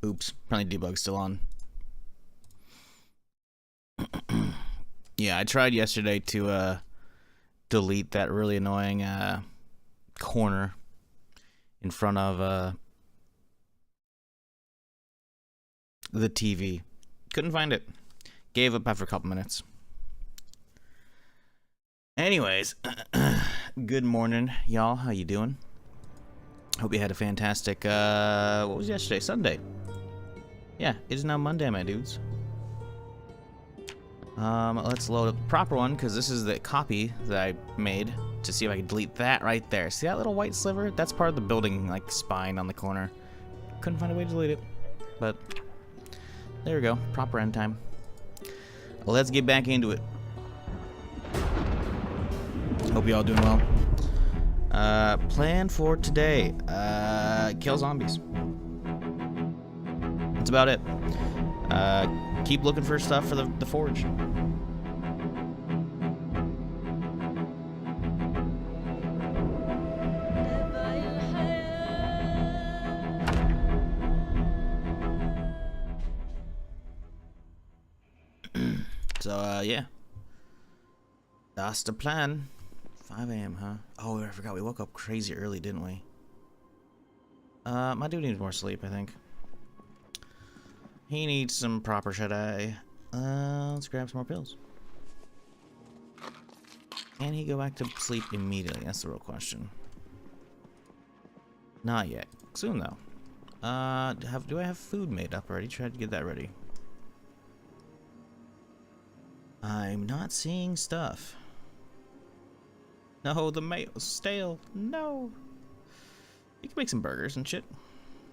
Oops, probably debug's still on. Yeah, I tried yesterday to delete that really annoying corner in front of the TV. Couldn't find it. Gave up after a couple minutes. Anyways, good morning, y'all. How you doing? Hope you had a fantastic, what was yesterday? Sunday. Yeah, it is now Monday, my dudes. Let's load up the proper one, because this is the copy that I made to see if I can delete that right there. See that little white sliver? That's part of the building, like, spine on the corner. Couldn't find a way to delete it, but there we go. Proper end time. Let's get back into it. Hope you all doing well. Plan for today. Kill zombies. That's about it. Keep looking for stuff for the forge. So, yeah. That's the plan. 5 a.m., huh? Oh, I forgot. We woke up crazy early, didn't we? My dude needs more sleep, I think. He needs some proper shut-eye. Let's grab some more pills. Can he go back to sleep immediately? That's the real question. Not yet. Soon, though. Do I have food made up already? Try to get that ready. I'm not seeing stuff. No, the mayo's stale. No. You can make some burgers and shit.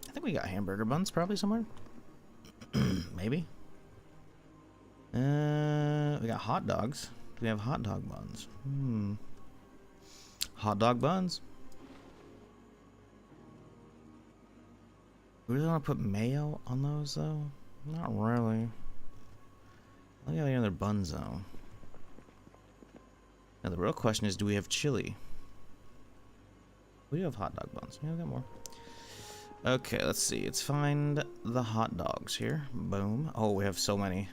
I think we got hamburger buns probably somewhere. Maybe. We got hot dogs. Do we have hot dog buns? Hot dog buns. We really want to put mayo on those though? Not really. Look at the other buns though. Now the real question is, do we have chili? We do have hot dog buns. Yeah, we got more. Okay, let's see. Let's find the hot dogs here. Boom. Oh, we have so many.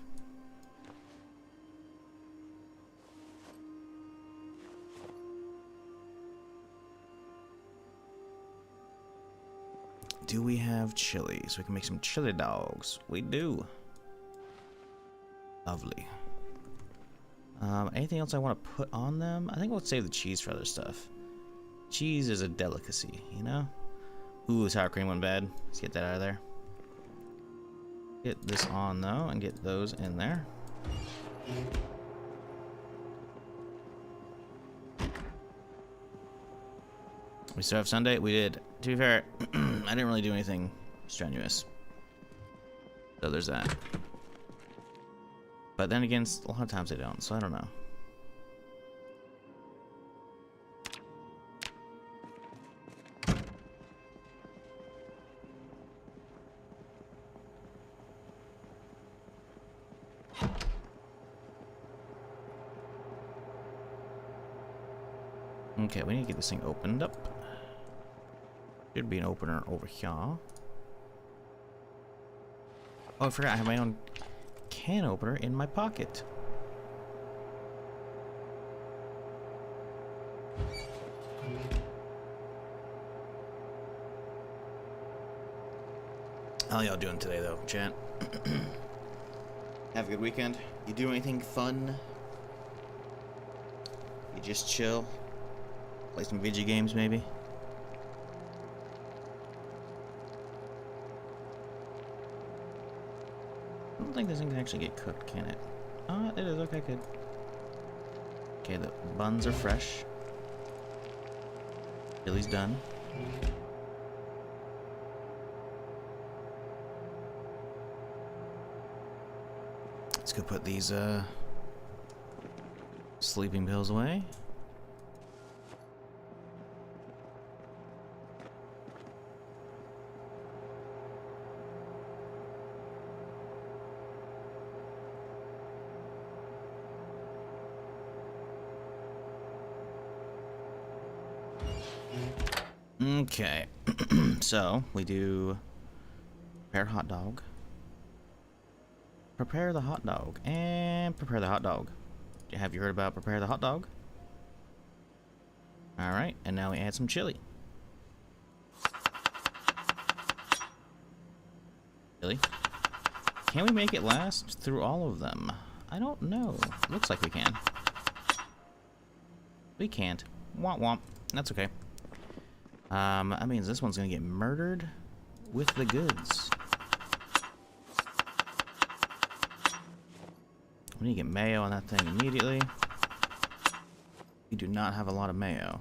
Do we have chili? So we can make some chili dogs. We do. Lovely. Anything else I want to put on them? I think we'll save the cheese for other stuff. Cheese is a delicacy, you know? Ooh, sour cream went bad. Let's get that out of there. Get this on, though, and get those in there. We still have Sunday? We did. To be fair, I didn't really do anything strenuous. So there's that. But then again, a lot of times they don't, so I don't know. Okay, we need to get this thing opened up. Should be an opener over here. Oh, I forgot I have my own can opener in my pocket. How y'all doing today, though, chat? Have a good weekend. You do anything fun? You just chill? Play some video games, maybe? I don't think this thing can actually get cooked, can it? Oh, it is. Okay, good. Okay, the buns are fresh. Chili's done. Let's go put these sleeping pills away. Okay, so we do Prepare hot dog. Prepare the hot dog. And prepare the hot dog. Have you heard about prepare the hot dog? Alright, and now we add some chili. Chili. Can we make it last through all of them? I don't know. Looks like we can. We can't. Womp womp. That's okay. That means this one's gonna get murdered with the goods. We need to get mayo on that thing immediately. We do not have a lot of mayo.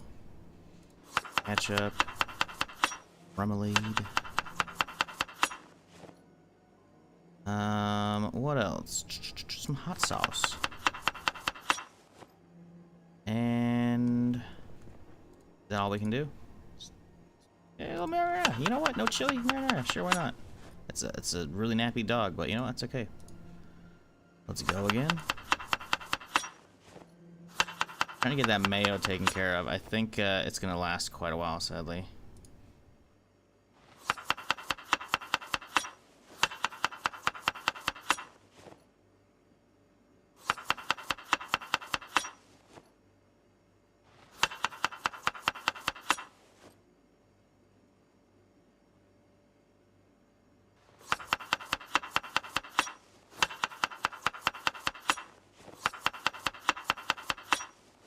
Ketchup. Remoulade. What else? Some hot sauce. And is that all we can do? Yeah, little marinara. You know what? No chili? Marinara. Sure, why not? It's a really nappy dog, but you know what? That's okay. Let's go again. Trying to get that mayo taken care of. I think it's gonna last quite a while, sadly.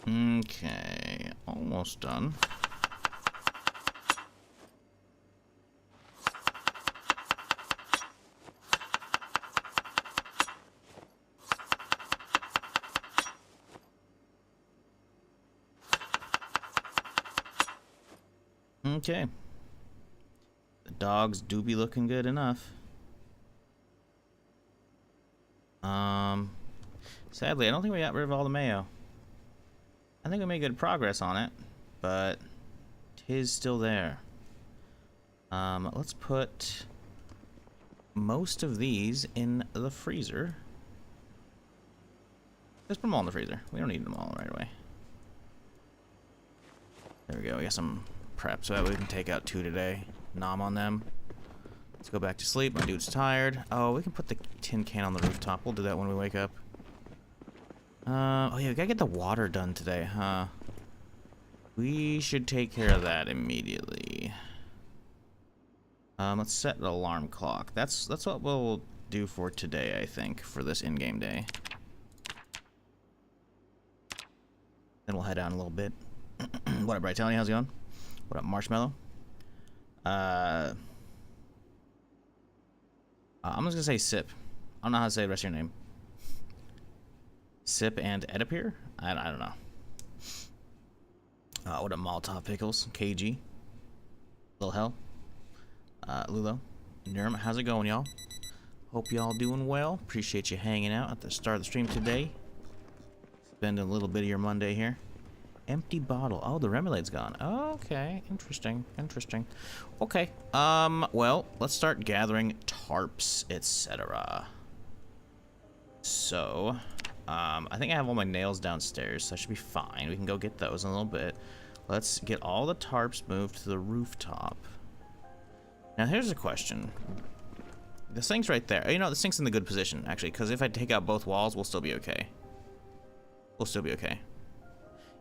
Okay, almost done. Okay. The dogs do be looking good enough. Sadly, I don't think we got rid of all the mayo. I think we made good progress on it, but tis still there. Let's put most of these in the freezer. Just put them all in the freezer. We don't need them all right away. There we go. We got some prep so that we can take out 2 today. Nom on them. Let's go back to sleep. My dude's tired. Oh, we can put the tin can on the rooftop. We'll do that when we wake up. Oh yeah, we gotta get the water done today, huh? We should take care of that immediately. Let's set an alarm clock. That's what we'll do for today, I think, for this in-game day. Then we'll head down a little bit. What up, Brightelli? How's it going? What up, Marshmallow? I'm just gonna say Sip. I don't know how to say the rest of your name. Sip and Edipir? I don't know. What up, Molotov Pickles? KG? Lil Hell? Lulo? Nerm, how's it going, y'all? Hope y'all doing well. Appreciate you hanging out at the start of the stream today. Spending a little bit of your Monday here. Empty bottle. Oh, the Remoulade's gone. Okay, interesting, interesting. Okay, well, let's start gathering tarps, etc. So, I think I have all my nails downstairs, so I should be fine. We can go get those in a little bit. Let's get all the tarps moved to the rooftop. Now, here's a question. The sink's right there. You know, the sink's in the good position, actually, because if I take out both walls, we'll still be okay. We'll still be okay.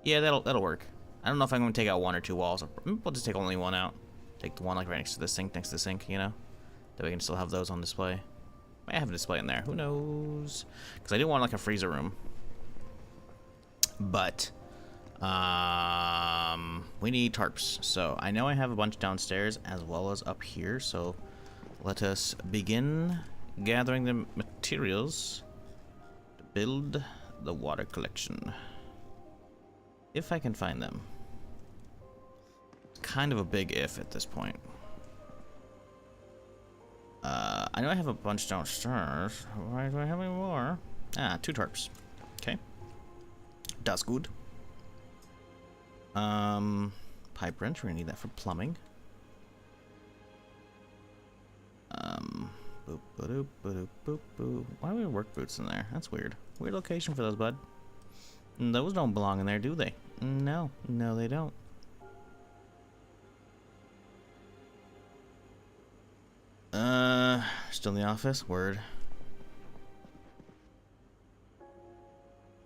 Yeah, that'll work. I don't know if I'm going to take out 1 or 2 walls. We'll just take only 1 out. Take the one like right next to the sink, you know? That we can still have those on display. Might have a display in there. Who knows? Because I do want like a freezer room. But we need tarps. So I know I have a bunch downstairs as well as up here. So let us begin gathering the materials to build the water collection. If I can find them. It's kind of a big if at this point. I know I have a bunch downstairs. Why do I have any more? Ah, 2 tarps. Okay. That's good. Pipe wrench. We're gonna need that for plumbing. Boop, ba-doop, ba-doop, boop, boop. Why do we have work boots in there? That's weird. Weird location for those, bud. Those don't belong in there, do they? No. No, they don't. Still in the office? Word.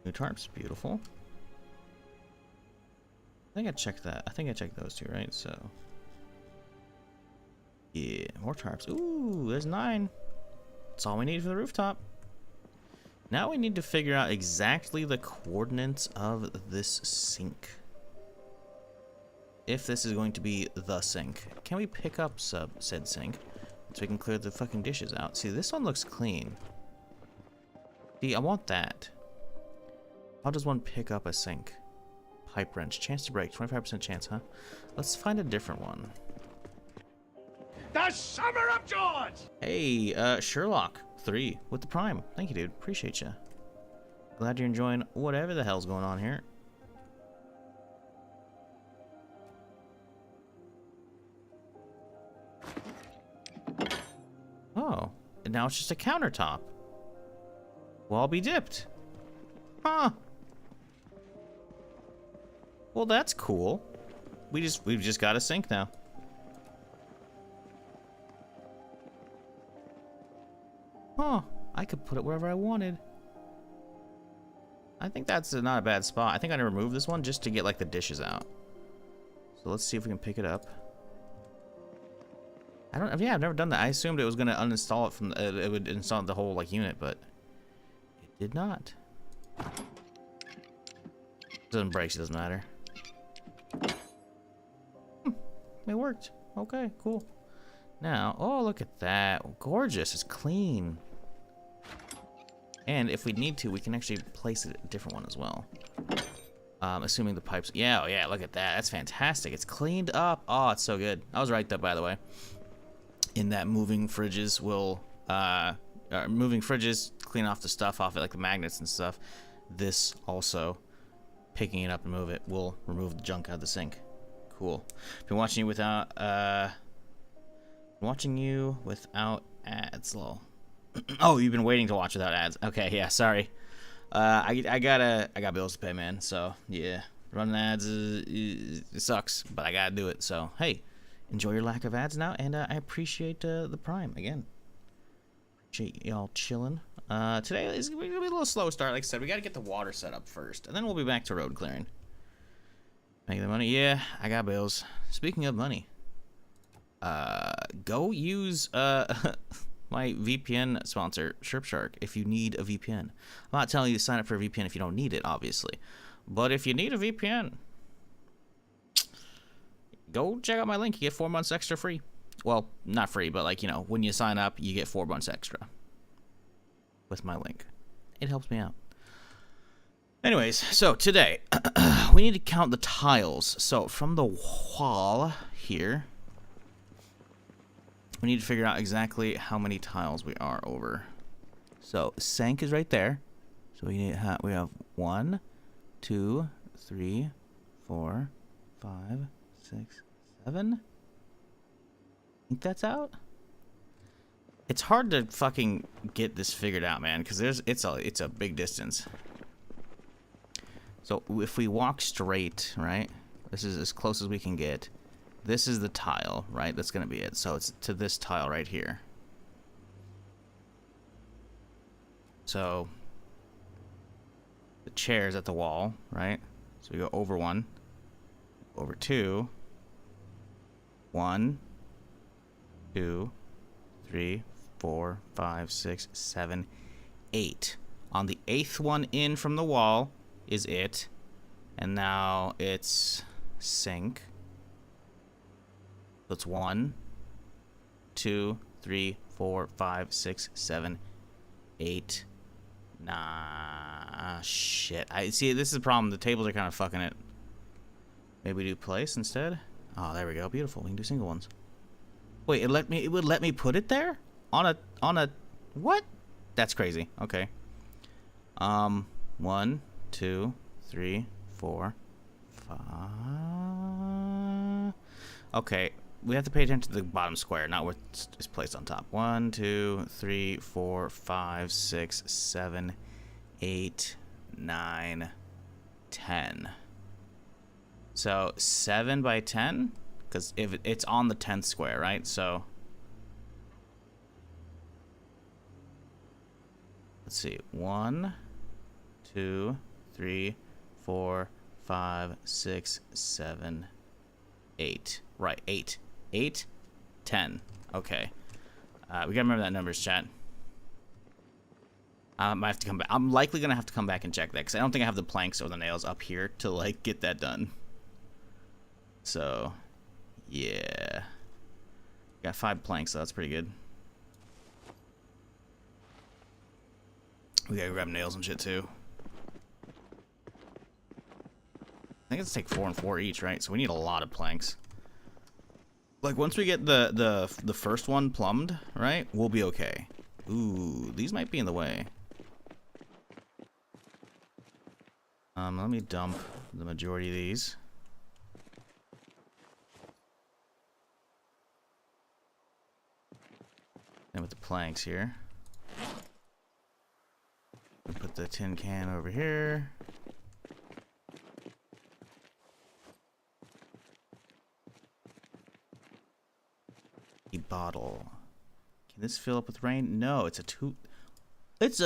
New tarps. Beautiful. I think I checked that. I think I checked those two, right? So. Yeah, more tarps. Ooh, there's 9. That's all we need for the rooftop. Now we need to figure out exactly the coordinates of this sink. If this is going to be the sink. Can we pick up said sink so we can clear the fucking dishes out? See, this one looks clean. See, I want that. How does one pick up a sink? Pipe wrench. Chance to break. 25% chance, huh? Let's find a different one. The Summer of George! Hey, Sherlock 3 with the Prime. Thank you, dude. Appreciate you. Glad you're enjoying whatever the hell's going on here. Oh, and now it's just a countertop. Well, I'll be dipped. Huh. Well, that's cool. We've just got a sink now. Huh. I could put it wherever I wanted. I think that's not a bad spot. I think I'm gonna remove this one just to get like the dishes out. So let's see if we can pick it up. I've never done that. I assumed it was gonna uninstall it from it would install the whole like unit, but it did not. Doesn't break, so it doesn't matter. It worked. Okay, cool. Now, oh, look at that. Gorgeous. It's clean. And if we need to, we can actually place a different one as well. Assuming the pipes. Yeah, oh yeah, look at that. That's fantastic. It's cleaned up. Oh, it's so good. I was right, though, by the way. In that moving fridges will, moving fridges clean off the stuff off it, like the magnets and stuff. This also, picking it up and move it, will remove the junk out of the sink. Cool. Been watching you without, ads, lol. Oh, you've been waiting to watch without ads. Okay, yeah, sorry. I got bills to pay, man. So yeah, running ads it sucks, but I gotta do it. So hey, enjoy your lack of ads now, and I appreciate the Prime again. Appreciate y'all chilling. Today is gonna be a little slow start. Like I said, we gotta get the water set up first, and then we'll be back to road clearing. Make the money. Yeah, I got bills. Speaking of money, go use my VPN sponsor, Surfshark, if you need a VPN. I'm not telling you to sign up for a VPN if you don't need it, obviously. But if you need a VPN, go check out my link. You get 4 months extra free. Well, not free, but like, you know, when you sign up, you get 4 months extra with my link. It helps me out. Anyways, so today, we need to count the tiles. So from the wall here, we need to figure out exactly how many tiles we are over. So sink is right there. So we have 1, 2, 3, 4, 5, 6, 7. I think that's out. It's hard to fucking get this figured out, man, because it's a big distance. So if we walk straight, right? This is as close as we can get. This is the tile, right? That's gonna be it. So it's to this tile right here. So the chair's at the wall, right? So we go over 1, over 2, 1, 2, 3, 4, 5, 6, 7, 8. On the 8th one in from the wall is it, and now it's sink. So it's 1, 2, 3, 4, 5, 6, 7, 8. Nah, shit. I see. This is the problem. The tables are kind of fucking it. Maybe we do place instead. Oh, there we go. Beautiful. We can do single ones. Wait, it would let me put it there on a what? That's crazy. Okay. 1, 2, 3, 4, 5. Okay. We have to pay attention to the bottom square, not what is placed on top. 1, 2, 3, 4, 5, 6, 7, 8, 9, 10. So 7 by 10, because if it's on the 10th square, right? So let's see. 1, 2, 3, 4, 5, 6, 7, 8. Right, 8. 8, 10. Okay. We gotta remember that numbers, chat. I might have to come back. I'm likely gonna have to come back and check that because I don't think I have the planks or the nails up here to like get that done. So, yeah. Got 5 planks, so that's pretty good. We gotta grab nails and shit too. I think it's take 4 and 4 each, right? So we need a lot of planks. Like once we get the first one plumbed, right? We'll be okay. Ooh, these might be in the way. Let me dump the majority of these. And with the planks here. Put the tin can over here. A bottle. Can this fill up with rain? No, it's a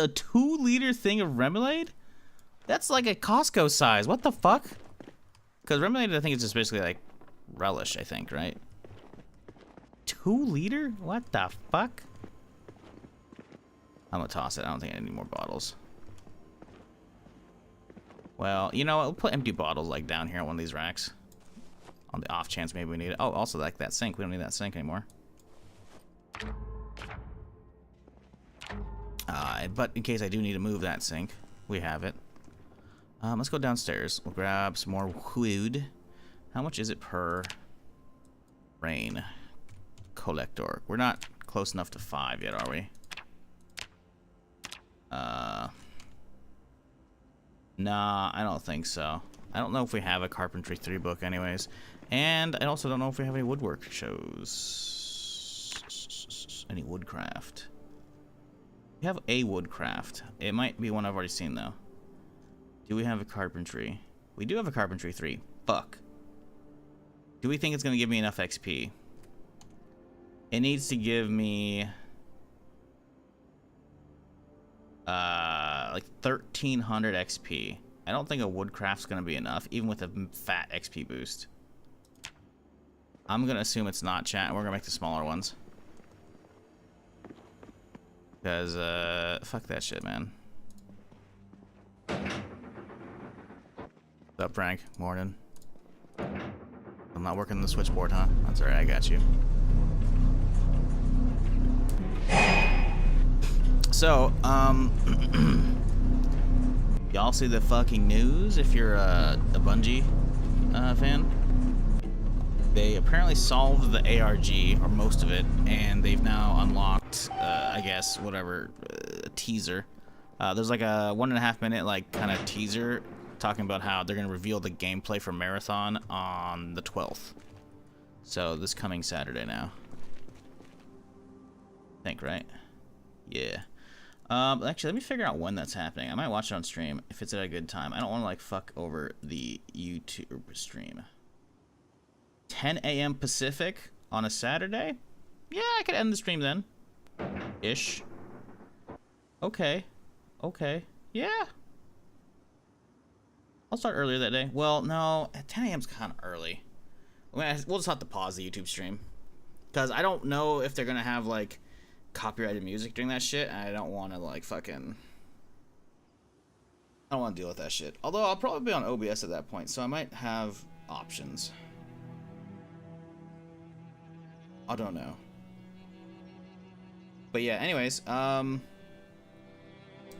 2-liter thing of remoulade? That's like a Costco size. What the fuck? Because remoulade, I think, is just basically like relish, I think, right? 2-liter? What the fuck? I'm gonna toss it. I don't think I need any more bottles. Well, you know what? We'll put empty bottles like down here on one of these racks. On the off chance maybe we need it. Oh, also like that sink. We don't need that sink anymore. But in case I do need to move that sink, we have it. Let's go downstairs. We'll grab some more wood. How much is it per rain collector? We're not close enough to 5 yet, are we? Nah, I don't think so. I don't know if we have a Carpentry 3 book anyways. And I also don't know if we have any woodwork shows. Any woodcraft. We have a woodcraft. It might be one I've already seen though. Do we have a Carpentry? We do have a Carpentry 3. Fuck. Do we think it's going to give me enough XP? It needs to give me like 1300 XP. I don't think a woodcraft's going to be enough, even with a fat XP boost. I'm going to assume it's not, chat. We're going to make the smaller ones. Because, fuck that shit, man. What's up, Frank? Morning. I'm not working the switchboard, huh? That's alright, I got you. So, y'all see the fucking news if you're a Bungie fan? They apparently solved the ARG, or most of it, and they've now unlocked, I guess, whatever, a teaser. There's like a 1.5 minute, like, kind of teaser talking about how they're going to reveal the gameplay for Marathon on the 12th. So, this coming Saturday now. I think, right? Yeah. Actually, let me figure out when that's happening. I might watch it on stream if it's at a good time. I don't want to, like, fuck over the YouTube stream. 10 a.m. Pacific on a Saturday? Yeah, I could end the stream then. Ish. Okay. Okay. Yeah. I'll start earlier that day. Well, no, at 10 a.m. is kind of early. We'll just have to pause the YouTube stream. Because I don't know if they're going to have, like, copyrighted music during that shit. And I don't want to, like, fucking... I don't want to deal with that shit. Although I'll probably be on OBS at that point, so I might have options. I don't know. But yeah, anyways, 10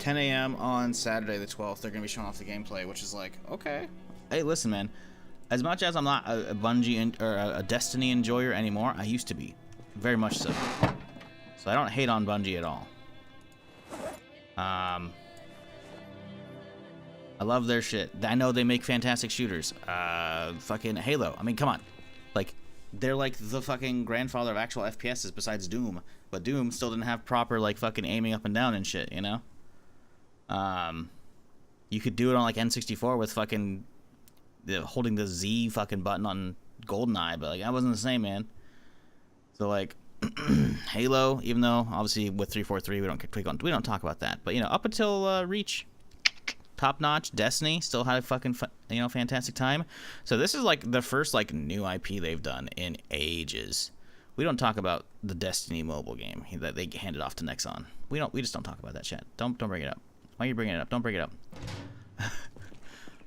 a.m. on Saturday the 12th, they're going to be showing off the gameplay, which is like, okay. Hey, listen, man. As much as I'm not a Bungie or a Destiny enjoyer anymore, I used to be. Very much so. So I don't hate on Bungie at all. I love their shit. I know they make fantastic shooters. Fucking Halo. I mean, come on. Like, they're like the fucking grandfather of actual FPSs besides Doom. But Doom still didn't have proper, like, fucking aiming up and down and shit, you know? You could do it on, like, N64 with fucking holding the Z fucking button on GoldenEye, but, like, that wasn't the same, man. So, like, Halo, even though obviously with 343 we don't talk about that, but you know, up until Reach, top notch. Destiny still had a fucking fantastic time. So this is like the first like new IP they've done in ages. We don't talk about the Destiny mobile game that they handed off to Nexon. We just don't talk about that shit. Don't bring it up. Why are you bringing it up? Don't bring it up.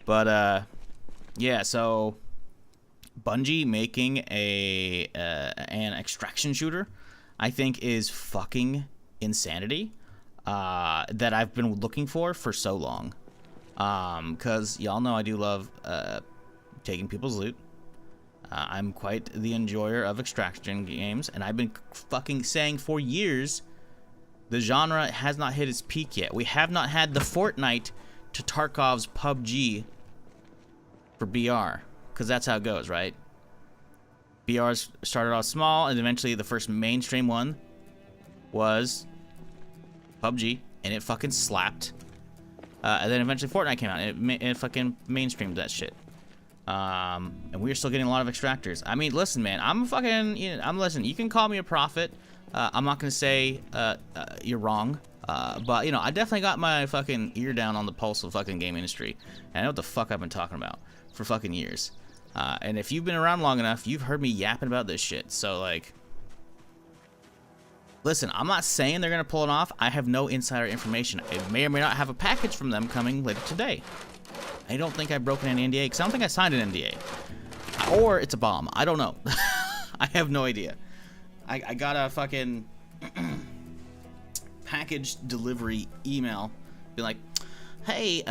But yeah, so Bungie making an extraction shooter, I think, is fucking insanity. That I've been looking for so long. Because y'all know I do love taking people's loot. I'm quite the enjoyer of extraction games, and I've been fucking saying for years the genre has not hit its peak yet. We have not had the Fortnite to Tarkov's PUBG for BR, because that's how it goes, right? BRs started off small, and eventually the first mainstream one was PUBG, and it fucking slapped. And then eventually Fortnite came out, and it fucking mainstreamed that shit. And we're still getting a lot of extractors. I mean, listen, man, listen, you can call me a prophet. I'm not gonna say you're wrong. But you know, I definitely got my fucking ear down on the pulse of the fucking game industry, and I know what the fuck I've been talking about for fucking years. And if you've been around long enough, you've heard me yapping about this shit. So like, listen, I'm not saying they're gonna pull it off. I have no insider information. I may or may not have a package from them coming later today. I don't think I've broken any NDA, because I don't think I signed an NDA. Or it's a bomb. I don't know. I have no idea. I got a fucking package delivery email. Be like, hey,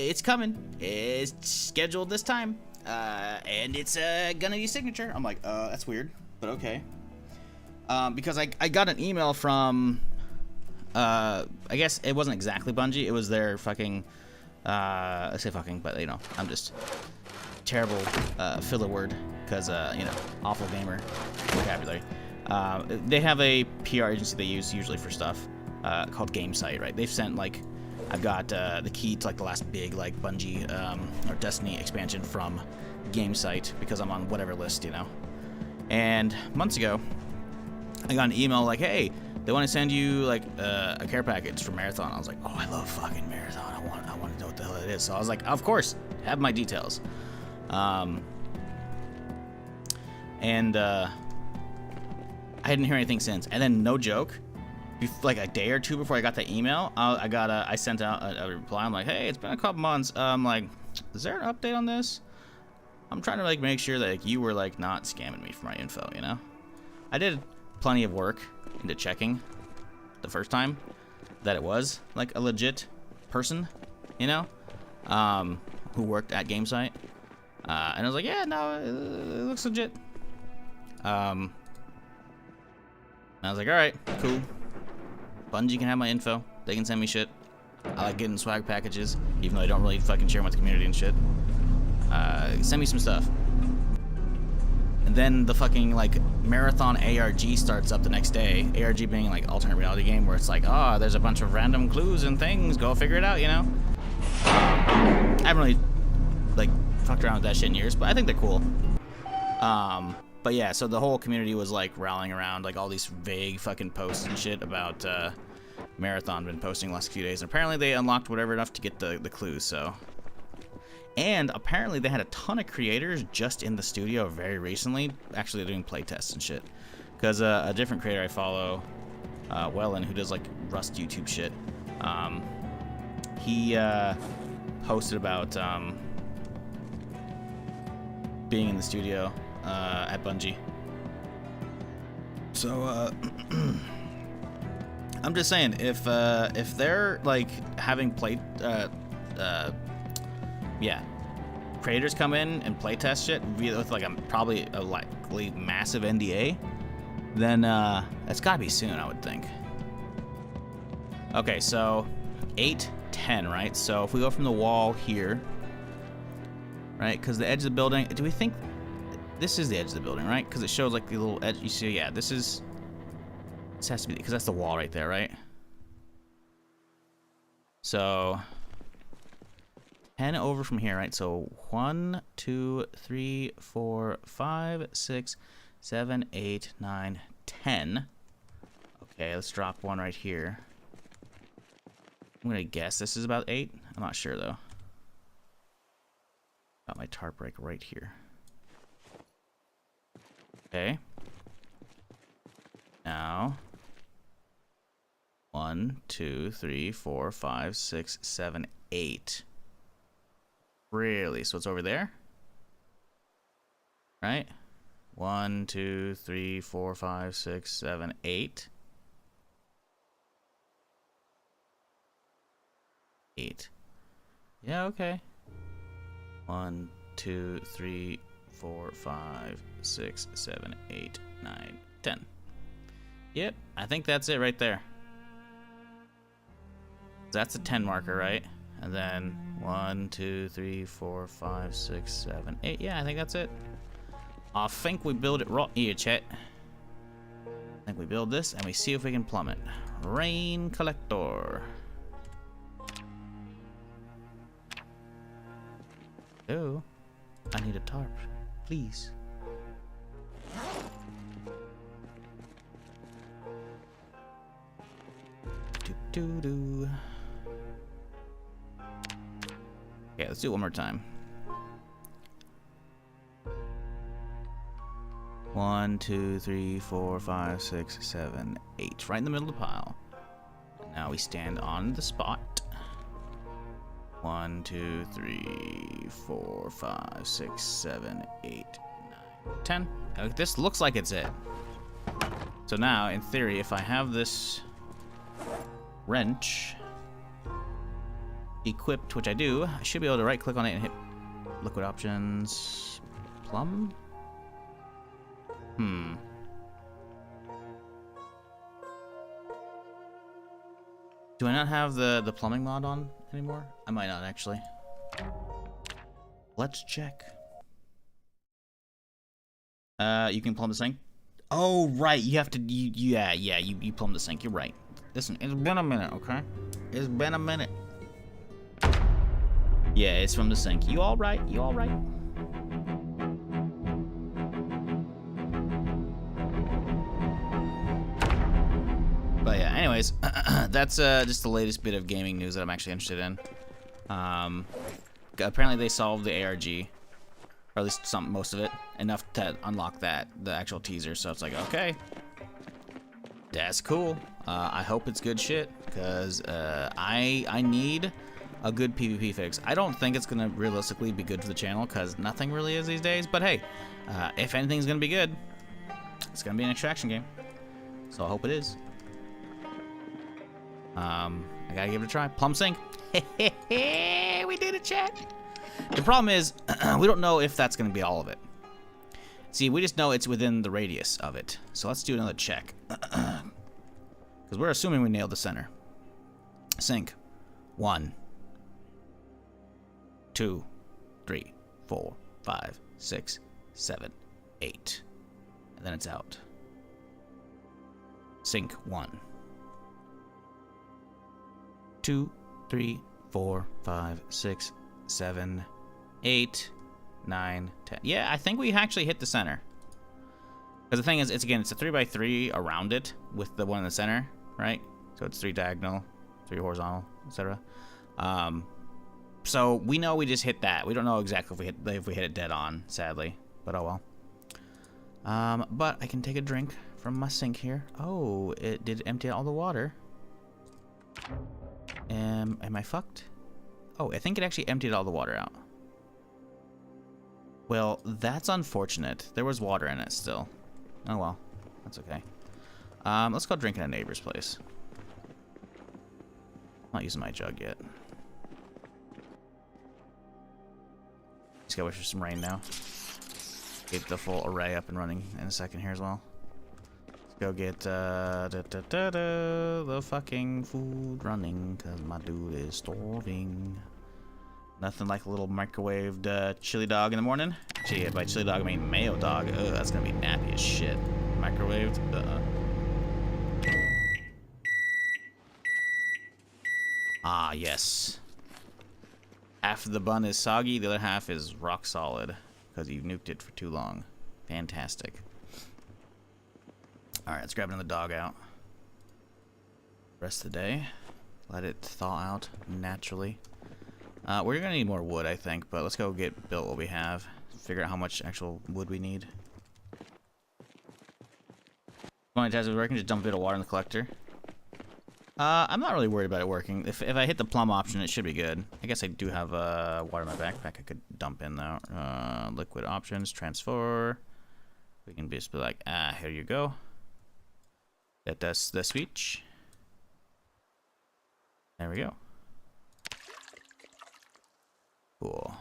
it's coming. It's scheduled this time. And it's gonna be signature. I'm like, that's weird, but okay. Because I got an email from, I guess it wasn't exactly Bungie. It was their fucking, I say fucking, but you know, I'm just terrible filler word, because you know, awful gamer vocabulary. They have a PR agency they use usually for stuff called GameSite, right? They've sent like, I've got the key to like the last big like Bungie or Destiny expansion from GameSite, because I'm on whatever list, you know. And months ago, I got an email like, hey, they want to send you like a care package for Marathon. I was like, oh, I love fucking Marathon. I want to know what the hell it is. So I was like, of course, have my details. And I didn't hear anything since. And then, no joke, like a day or two before I got the email, I sent out a reply. I'm like, hey, it's been a couple months. I'm like, is there an update on this? I'm trying to like make sure that like, you were like not scamming me for my info, you know? I did plenty of work into checking the first time that it was like a legit person, you know, who worked at GameSite. And I was like, yeah, no, it looks legit. And I was like, all right, cool. Bungie can have my info. They can send me shit. I like getting swag packages, even though I don't really fucking share them with the community and shit. Send me some stuff. And then the fucking like Marathon ARG starts up the next day. ARG being like alternate reality game, where it's like, oh, there's a bunch of random clues and things. Go figure it out, you know. I haven't really like fucked around with that shit in years, but I think they're cool. But yeah, so the whole community was like rallying around like all these vague fucking posts and shit about Marathon been posting the last few days. And apparently they unlocked whatever enough to get the clues. So, and apparently they had a ton of creators just in the studio very recently, actually doing playtests and shit. Because a different creator I follow, Wellen, who does like Rust YouTube shit, he posted about being in the studio at Bungie. So I'm just saying, if they're like having creators come in and playtest shit with like probably a likely massive NDA, then that's gotta be soon, I would think. Okay, so 8:10, right? So if we go from the wall here, right? Because the edge of the building, do we think this is the edge of the building, right? Because it shows like the little edge. You see, yeah, this has to be, because that's the wall right there, right? So 10 over from here, right? So 1, 2, 3, 4, 5, 6, 7, 8, 9, 10. Okay, let's drop one right here. I'm gonna guess this is about 8. I'm not sure though. Got my tarp break right here. Okay. Now 1, 2, 3, 4, 5, 6, 7, 8. Really? So it's over there? Right? 1, 2, 3, 4, 5, 6, 7, 8. 8. Yeah, okay. 1, 2, 3, 4, 5, 6, 7, 8, 9, 10. Yep, I think that's it right there. That's a 10 marker, right? And then 1, 2, 3, 4, 5, 6, 7, 8. Yeah, I think that's it. I think we build it right here, chat. I think we build this and we see if we can plumb it. Rain collector. Oh, I need a tarp, please. Do. Okay, let's do it one more time. 1, 2, 3, 4, 5, 6, 7, 8. Right in the middle of the pile. Now we stand on the spot. 1, 2, 3, 4, 5, 6, 7, 8, 9, 10. This looks like it's it. So now, in theory, if I have this wrench equipped, which I do, I should be able to right click on it and hit liquid options, plumb. Do I not have the plumbing mod on anymore? I might not actually. Let's check. You can plumb the sink. Oh right, you have to. You plumb the sink. You're right. Listen, it's been a minute, okay? It's been a minute. Yeah, it's from the sink. You all right? You all right? But yeah, anyways, that's just the latest bit of gaming news that I'm actually interested in. Apparently they solved the ARG, or at least most of it, enough to unlock the actual teaser. So it's like, okay, that's cool. I hope it's good shit, because I need a good PvP fix. I don't think it's gonna realistically be good for the channel, because nothing really is these days. But hey, if anything's gonna be good, it's gonna be an extraction game. So I hope it is. I gotta give it a try. Plumb sink. We did it, chat. The problem is, we don't know if that's gonna be all of it. See, we just know it's within the radius of it. So let's do another check. Because we're assuming we nailed the center. Sink. 1, 2, 3, 4, 5, 6, 7, 8. And then it's out. Sink 1. 2, 3, 4, 5, 6, 7, 8, 9, 10. Yeah, I think we actually hit the center. Because the thing is, it's a 3x3 around it with the one in the center, right? So it's 3 diagonal, 3 horizontal, etc. So we know we just hit that. We don't know exactly if we hit it dead on, sadly. But oh well. But I can take a drink from my sink here. Oh, it did empty out all the water. Am I fucked? Oh, I think it actually emptied all the water out. Well, that's unfortunate. There was water in it still. Oh well, that's okay. Let's go drink in a neighbor's place. I'm not using my jug yet. Just gotta wait for some rain now. Get the full array up and running in a second here as well. Go get the fucking food running, cause my dude is starving. Nothing like a little microwaved chili dog in the morning. Actually, by chili dog I mean mayo dog. Ugh, that's gonna be nappy as shit. Microwaved. Ah, yes. Half of the bun is soggy, the other half is rock solid, because you nuked it for too long. Fantastic. Alright, let's grab another dog out. Rest of the day. Let it thaw out naturally. We're gonna need more wood, I think, but let's go get built what we have. Figure out how much actual wood we need. One task is working, just dump a bit of water in the collector. I'm not really worried about it working. If I hit the plumb option, it should be good. I guess I do have water in my backpack I could dump in though. Liquid options, transfer. We can just be like, here you go. Let us the switch. There we go. Cool.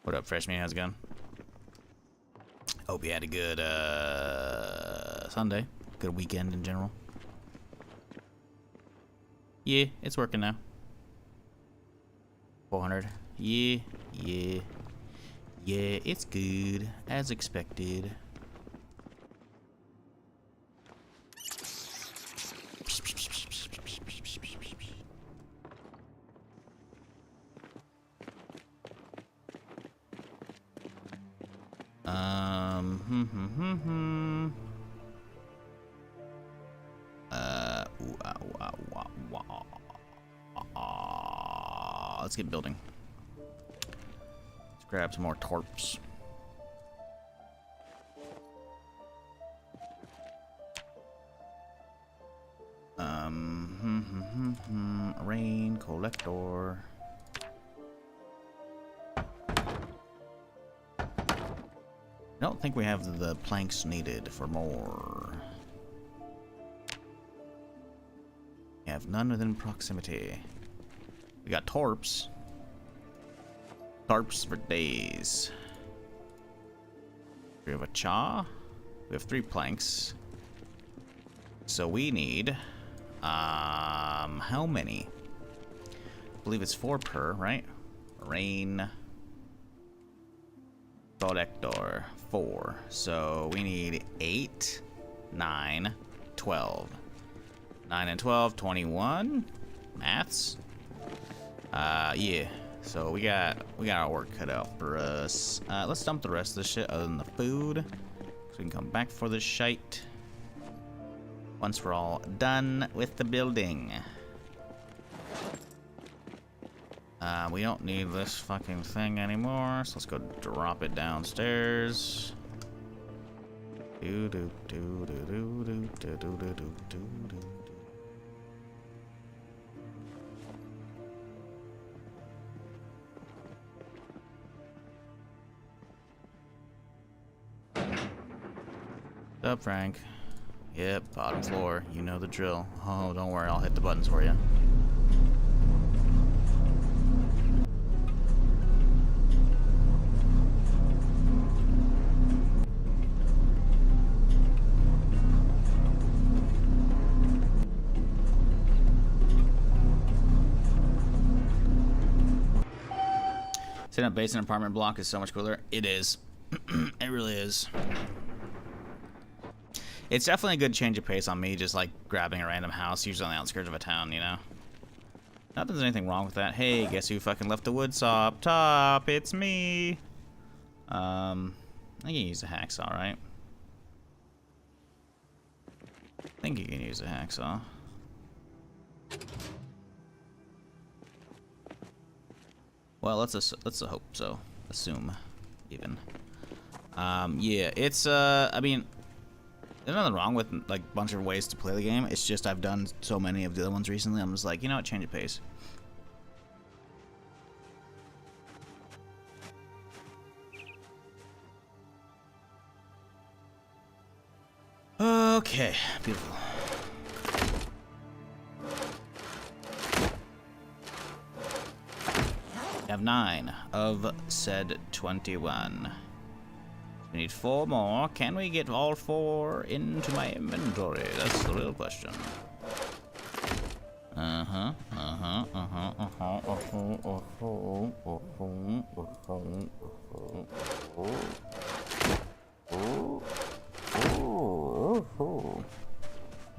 What up, freshman? How's it going? Hope you had a good Sunday. Good weekend in general. Yeah, it's working now. 400. Yeah, it's good as expected. Let's get building. Let's grab some more torps. Rain collector. I don't think we have the planks needed for more. We have none within proximity. We got torps. Tarps for days. We have a chaw. We have 3 planks. So we need how many? I believe it's 4 per, right? Rain collector 4. So we need 8, 9, 12. 9 and 12, 21. Maths. Yeah. So we got our work cut out for us. Let's dump the rest of the shit other than the food, so we can come back for this shite once we're all done with the building. We don't need this fucking thing anymore, so let's go drop it downstairs. Do do do do do do do do do do do. What's up, Frank? Yep, bottom floor. You know the drill. Oh, don't worry, I'll hit the buttons for you. Setting up base in an apartment block is so much cooler. It is. It really is. It's definitely a good change of pace on me, just like grabbing a random house, usually on the outskirts of a town, you know? Not that there's anything wrong with that. Hey, guess who fucking left the wood saw up top? It's me! I can use a hacksaw, right? I think you can use a hacksaw. Well, let's hope so. Assume, even. Yeah, it's, I mean, there's nothing wrong with, like, a bunch of ways to play the game. It's just I've done so many of the other ones recently, I'm just like, you know what, change of pace. Okay, beautiful. We have 9 of said 21. We need 4 more. Can we get all 4 into my inventory? That's the real question.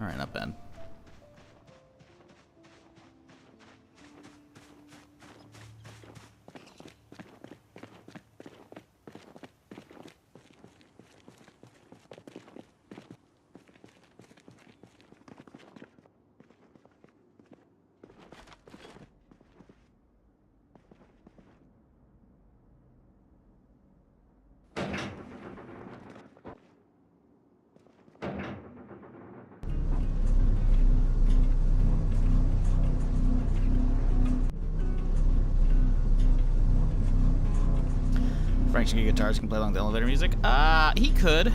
Alright, not bad. Frank's good guitars can play along the elevator music. He could.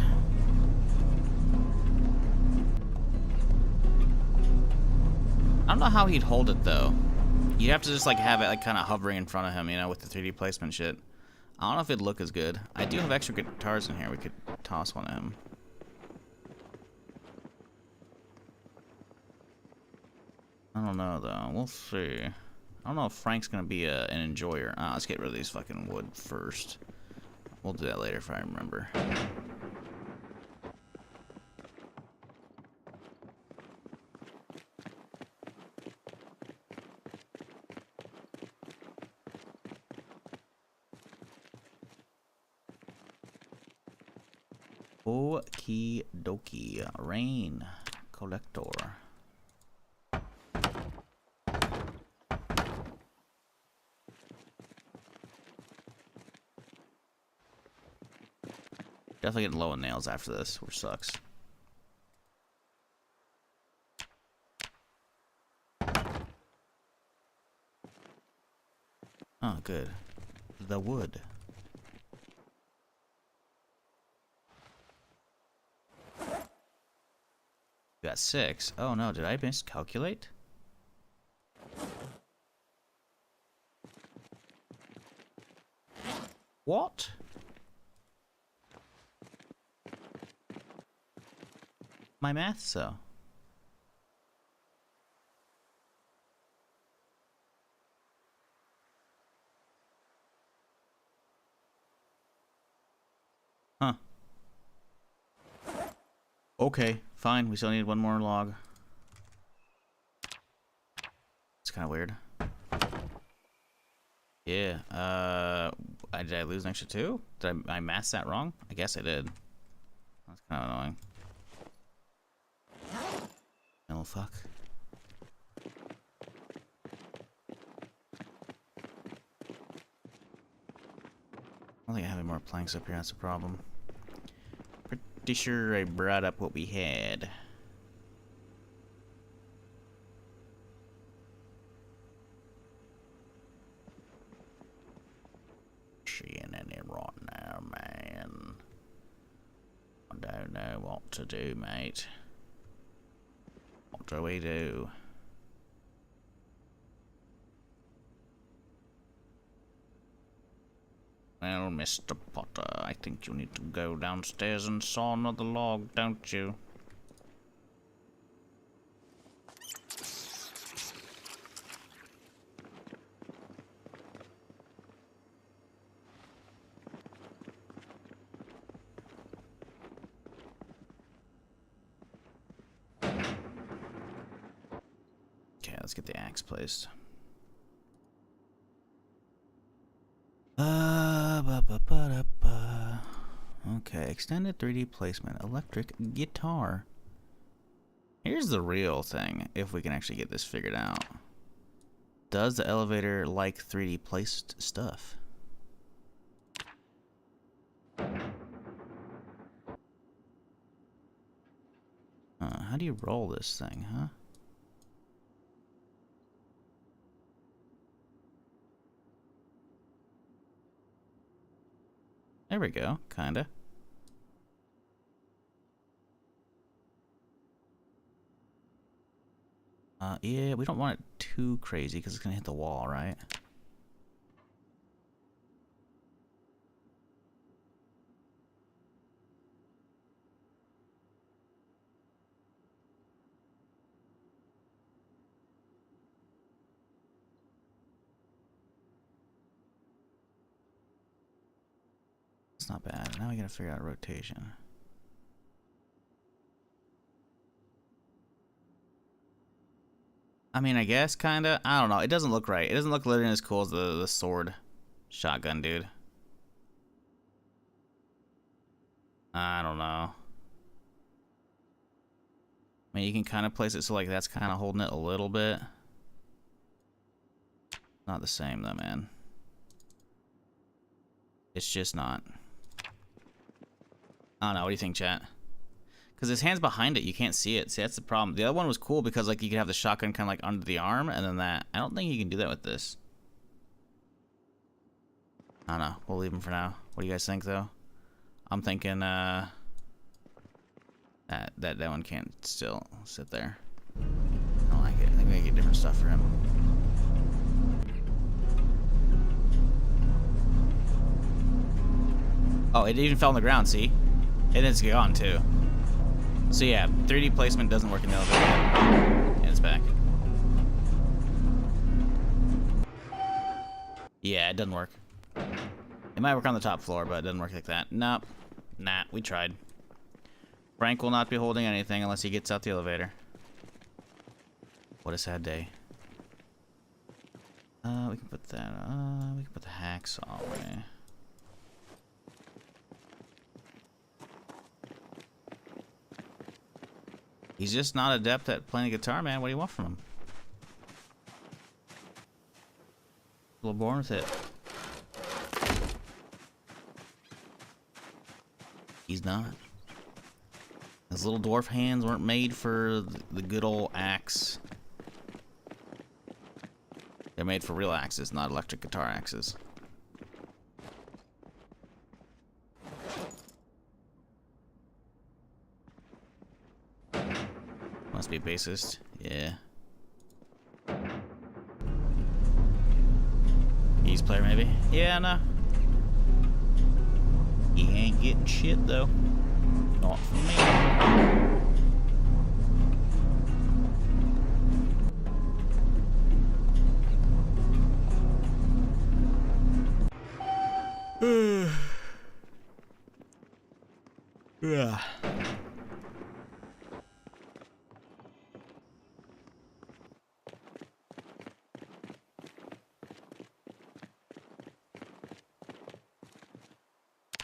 I don't know how he'd hold it though. You'd have to just like have it like kind of hovering in front of him, you know, with the 3D placement shit. I don't know if it'd look as good. I do have extra guitars in here. We could toss one at him. I don't know though. We'll see. I don't know if Frank's gonna be an enjoyer. Let's get rid of these fucking wood first. We'll do that later if I remember. Okie dokie. Rain collector. Definitely getting low on nails after this, which sucks. Oh, good. The wood. Got 6. Oh no, did I miscalculate? What? My math, so. Huh. Okay, fine. We still need one more log. It's kind of weird. Yeah, did I lose an extra 2? Did I math that wrong? I guess I did. That's kind of annoying. Oh, fuck. I don't think I have any more planks up here, that's a problem. Pretty sure I brought up what we had. Seeing any right now, man. I don't know what to do, mate. What do we do? Well, Mr. Potter, I think you need to go downstairs and saw another log, don't you? Okay, let's get the axe placed. Okay, extended 3D placement, electric guitar. Here's the real thing, if we can actually get this figured out. Does the elevator like 3D placed stuff? How do you roll this thing, huh? There we go, kinda. Yeah, we don't want it too crazy because it's gonna hit the wall, right? It's not bad. Now we gotta figure out rotation. I mean, I guess, kinda. I don't know. It doesn't look right. It doesn't look literally as cool as the sword shotgun, dude. I don't know. I mean, you can kind of place it so, like, that's kind of holding it a little bit. Not the same, though, man. It's just not. I don't know. What do you think, chat? Because his hand's behind it, you can't see it. See, that's the problem. The other one was cool because like you could have the shotgun kind of like under the arm, and then that. I don't think you can do that with this. I don't know. We'll leave him for now. What do you guys think, though? I'm thinking, that one can't still sit there. I don't like it. I think we get different stuff for him. Oh, it even fell on the ground, see? And it's gone, too. So yeah, 3D placement doesn't work in the elevator yet. And it's back. Yeah, it doesn't work. It might work on the top floor, but it doesn't work like that. Nope. Nah, we tried. Frank will not be holding anything unless he gets out the elevator. What a sad day. We can put that, we can put the hacksaw away. He's just not adept at playing guitar, man. What do you want from him? A little born with it. He's not. His little dwarf hands weren't made for the good old axe. They're made for real axes, not electric guitar axes. Must be a bassist. Yeah. Keys player, maybe? Yeah, no. He ain't getting shit, though. Not from me. Yeah.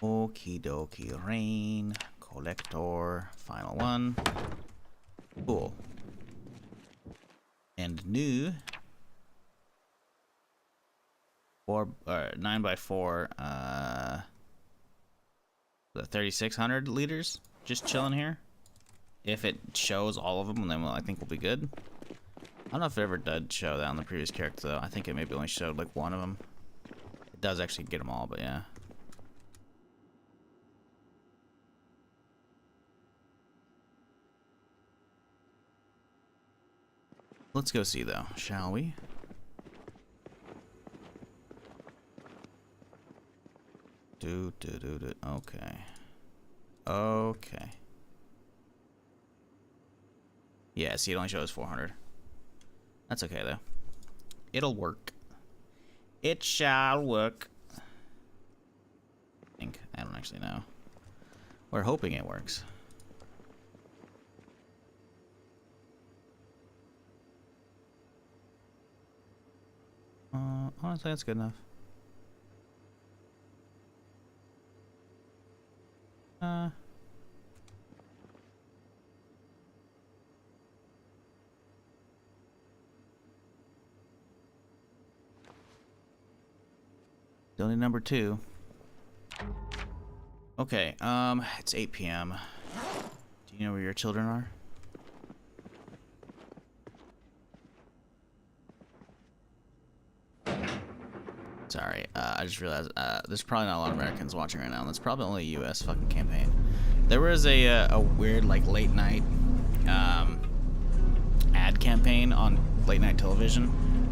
Okie dokie, rain, collector, final one. Cool. And new 9x4 the 3600 liters just chilling here. If it shows all of them, then I think we'll be good. I don't know if it ever did show that on the previous character though. I think it maybe only showed like one of them. It does actually get them all, but yeah. Let's go see though, shall we? Okay. Okay. Yeah, see, it only shows 400. That's okay though. It'll work. It shall work. I think. I don't actually know. We're hoping it works. Honestly, that's good enough. Only number 2. Okay, it's 8 p.m. Do you know where your children are? Sorry, I just realized there's probably not a lot of Americans watching right now, and that's probably only a U.S. fucking campaign. There was a weird, like, late night ad campaign on late night television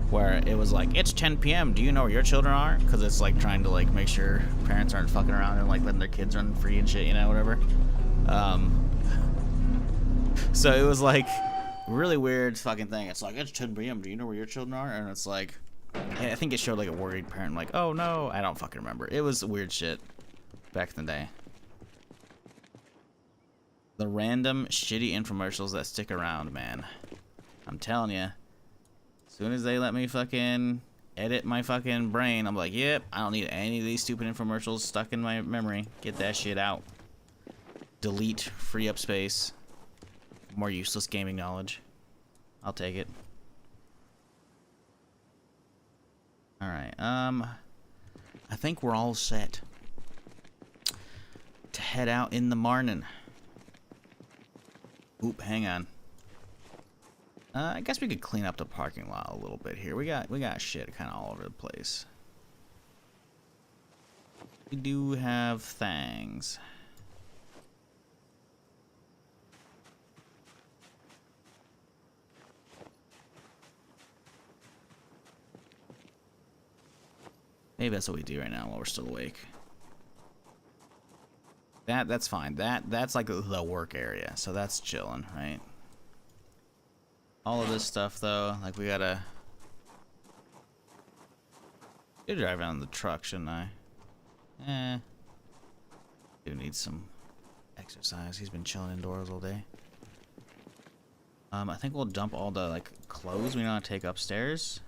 where it was like, it's 10 p.m. Do you know where your children are? Because it's like trying to like make sure parents aren't fucking around and like letting their kids run free and shit, you know, whatever. So it was like really weird fucking thing. It's like, it's 10 p.m. Do you know where your children are? And it's like, I think it showed like a worried parent like, oh no, I don't fucking remember. It was weird shit back in the day. The random shitty infomercials that stick around, man. I'm telling you. As soon as they let me fucking edit my fucking brain, I'm like, yep, I don't need any of these stupid infomercials stuck in my memory. Get that shit out. Delete, free up space. More useless gaming knowledge. I'll take it. Alright, I think we're all set to head out in the morning. Oop, hang on. I guess we could clean up the parking lot a little bit here. We got shit kind of all over the place. We do have things. Maybe that's what we do right now while we're still awake. That's fine. That's like the work area, so that's chilling, right? All of this stuff though, like we gotta. Should drive around the truck, shouldn't I? Do need some exercise. He's been chilling indoors all day. I think we'll dump all the like clothes we know how to take upstairs.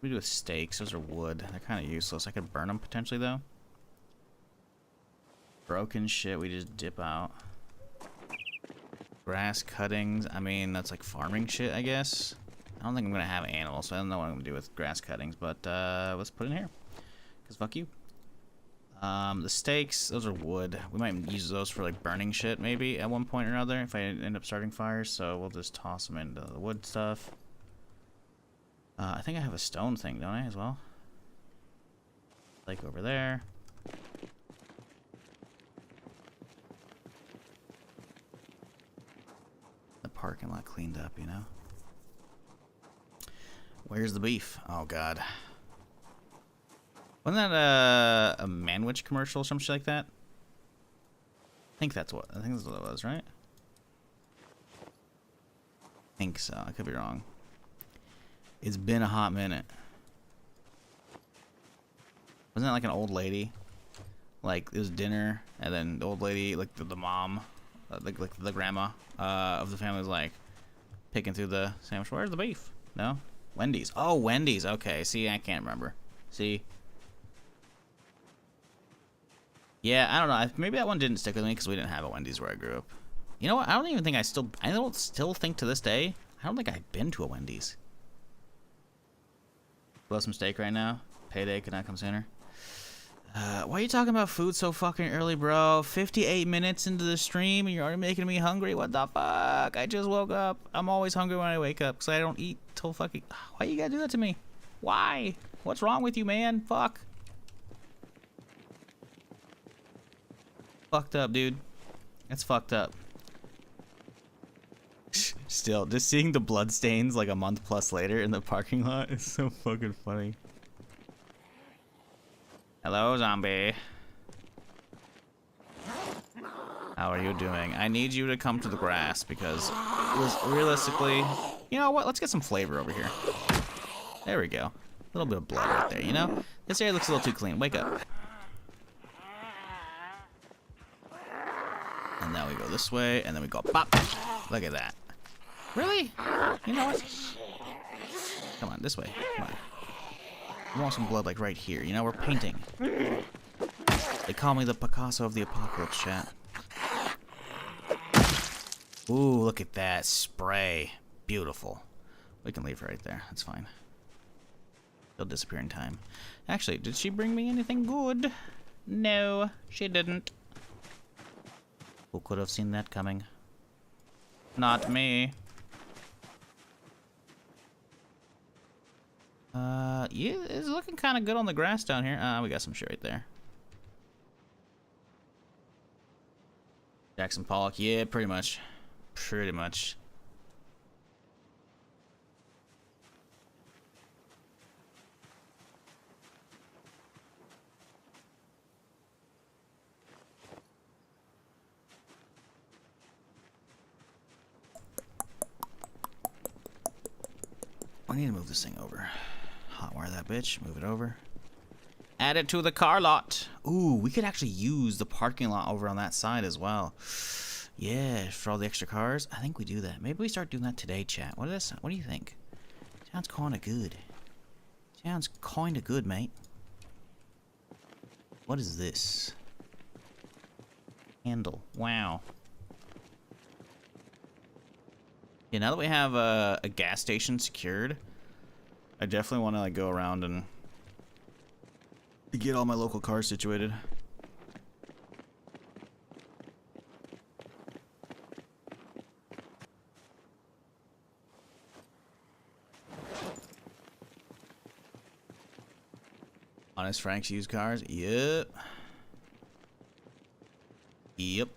What do we do with steaks? Those are wood. They're kind of useless. I could burn them potentially though. Broken shit, we just dip out. Grass cuttings. I mean, that's like farming shit, I guess. I don't think I'm gonna have animals, so I don't know what I'm gonna do with grass cuttings. But let's put it in here, cause fuck you. The steaks, those are wood. We might use those for like burning shit maybe at one point or another if I end up starting fires. So we'll just toss them into the wood stuff. I think I have a stone thing, don't I, as well? Like over there. The parking lot cleaned up, you know? Where's the beef? Oh, God. Wasn't that a Manwich commercial or some shit like that? I think that's what it was, right? I think so. I could be wrong. It's been a hot minute. Wasn't that like an old lady? Like it was dinner, and then the old lady, like the mom, like the grandma of the family, was like picking through the sandwich. Where's the beef? No, Wendy's. Oh, Wendy's. Okay. See, I can't remember. See. Yeah, I don't know. Maybe that one didn't stick with me because we didn't have a Wendy's where I grew up. You know what? I don't even think I don't still think to this day. I don't think I've been to a Wendy's. Love some steak right now. Payday could not come sooner. Why are you talking about food so fucking early, bro? 58 minutes into the stream and you're already making me hungry? What the fuck? I just woke up. I'm always hungry when I wake up because I don't eat till fucking... Why you gotta do that to me? Why? What's wrong with you, man? Fuck. Fucked up, dude. That's fucked up. Still, just seeing the blood stains like a month plus later in the parking lot is so fucking funny. Hello, zombie. How are you doing? I need you to come to the grass because realistically, you know what? Let's get some flavor over here. There we go. A little bit of blood right there, you know? This area looks a little too clean. Wake up. And now we go this way, and then we go pop. Look at that. Really? You know what? Come on, this way. Come on. I want some blood like right here. You know, we're painting. They call me the Picasso of the apocalypse, chat. Ooh, look at that spray. Beautiful. We can leave her right there. That's fine. She'll disappear in time. Actually, did she bring me anything good? No, she didn't. Who could have seen that coming? Not me. Yeah, it's looking kind of good on the grass down here. We got some shit right there. Jackson Pollock, yeah, pretty much. Pretty much. I need to move this thing over. Hotwire that bitch. Move it over. Add it to the car lot. Ooh, we could actually use the parking lot over on that side as well. Yeah, for all the extra cars. I think we do that. Maybe we start doing that today, chat. What do you think? Sounds kind of good. Sounds kind of good, mate. What is this? Handle. Wow. Yeah, now that we have a gas station secured, I definitely want to like go around and get all my local cars situated. Honest Frank's used cars. Yep. Yep.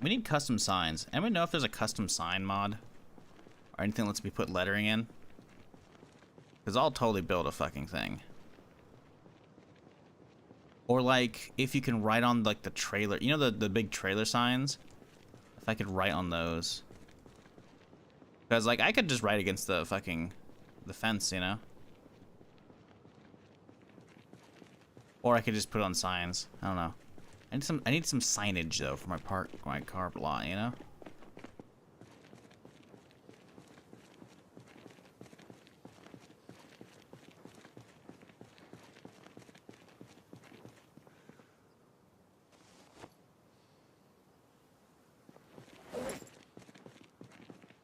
We need custom signs. Anyone know if there's a custom sign mod? Or anything that lets me put lettering in? Because I'll totally build a fucking thing. Or like, if you can write on like the trailer. You know the big trailer signs? If I could write on those. Because like, I could just write against the fucking... the fence, you know? Or I could just put it on signs. I don't know. I need some signage though for my car lot, you know?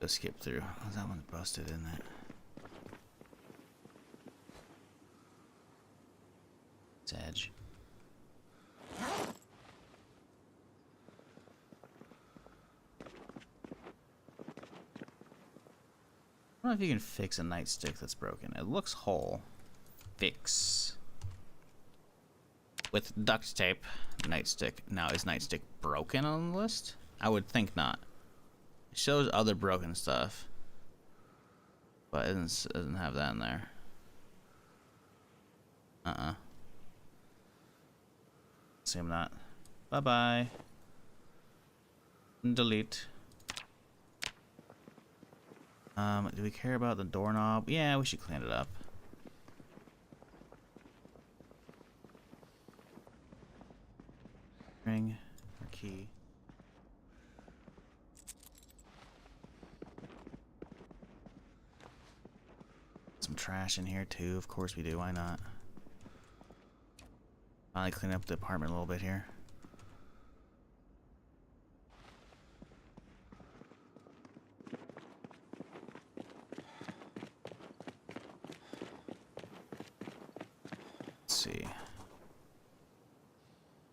Go skip through. Oh, that one's busted, isn't it? It's edge. I don't know if you can fix a nightstick that's broken. It looks whole. Fix. With duct tape, nightstick. Now, is nightstick broken on the list? I would think not. It shows other broken stuff. But it doesn't have that in there. Assume not. Bye-bye. Delete. Do we care about the doorknob? Yeah, we should clean it up. Ring or key. Some trash in here too, of course we do, why not? Finally clean up the apartment a little bit here. See.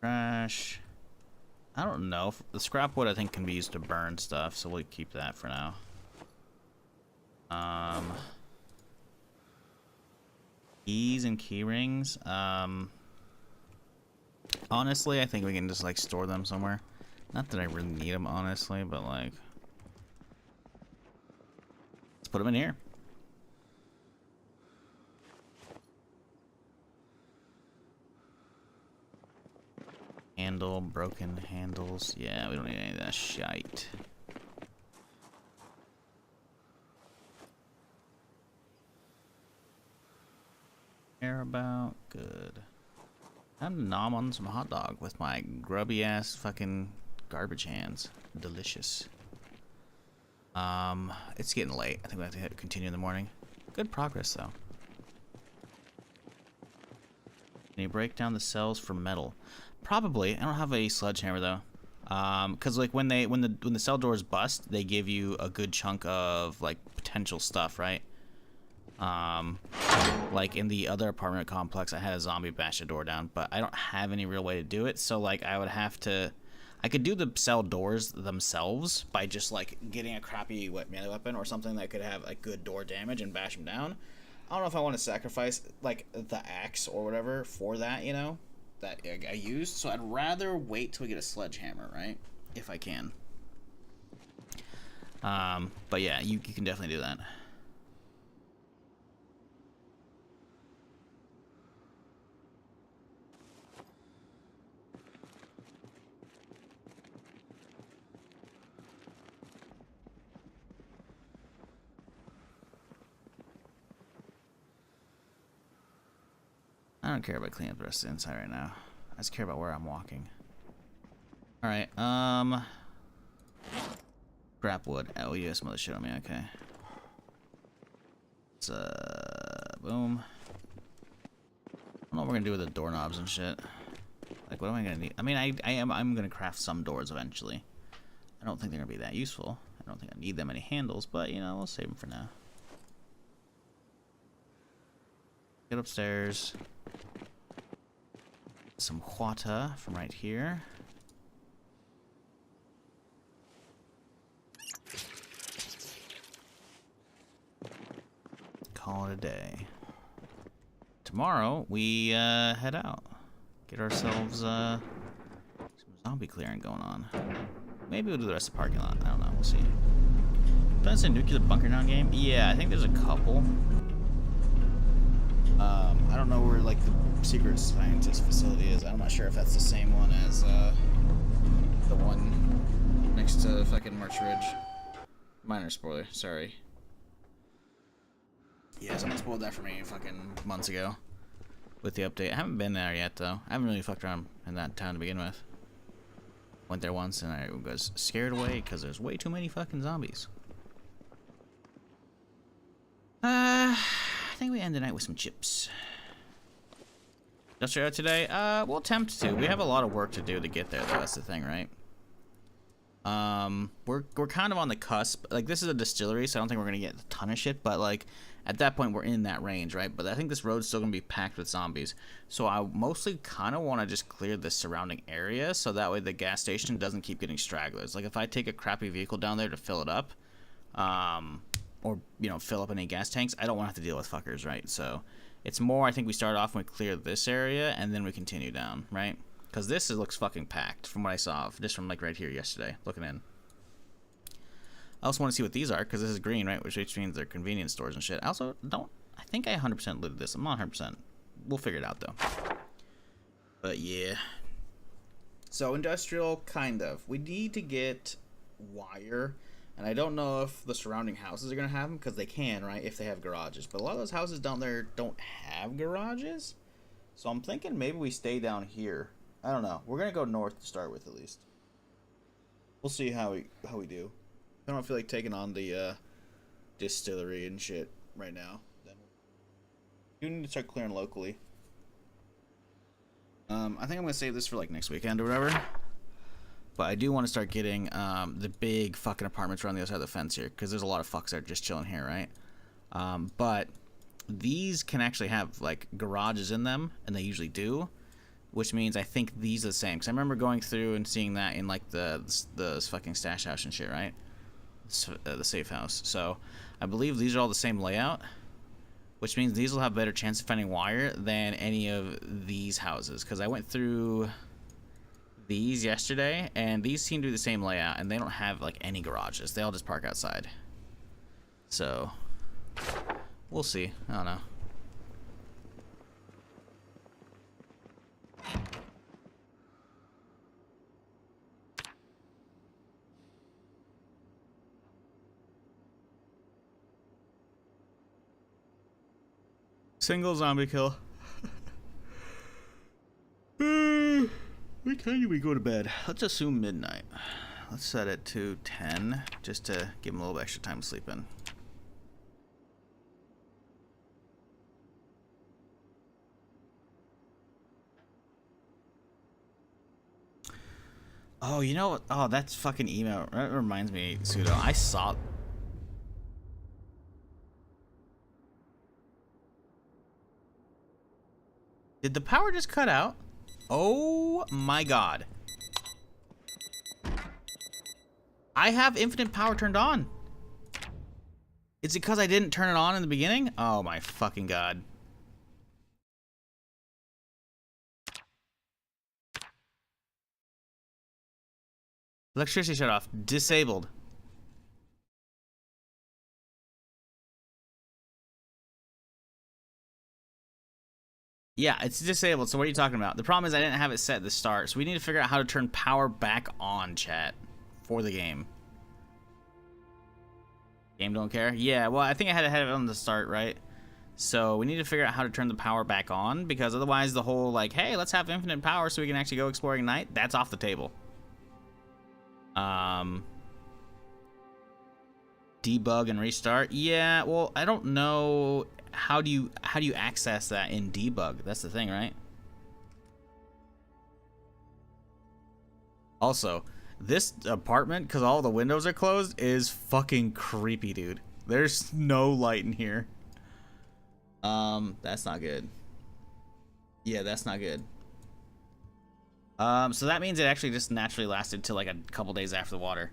Trash. I don't know. The scrap wood I think can be used to burn stuff, so we'll keep that for now. Keys and key rings. Honestly, I think we can just like store them somewhere. Not that I really need them, honestly, but like, let's put them in here. Handle, broken handles. Yeah, we don't need any of that shite. Care about? Good. Time to nom on some hot dog with my grubby ass fucking garbage hands. Delicious. It's getting late. I think we have to continue in the morning. Good progress though. Can you break down the cells for metal? Probably. I don't have a sledgehammer though. Cause like when the cell doors bust, they give you a good chunk of like potential stuff, right? Like in the other apartment complex, I had a zombie bash the door down, but I don't have any real way to do it. So like I could do the cell doors themselves by just like getting a crappy melee weapon or something that could have like good door damage and bash them down. I don't know if I want to sacrifice like the axe or whatever for that, you know, that I used. So I'd rather wait till we get a sledgehammer, right? If I can. But yeah, you can definitely do that. I don't care about cleaning up the rest of the inside right now. I just care about where I'm walking. Alright, scrap wood. Oh, you have some other shit on me, okay. Let's, boom. I don't know what we're gonna do with the doorknobs and shit. Like, what am I gonna need? I mean, I'm gonna craft some doors eventually. I don't think they're gonna be that useful. I don't think I need that many handles, but, you know, we'll save them for now. Get upstairs. Some water from right here. Call it a day. tomorrow we head out. Get ourselves some zombie clearing going on. Maybe we'll do the rest of the parking lot. I don't know. We'll see. That's a nuclear bunker down game? Yeah, I think there's a couple. I don't know where like the secret scientist facility is. I'm not sure if that's the same one as the one next to fucking March Ridge. Minor spoiler, sorry. Yeah, someone spoiled that for me fucking months ago with the update. I haven't been there yet though. I haven't really fucked around in that town to begin with. Went there once and I was scared away because there's way too many fucking zombies. I think we end the night with some chips. Industrial today? We'll attempt to. We have a lot of work to do to get there though, that's the thing, right? We're kind of on the cusp. Like, this is a distillery, so I don't think we're gonna get a ton of shit, but like at that point we're in that range, right? But I think this road's still gonna be packed with zombies, so I mostly kind of want to just clear the surrounding area so that way the gas station doesn't keep getting stragglers. Like, if I take a crappy vehicle down there to fill it up, or you know, fill up any gas tanks, I don't want to have to deal with fuckers, right? So it's more, I think we start off and we clear this area and then we continue down, right? Because this looks fucking packed from what I saw, just from like right here yesterday, looking in. I also want to see what these are, because this is green, right? Which means they're convenience stores and shit. I also don't, I think I 100% looted this. I'm not 100%. We'll figure it out, though. But yeah. So industrial, kind of. We need to get wire, and I don't know if the surrounding houses are going to have them, because they can, right? If they have garages. But a lot of those houses down there don't have garages. So I'm thinking maybe we stay down here. I don't know. We're going to go north to start with, at least. We'll see how we do. I don't feel like taking on the distillery and shit right now. Then you need to start clearing locally. I think I'm gonna save this for like next weekend or whatever. But I do want to start getting the big fucking apartments around the other side of the fence here, because there's a lot of fucks that are just chilling here, right? But these can actually have like garages in them, and they usually do. Which means I think these are the same. Because I remember going through and seeing that in like the fucking stash house and shit, right? The safe house. So I believe these are all the same layout, which means these will have a better chance of finding wire than any of these houses, because I went through these yesterday and these seem to be the same layout and they don't have like any garages. They all just park outside. So we'll see. I don't know. Single zombie kill. What time do we go to bed? Let's assume midnight. Let's set it to 10, just to give him a little extra time to sleep in. Oh, you know what? Oh, that's fucking email. That reminds me, Pseudo. I saw... Did the power just cut out? Oh my god. I have infinite power turned on. It's because I didn't turn it on in the beginning? Oh my fucking god. Electricity shut off. Disabled. Yeah, it's disabled, so what are you talking about? The problem is I didn't have it set at the start, so we need to figure out how to turn power back on, chat, for the game. Game don't care? Yeah, well, I think I had to have it on the start, right? So we need to figure out how to turn the power back on, because otherwise the whole, like, hey, let's have infinite power so we can actually go exploring at night, that's off the table. Debug and restart? Yeah, well, I don't know... How do you access that in debug? That's the thing, right? Also, this apartment, because all the windows are closed, is fucking creepy, dude. There's no light in here. That's not good. Yeah, that's not good. So that means it actually just naturally lasted till like a couple days after the water.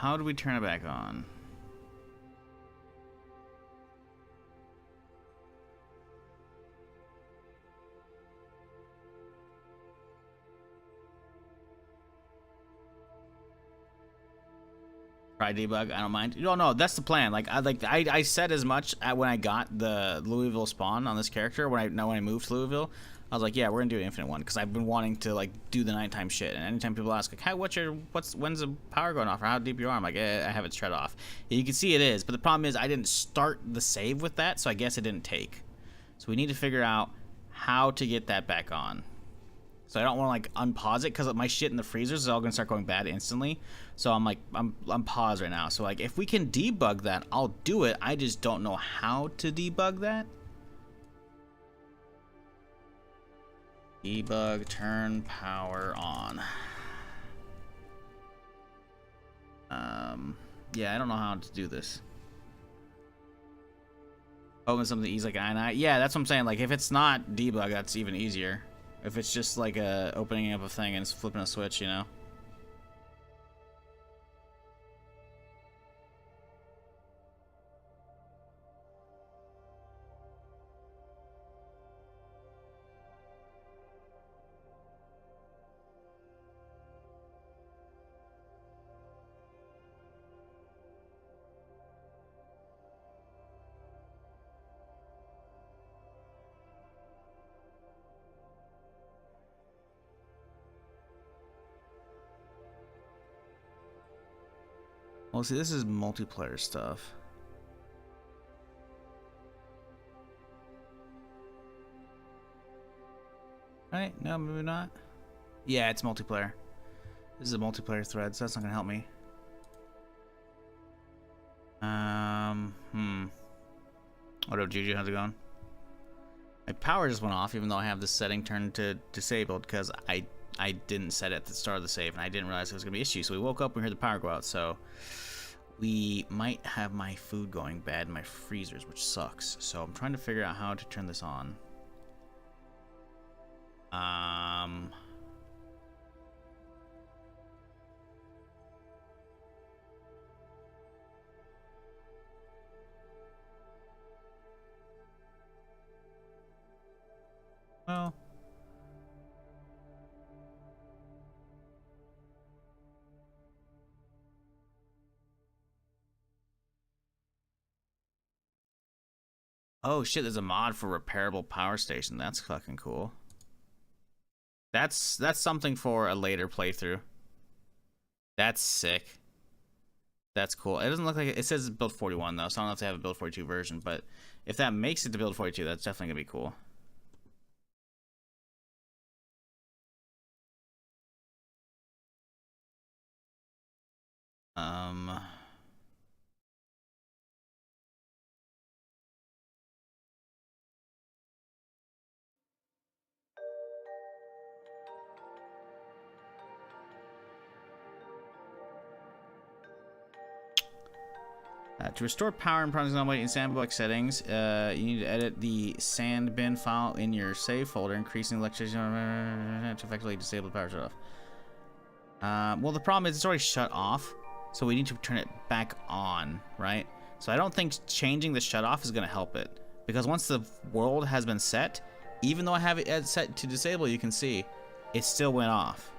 how do we turn it back on? Try debug. I don't mind. No, that's the plan. I said as much when I got the Louisville spawn on this character. When I moved to Louisville, I was like, yeah, we're gonna do an infinite one because I've been wanting to like do the nighttime shit. And anytime people ask like, hey, when's the power going off or how deep you are? I'm like, I have it shut off. And you can see it is, but the problem is I didn't start the save with that, so I guess it didn't take. So we need to figure out how to get that back on. So I don't want to like unpause it because my shit in the freezers is all gonna start going bad instantly. So I'm like I'm paused right now. So like if we can debug that, I'll do it. I just don't know how to debug that. Debug, turn power on. Yeah, I don't know how to do this. Open something easy like I. Yeah, that's what I'm saying. Like if it's not debug, that's even easier. If it's just like opening up a thing and it's flipping a switch, you know. Well, see, this is multiplayer stuff. Right? No, maybe not. Yeah, it's multiplayer. This is a multiplayer thread, so that's not gonna help me. What up, Juju? How's it going? My power just went off, even though I have this setting turned to disabled because I didn't set it at the start of the save, and I didn't realize it was gonna be an issue. So we woke up and we heard the power go out. So we might have my food going bad in my freezers, which sucks. So I'm trying to figure out how to turn this on. Well, oh shit, there's a mod for repairable power station. That's fucking cool. That's something for a later playthrough. That's sick. That's cool. It doesn't look like it says build 41 though, so I don't know if they have a build 42 version, but if that makes it to build 42, that's definitely gonna be cool. To restore power and project Zomboid in Zomboid settings, you need to edit the sand bin file in your save folder, increasing electricity to effectively disable the power shut off. Well, the problem is it's already shut off, so we need to turn it back on, right? So I don't think changing the shut off is going to help it, because once the world has been set, even though I have it set to disable, you can see it still went off.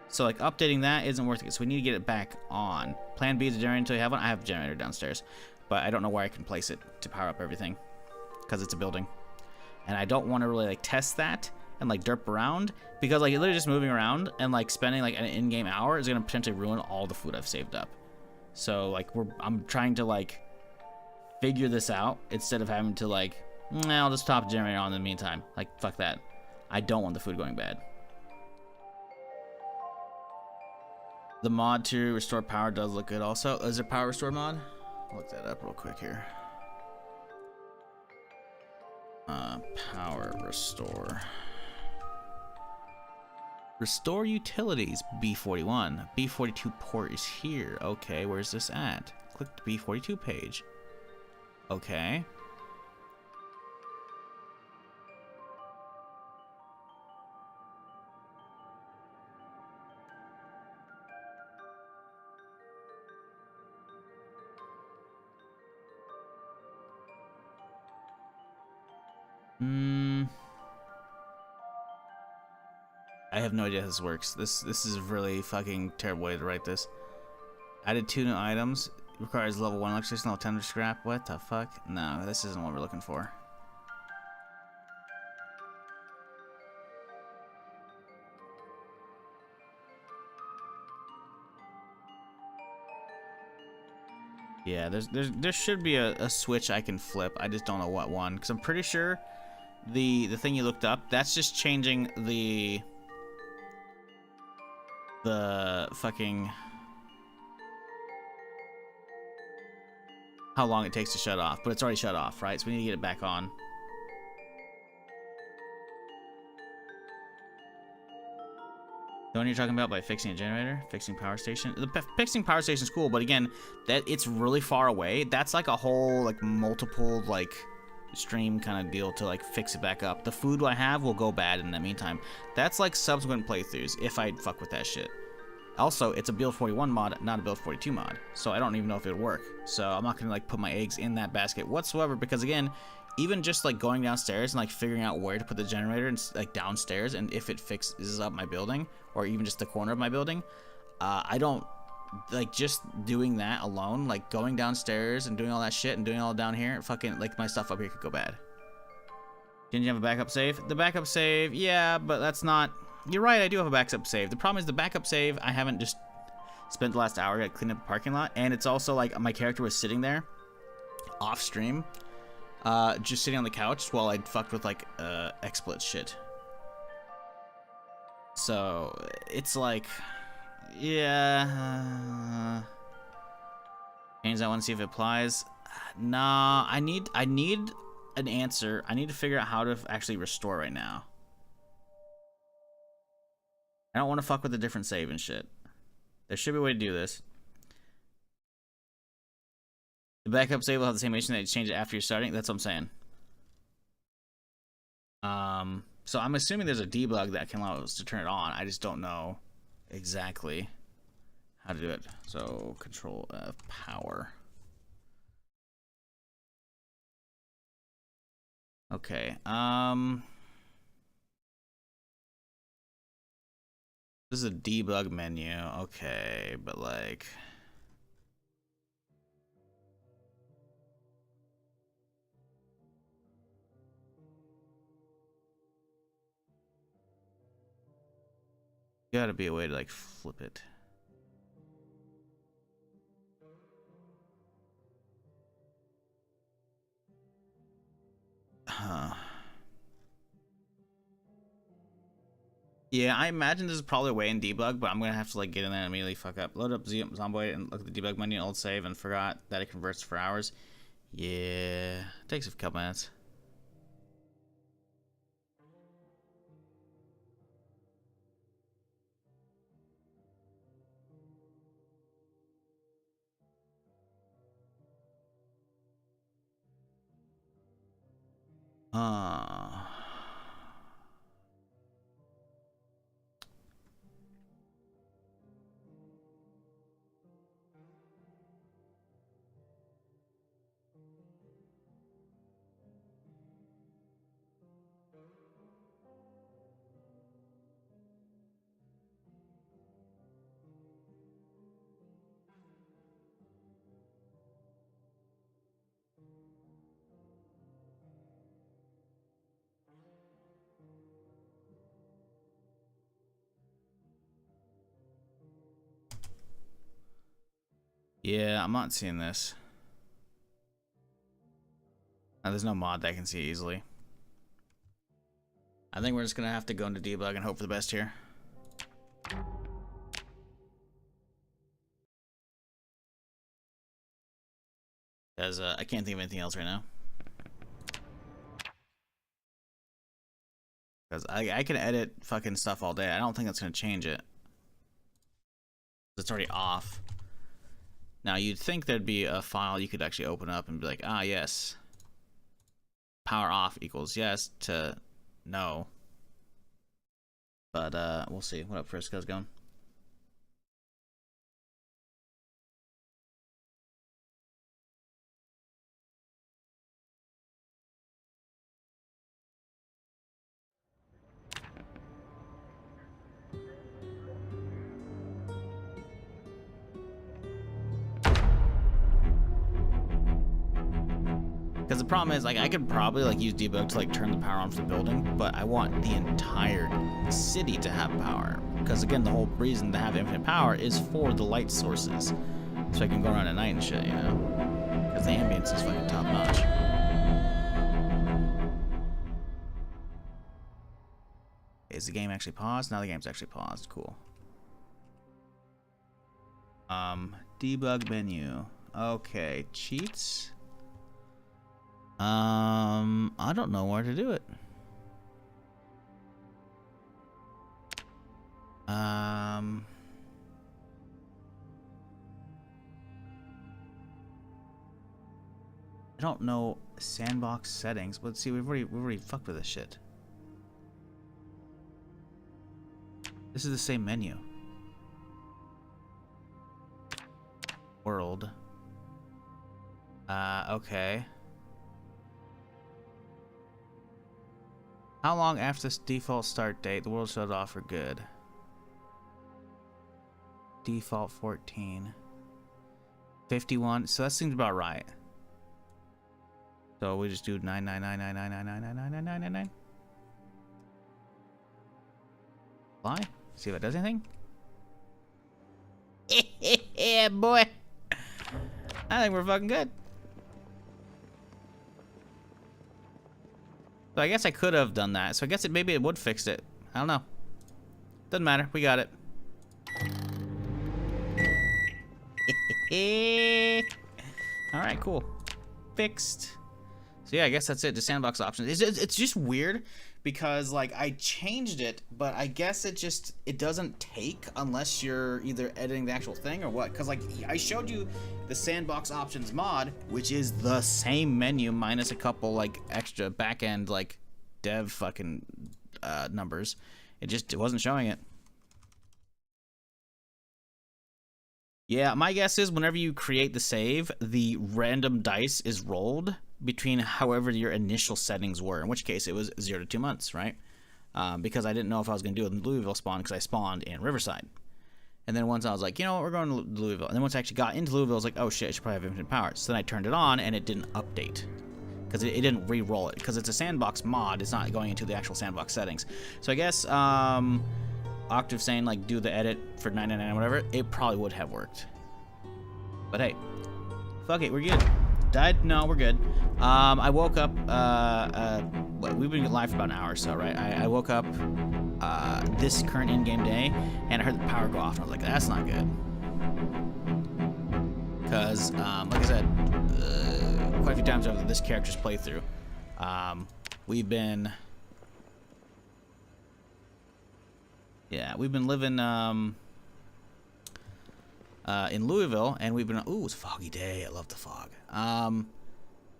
So like updating that isn't worth it. So we need to get it back on. Plan B is a generator until you have one. I have a generator downstairs, but I don't know where I can place it to power up everything because it's a building, and I don't want to really like test that and like derp around because like literally just moving around and like spending like an in-game hour is gonna potentially ruin all the food I've saved up. So like I'm trying to like figure this out instead of having to like, I'll just top the generator on in the meantime. Like fuck that. I don't want the food going bad. The mod to restore power does look good also. Is there power restore mod? I'll look that up real quick here. Power restore. Restore utilities, B41. B42 port is here. Okay, where's this at? Click the B42 page. Okay. Hmm. I have no idea how this works. This is really fucking terrible way to write this. Added 2 new items. Requires level 1 electricity, level 10 scrap. What the fuck? No, this isn't what we're looking for. Yeah, there should be a switch I can flip. I just don't know what one, because I'm pretty sure the thing you looked up, that's just changing the fucking how long it takes to shut off, but it's already shut off, right? So we need to get it back on. The one you're talking about by fixing a generator, fixing power station. Fixing power station is cool, but again, that it's really far away. That's like a whole like multiple like stream kind of deal to like fix it back up. The food I have will go bad in the meantime. That's like subsequent playthroughs if I fuck with that shit. Also, it's a build 41 mod, not a build 42 mod, so I don't even know if it would work. So I'm not gonna like put my eggs in that basket whatsoever, because again, even just like going downstairs and like figuring out where to put the generator and like downstairs, and if it fixes up my building or even just the corner of my building, I don't like just doing that alone, like going downstairs and doing all that shit and doing all down here, fucking like my stuff up here could go bad. Didn't you have a backup save? The backup save, yeah, but that's not. You're right, I do have a backup save. The problem is the backup save, I haven't just spent the last hour to clean up the parking lot, and it's also like my character was sitting there off stream, just sitting on the couch while I'd fucked with like XSplit shit. So it's like, yeah. Change that one, see if it applies. Nah, I need an answer. I need to figure out how to actually restore right now. I don't want to fuck with a different save and shit. There should be a way to do this. The backup save will have the same issue that you change it after you're starting. That's what I'm saying. So I'm assuming there's a debug that can allow us to turn it on. I just don't know exactly how to do it. So Control F, power. Okay. This is a debug menu. Okay, but like. Gotta be a way to like flip it. Huh. Yeah, I imagine there's probably a way in debug, but I'm gonna have to like get in there and immediately fuck up. Load up Zomboid and look at the debug menu, old save, and forgot that it converts for hours. Yeah, takes a couple minutes. Yeah, I'm not seeing this. There's no mod that I can see easily. I think we're just gonna have to go into debug and hope for the best here. Because I can't think of anything else right now. Because I can edit fucking stuff all day. I don't think that's gonna change it. It's already off. Now you'd think there'd be a file you could actually open up and be like, ah yes, power off equals yes to no. But we'll see. What up, Frisco's going? Because the problem is, like, I could probably like use debug to like turn the power on for the building, but I want the entire city to have power. Because again, the whole reason to have infinite power is for the light sources, so I can go around at night and shit, you know? Because the ambience is fucking top notch. Is the game actually paused? Now the game's actually paused. Cool. Debug menu. Okay, cheats. I don't know where to do it. I don't know sandbox settings. Let's see. We've already fucked with this shit. This is the same menu. World. Okay. How long after this default start date the world shut off for good? Default 14. 51. So that seems about right. So we just do 9999999999999. Fly? See if it does anything. Yeah, boy. I think we're fucking good. So I guess I could have done that. So I guess maybe it would fix it. I don't know. Doesn't matter. We got it. All right, cool. Fixed. So yeah, I guess that's it. The sandbox options. It's just weird because like I changed it, but I guess it doesn't take unless you're either editing the actual thing or what. Because like I showed you the sandbox options mod, which is the same menu minus a couple like extra back end like dev fucking numbers. It wasn't showing it. Yeah, my guess is whenever you create the save, the random dice is rolled between however your initial settings were, in which case it was 0 to 2 months, right? Because I didn't know if I was going to do it in Louisville spawn because I spawned in Riverside. And then once I was like, you know what, we're going to Louisville. And then once I actually got into Louisville, I was like, oh shit, I should probably have infinite power. So then I turned it on and it didn't update. Because it didn't re-roll it. Because it's a sandbox mod, it's not going into the actual sandbox settings. So I guess, Octave saying like do the edit for 999 whatever, it probably would have worked. But hey, fuck it, we're good. Died? No, we're good. I woke up, we've been live for about an hour or so, right? I woke up this current in-game day and I heard the power go off and I was like, that's not good. Because, like I said, quite a few times over this character's playthrough, we've been living in Louisville, and we've been, ooh, it's a foggy day. I love the fog.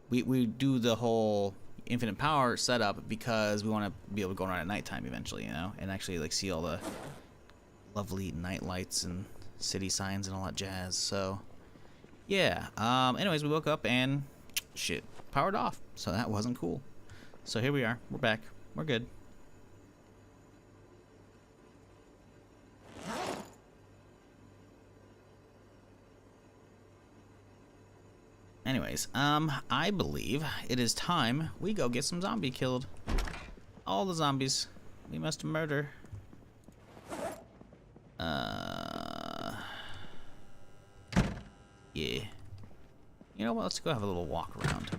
We do the whole infinite power setup because we want to be able to go around at nighttime eventually, you know, and actually like see all the lovely night lights and city signs and all that jazz. So yeah. Anyways, we woke up and shit powered off, so that wasn't cool. So here we are. We're back. We're good. Anyways, I believe it is time we go get some zombie killed. All the zombies. We must murder. Yeah. You know what? Let's go have a little walk around.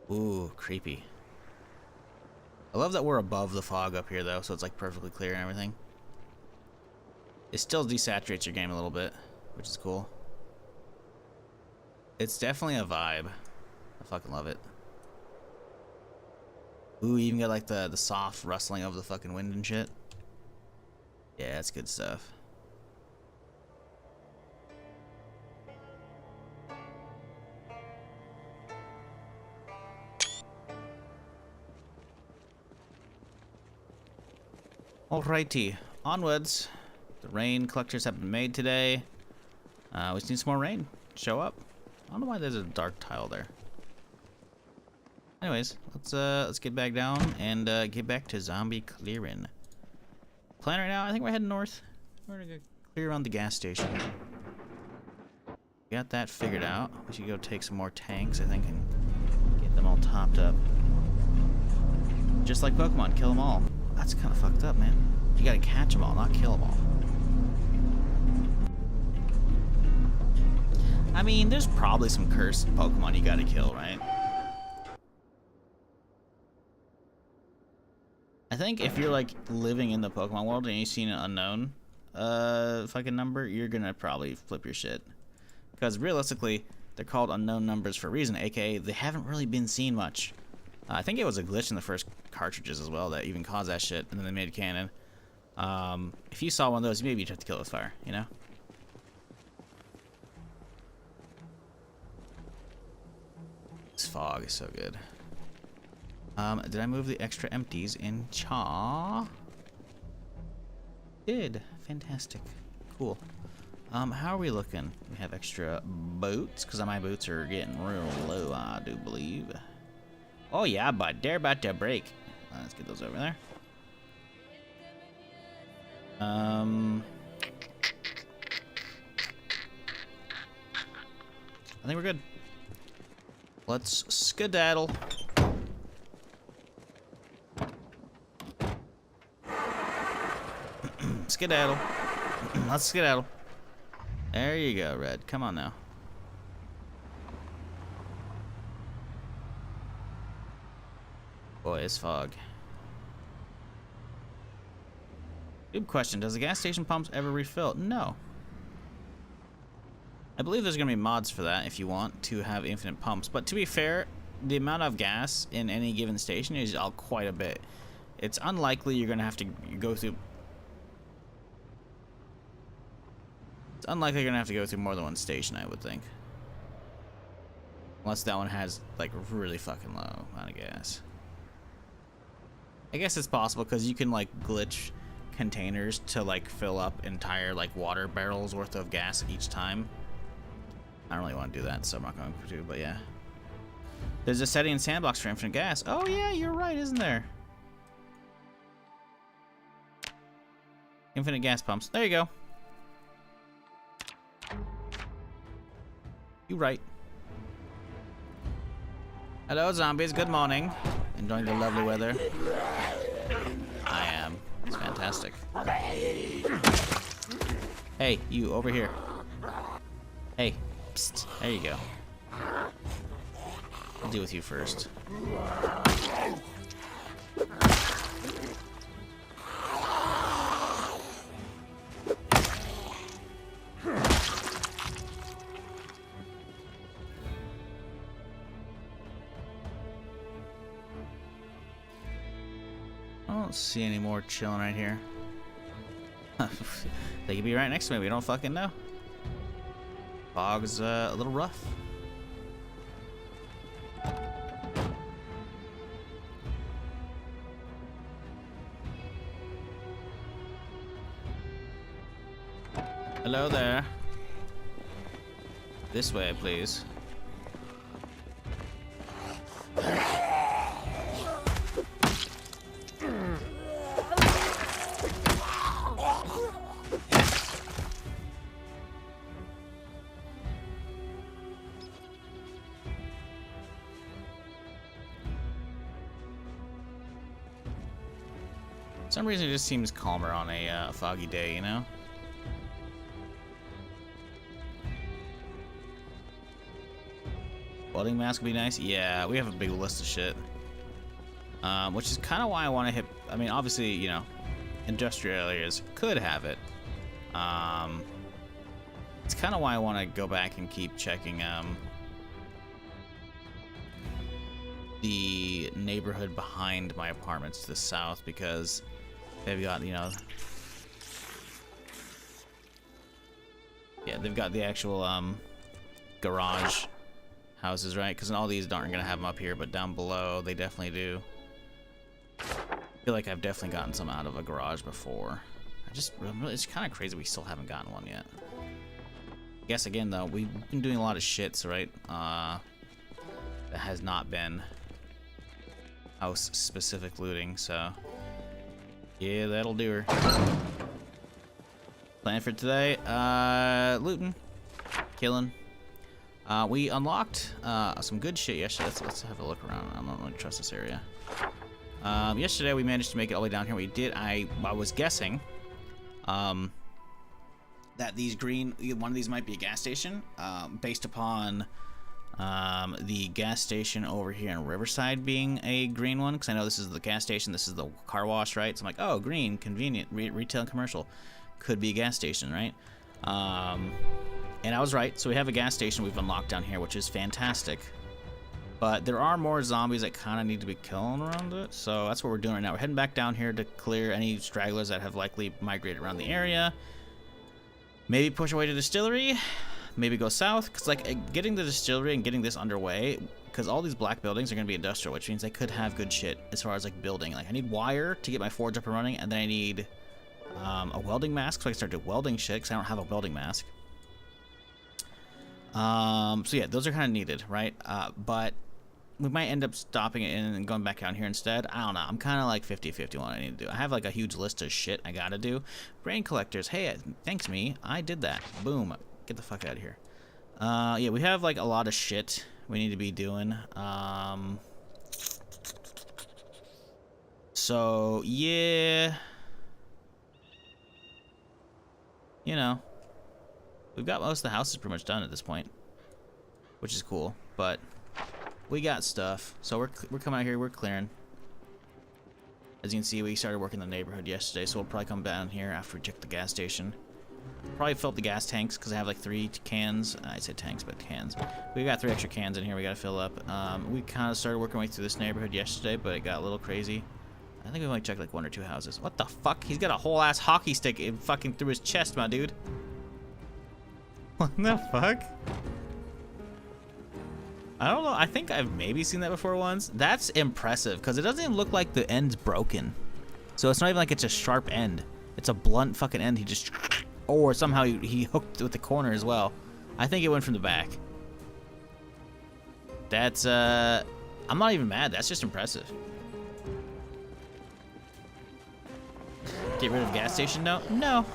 Ooh, creepy. I love that we're above the fog up here, though, so it's like perfectly clear and everything. It still desaturates your game a little bit, which is cool. It's definitely a vibe. I fucking love it. Ooh, you even got like the soft rustling of the fucking wind and shit. Yeah, that's good stuff. Alrighty, onwards. The rain collectors have been made today. We just need some more rain. Show up. I don't know why there's a dark tile there. Anyways, let's get back down and get back to zombie clearing. Plan right now. I think we're heading north. We're gonna go clear around the gas station. got that figured out. We should go take some more tanks, I think, and get them all topped up. Just like Pokemon, kill them all. That's kind of fucked up, man. You gotta catch them all, not kill them all. I mean, there's probably some cursed Pokemon you gotta kill, right? I think if you're like living in the Pokemon world and you've seen an unknown fucking number, you're gonna probably flip your shit. Because realistically, they're called unknown numbers for a reason, aka they haven't really been seen much. I think it was a glitch in the first cartridges as well that even caused that shit, and then they made it canon. If you saw one of those, maybe you'd have to kill it with fire, you know? This fog is so good. Did I move the extra empties in Cha? Did. Fantastic. Cool. How are we looking? We have extra boots, because my boots are getting real low, I do believe. Oh yeah, bud. They're about to break. Let's get those over there. I think we're good. Let's skedaddle. Skedaddle. Let's skedaddle. There you go, Red. Come on now. Boy, it's fog. Good question. Does the gas station pumps ever refill? No. I believe there's going to be mods for that if you want to have infinite pumps. But to be fair, the amount of gas in any given station is quite a bit. It's unlikely you're going to have to go through... It's unlikely you're going to have to go through more than one station, I would think. Unless that one has, like, really fucking low amount of gas. I guess it's possible because you can, like, glitch containers to, like, fill up entire, like, water barrels worth of gas each time. I don't really want to do that, so I'm not going to, but yeah. There's a setting in Sandbox for infinite gas. Oh, yeah, you're right, isn't there? Infinite gas pumps. There you go. You right. Hello, zombies. Good morning. Enjoying the lovely weather. I am. It's fantastic. Hey, you over here. Hey. Psst. There you go. I'll deal with you first. I don't see any more chilling right here. They could be right next to me. We don't fucking know. Fog's a little rough. Hello there. This way, please. For some reason, it just seems calmer on a foggy day, you know? Welding mask would be nice. Yeah, we have a big list of shit. Which is kind of why I want to hit... I mean, obviously, you know, industrial areas could have it. It's kind of why I want to go back and keep checking the neighborhood behind my apartments to the south, because they've got, you know... Yeah, they've got the actual garage houses, right? Because all these aren't going to have them up here, but down below, they definitely do. I feel like I've definitely gotten some out of a garage before. It's kind of crazy we still haven't gotten one yet. I guess, again, though, we've been doing a lot of shits, right? That has not been house-specific looting, so... Yeah, that'll do her. Plan for today, looting, killing, We unlocked some good shit yesterday. Let's have a look around. I don't really trust this area. Yesterday we managed to make it all the way down here. We did. I was guessing that these green, one of these might be a gas station, based upon the gas station over here in Riverside being a green one, because I know this is the gas station, this is the car wash, right? So I'm like, oh, green, convenient, retail and commercial, could be a gas station, right? And I was right. So we have a gas station we've unlocked down here, which is fantastic. But there are more zombies that kind of need to be killing around it, so that's what we're doing right now. We're heading back down here to clear any stragglers that have likely migrated around the area. Maybe push our way to the distillery. Maybe go south, because like getting the distillery and getting this underway, because all these black buildings are going to be industrial, which means they could have good shit as far as like building. Like I need wire to get my forge up and running, and then I need a welding mask so I can start doing welding shit, because I don't have a welding mask. So yeah, those are kind of needed, right? But we might end up stopping it and going back out here instead. I don't know. I'm kind of like 50-50 what I need to do. I have like a huge list of shit I gotta do. Grain collectors. Hey, thanks me. I did that. Boom. Get the fuck out of here. Yeah, we have like a lot of shit we need to be doing. So yeah, you know, we've got most of the houses pretty much done at this point, which is cool. But we got stuff, so we're coming out here. We're clearing. As you can see, we started working in the neighborhood yesterday, so we'll probably come down here after we check the gas station. Probably fill up the gas tanks because I have like 3 cans. I said tanks, but cans. We got 3 extra cans in here we gotta fill up. We kind of started working our way through this neighborhood yesterday, but it got a little crazy. I think we might check like 1 or 2 houses. What the fuck? He's got a whole ass hockey stick in fucking through his chest, my dude. What the fuck? I don't know. I think I've maybe seen that before once. That's impressive because it doesn't even look like the end's broken. So it's not even like it's a sharp end. It's a blunt fucking end. He just... Or somehow he hooked with the corner as well. I think it went from the back. That's, I'm not even mad. That's just impressive. Get rid of gas station note? No.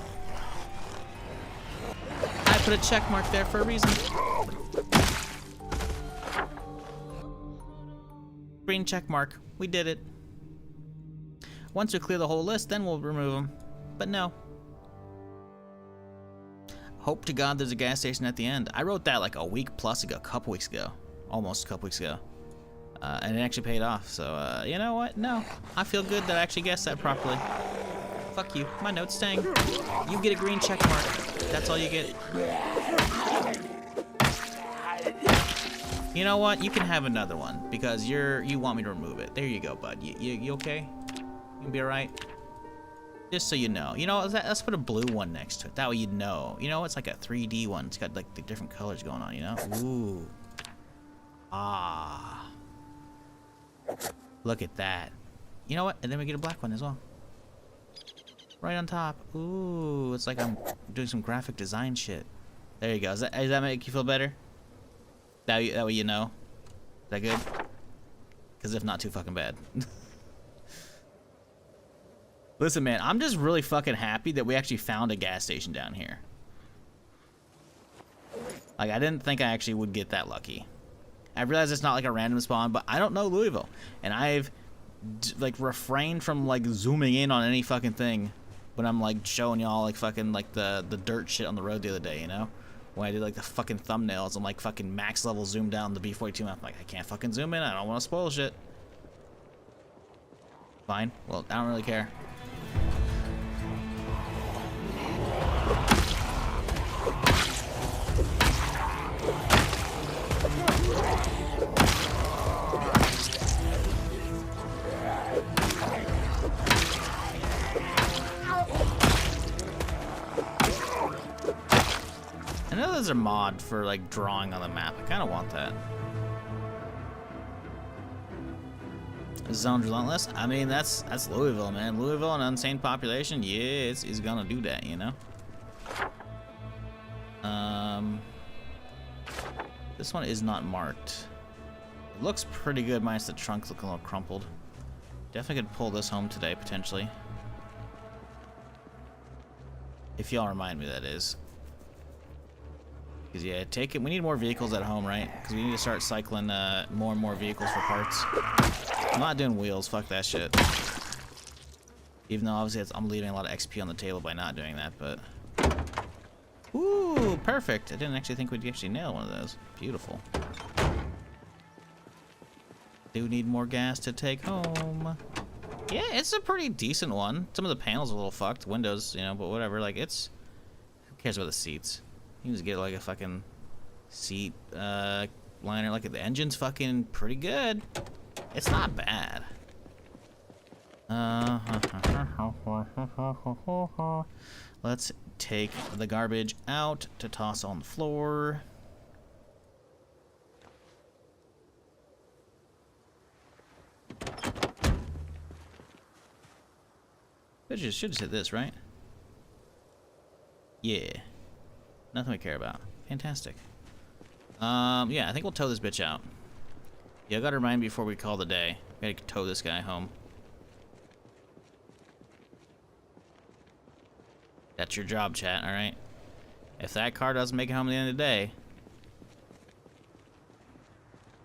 I put a check mark there for a reason. Green check mark. We did it. Once we clear the whole list, then we'll remove them. But no. Hope to God there's a gas station at the end. I wrote that like a week plus ago, a couple weeks ago. Almost a couple weeks ago. And it actually paid off. So, you know what? No. I feel good that I actually guessed that properly. Fuck you. My note's staying. You get a green check mark. That's all you get. You know what? You can have another one because you want me to remove it. There you go, bud. You okay? You be alright? Just so you know. You know, let's put a blue one next to it. That way you know. You know, it's like a 3D one. It's got like the different colors going on, you know? Ooh. Ah. Look at that. You know what? And then we get a black one as well. Right on top. Ooh, it's like I'm doing some graphic design shit. There you go. Does that make you feel better? That way you know. Is that good? Because if not, too fucking bad. Listen, man, I'm just really fucking happy that we actually found a gas station down here. Like, I didn't think I actually would get that lucky. I realize it's not like a random spawn, but I don't know Louisville. And I've, like, refrained from, like, zooming in on any fucking thing when I'm, like, showing y'all, like, fucking, like, the dirt shit on the road the other day, you know? When I did, like, the fucking thumbnails, I'm, like, fucking max level zoom down the B-42, and I'm like, I can't fucking zoom in, I don't want to spoil shit. Fine. Well, I don't really care. I know there's a mod for like drawing on the map. I kind of want that. Zone's relentless. I mean, that's Louisville, man. Louisville, an insane population. Yeah, it's gonna do that, you know. This one is not marked. It looks pretty good, minus the trunks looking a little crumpled. Definitely could pull this home today, potentially. If y'all remind me, that is. Cause yeah, take it. We need more vehicles at home, right? Cause we need to start cycling more and more vehicles for parts. I'm not doing wheels. Fuck that shit. Even though obviously I'm leaving a lot of XP on the table by not doing that, but. Ooh, perfect. I didn't actually think we'd actually nail one of those. Beautiful. Do need more gas to take home. Yeah, it's a pretty decent one. Some of the panels are a little fucked. Windows, you know, but whatever. Like, it's... Who cares about the seats? You can just get, like, a fucking seat liner. Like, the engine's fucking pretty good. It's not bad. Let's take the garbage out to toss on the floor. Should just hit this, right? Yeah. Nothing we care about. Fantastic. Yeah, I think we'll tow this bitch out. Yeah, I gotta remind me before we call the day. Gotta tow this guy home. That's your job, chat, alright? If that car doesn't make it home at the end of the day,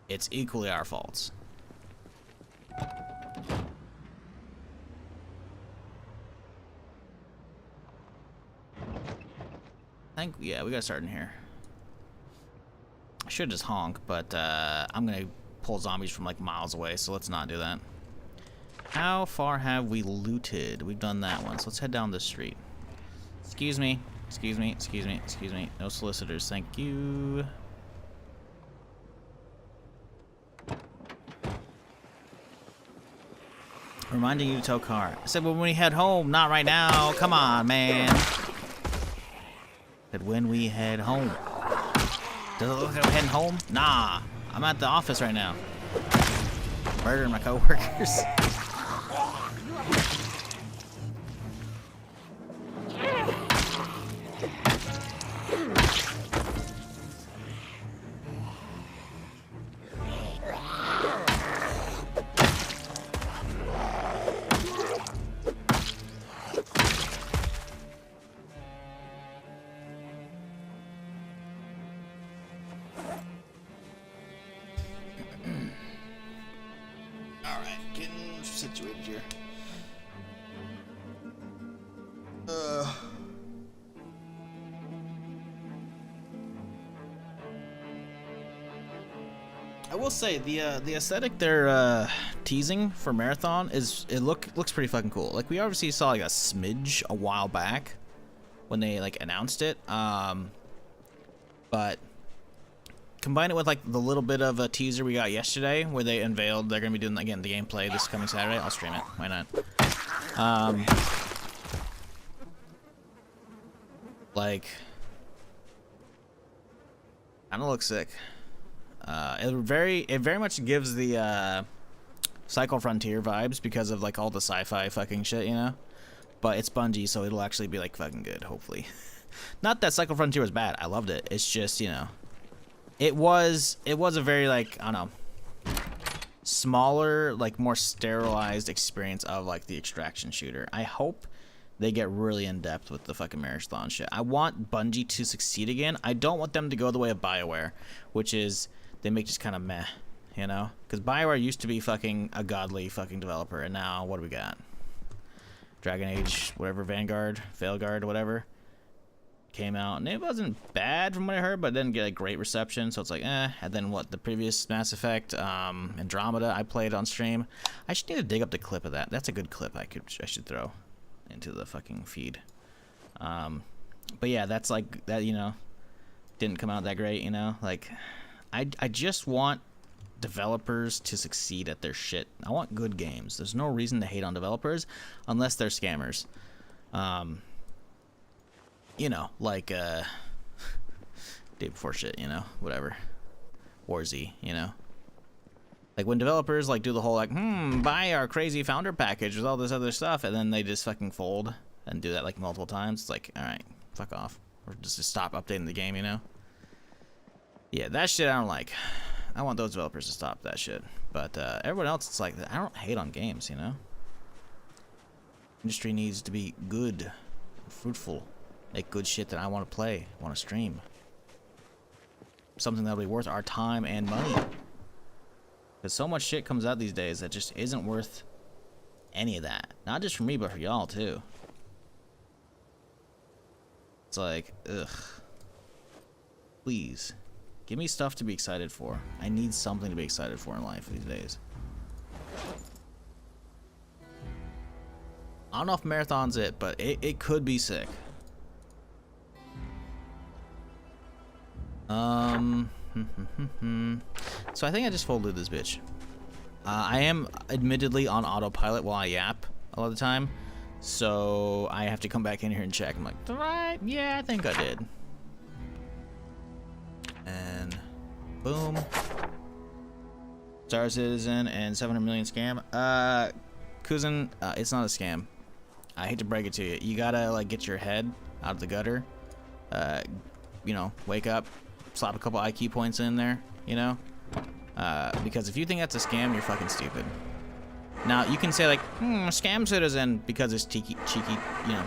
it's equally our faults. Yeah, we gotta start in here. I should just honk, but I'm gonna pull zombies from like miles away, so let's not do that. How far have we looted? We've done that one, so let's head down this street. Excuse me, excuse me, excuse me, excuse me. No solicitors, thank you. Reminding you to tow car. I said when we head home, not right now. Come on, man. That when we head home. Does it look like I'm heading home? Nah, I'm at the office right now. Murdering my coworkers. Situated here. I will say the aesthetic they're teasing for Marathon looks pretty fucking cool. Like we obviously saw like a smidge a while back when they like announced it, but combine it with like the little bit of a teaser we got yesterday where they unveiled they're gonna be doing again the gameplay this coming Saturday. I'll stream it. Why not? Like, kind of looks sick. It very much gives the Cycle Frontier vibes because of like all the sci-fi fucking shit, you know. But it's Bungie, so it'll actually be like fucking good, hopefully. Not that Cycle Frontier was bad. I loved it. It's just, you know. It was a very like, I don't know, smaller, like more sterilized experience of like the extraction shooter. I hope they get really in depth with the fucking marathon shit. I want Bungie to succeed again. I don't want them to go the way of BioWare, which is they make just kind of meh, you know? Because BioWare used to be fucking a godly fucking developer, and now what do we got? Dragon Age, whatever, Vanguard, Veilguard, whatever. Came out and it wasn't bad from what I heard, but it didn't get a great reception, so it's like and then what, the previous Mass Effect Andromeda I played on stream. I should need to dig up the clip of that. That's a good clip I should throw into the fucking feed. But yeah, that's like that, you know, didn't come out that great, you know. Like I just want developers to succeed at their shit. I want good games. There's no reason to hate on developers unless they're scammers. You know, like, day before shit, you know, whatever. War Z, you know. Like, when developers, like, do the whole, like, buy our crazy founder package with all this other stuff, and then they just fucking fold and do that, like, multiple times. It's like, alright, fuck off. Or just stop updating the game, you know? Yeah, that shit I don't like. I want those developers to stop that shit. But, everyone else, it's like, I don't hate on games, you know? Industry needs to be good, fruitful. Make good shit that I want to play, want to stream. something that'll be worth our time and money. Because so much shit comes out these days that just isn't worth any of that. Not just for me, but for y'all too. It's like, ugh. Please, give me stuff to be excited for. I need something to be excited for in life these days. I don't know if Marathon's it, but it could be sick. So I think I just folded this bitch. I am admittedly on autopilot while I yap a lot of the time, so I have to come back in here and check. I'm like, right, yeah, I think I did. And boom. Star Citizen and 700 million scam. Cousin, it's not a scam. I hate to break it to you. You gotta like get your head out of the gutter. You know, wake up, slap a couple IQ points in there, you know? Because if you think that's a scam, you're fucking stupid. Now, you can say like, scam citizen, because it's cheeky, you know,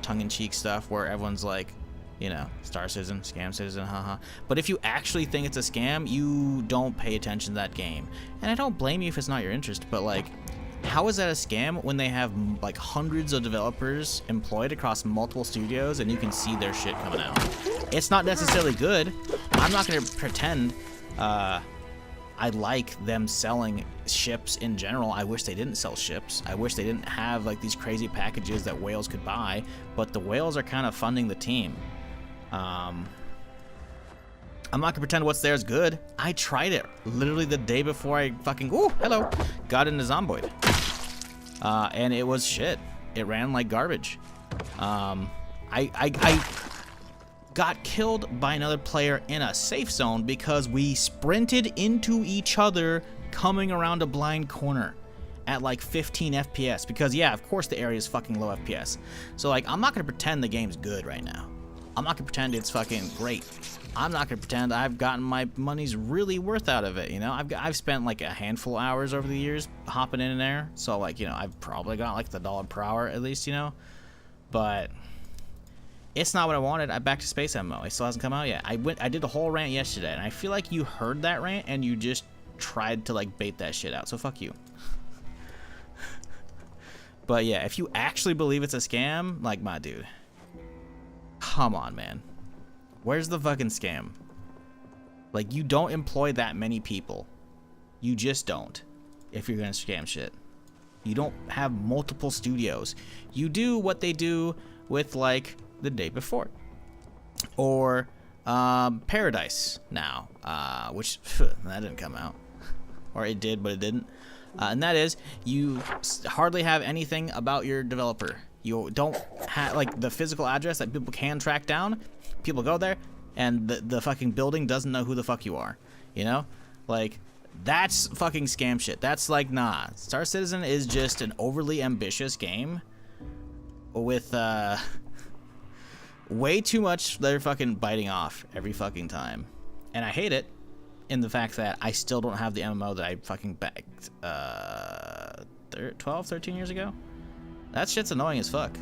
tongue-in-cheek stuff where everyone's like, you know, Star Citizen, scam citizen, haha. But if you actually think it's a scam, you don't pay attention to that game. And I don't blame you if it's not your interest, but like, how is that a scam when they have like hundreds of developers employed across multiple studios and you can see their shit coming out? It's not necessarily good. I'm not going to pretend I like them selling ships in general. I wish they didn't sell ships. I wish they didn't have like these crazy packages that whales could buy, but the whales are kind of funding the team. I'm not gonna pretend what's there is good. I tried it literally the day before I fucking got into Zomboid, and it was shit. It ran like garbage. I got killed by another player in a safe zone because we sprinted into each other coming around a blind corner at like 15 FPS. Because yeah, of course the area is fucking low FPS. So like, I'm not gonna pretend the game's good right now. I'm not gonna pretend it's fucking great. I'm not gonna pretend I've gotten my money's really worth out of it, you know? I've spent like a handful of hours over the years hopping in and there, so like, you know, I've probably got like the $1 per hour at least, you know? But it's not what I wanted. I'm back to Space MMO. It still hasn't come out yet. I did a whole rant yesterday, and I feel like you heard that rant and you just tried to like bait that shit out, so fuck you. But yeah, if you actually believe it's a scam, like, my dude, come on, man. Where's the fucking scam? Like, you don't employ that many people. You just don't. If you're gonna scam shit. You don't have multiple studios. You do what they do with, like, the day before. Or, Paradise now. Which, that didn't come out. Or it did, but it didn't. And that is, you hardly have anything about your developer. You don't have, like, the physical address that people can track down. People go there, and the fucking building doesn't know who the fuck you are. You know? Like, that's fucking scam shit. That's like, nah. Star Citizen is just an overly ambitious game with, way too much they're fucking biting off every fucking time. And I hate it in the fact that I still don't have the MMO that I fucking bagged, 12, 13 years ago? That shit's annoying as fuck.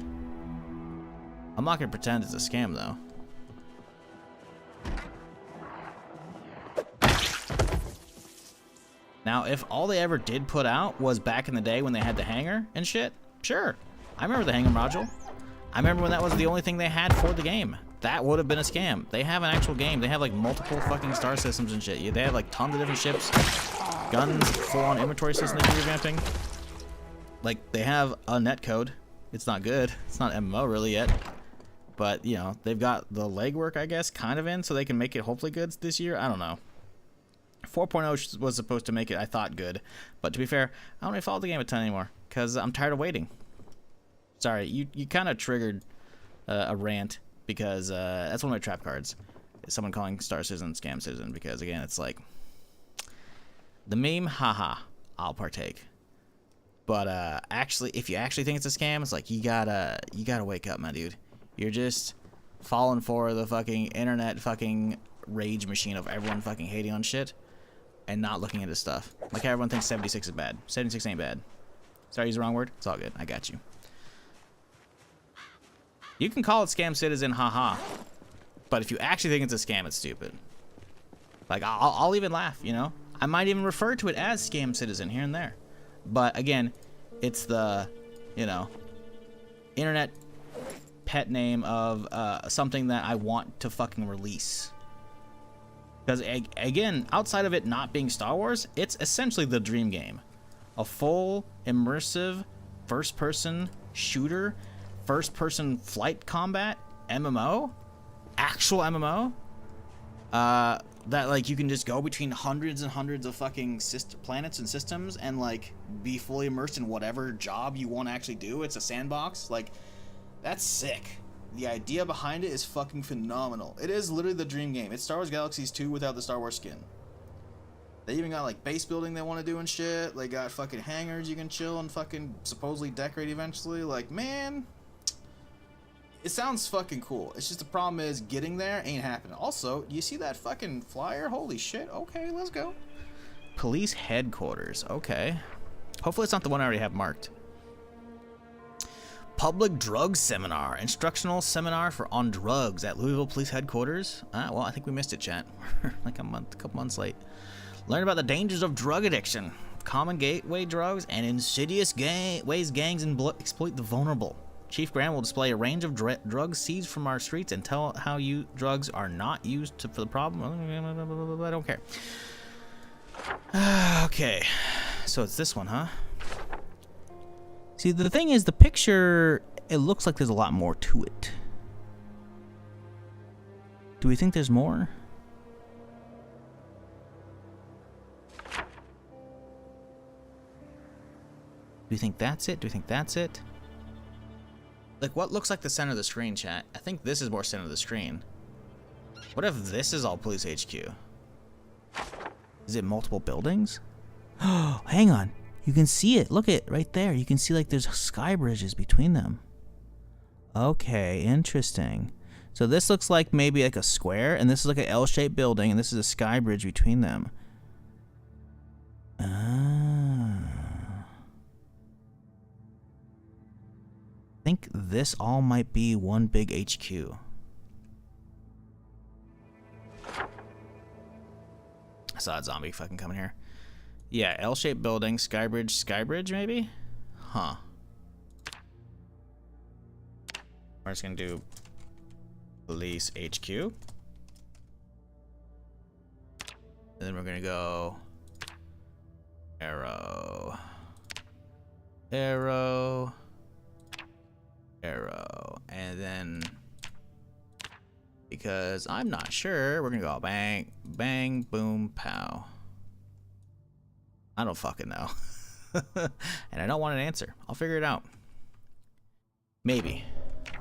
I'm not gonna pretend it's a scam, though. Now, if all they ever did put out was back in the day when they had the hangar and shit, sure. I remember the hangar module. I remember when that was the only thing they had for the game. That would have been a scam. They have an actual game. They have like multiple fucking star systems and shit. They have like tons of different ships, guns, full-on inventory system that you're revamping. Like, they have a netcode. It's not good. It's not MMO really yet. But, you know, they've got the legwork, I guess, kind of in, so they can make it hopefully good this year. I don't know. 4.0 was supposed to make it, I thought, good. But to be fair, I don't really follow the game a ton anymore, because I'm tired of waiting. Sorry, you kind of triggered a rant, because that's one of my trap cards. Is someone calling Star Citizen Scam Citizen, because, again, it's like, the meme, haha, I'll partake. But actually, if you actually think it's a scam, it's like, you gotta wake up, my dude. You're just falling for the fucking internet fucking rage machine of everyone fucking hating on shit and not looking into stuff. Like how everyone thinks 76 is bad. 76 ain't bad. Sorry, use the wrong word. It's all good. I got you. You can call it Scam Citizen, haha. But if you actually think it's a scam, it's stupid. Like, I'll even laugh, you know? I might even refer to it as Scam Citizen here and there. But again, it's the, you know, internet pet name of something that I want to fucking release. Because, again, outside of it not being Star Wars, it's essentially the dream game. A full, immersive, first-person shooter, first-person flight combat, MMO, actual MMO, that, like, you can just go between hundreds and hundreds of fucking planets and systems and, like, be fully immersed in whatever job you want to actually do. It's a sandbox. Like, that's sick. The idea behind it is fucking phenomenal. It is literally the dream game. It's Star Wars Galaxies 2 without the Star Wars skin. They even got, like, base building they want to do and shit. They got fucking hangars you can chill and fucking supposedly decorate eventually. Like, man, it sounds fucking cool. It's just the problem is getting there ain't happening. Also, you see that fucking flyer? Holy shit. Okay, let's go. Police headquarters. Okay. Hopefully it's not the one I already have marked. Public drugs seminar. Instructional seminar on drugs at Louisville Police Headquarters. Well, I think we missed it, chat. Like a couple months late. Learn about the dangers of drug addiction, common gateway drugs, and insidious ways gangs exploit the vulnerable. Chief Graham will display a range of drugs seized from our streets and tell how drugs are not used for the problem. I don't care. Okay, so it's this one, huh? See, the thing is, the picture, it looks like there's a lot more to it. Do we think there's more? Do you think that's it? Do you think that's it? Like, what looks like the center of the screen, chat? I think this is more center of the screen. What if this is all Police HQ? Is it multiple buildings? Oh, hang on. You can see it. Look at it right there. You can see like there's sky bridges between them. Okay, interesting. So this looks like maybe like a square, and this is like an L-shaped building, and this is a sky bridge between them. I think this all might be one big HQ. I saw a zombie fucking coming here. Yeah, L-shaped building, skybridge maybe? Huh. We're just gonna do Police HQ. And then we're gonna go arrow, arrow, arrow, and then because I'm not sure, we're gonna go bang, bang, boom, pow. I don't fucking know. And I don't want an answer. I'll figure it out. Maybe.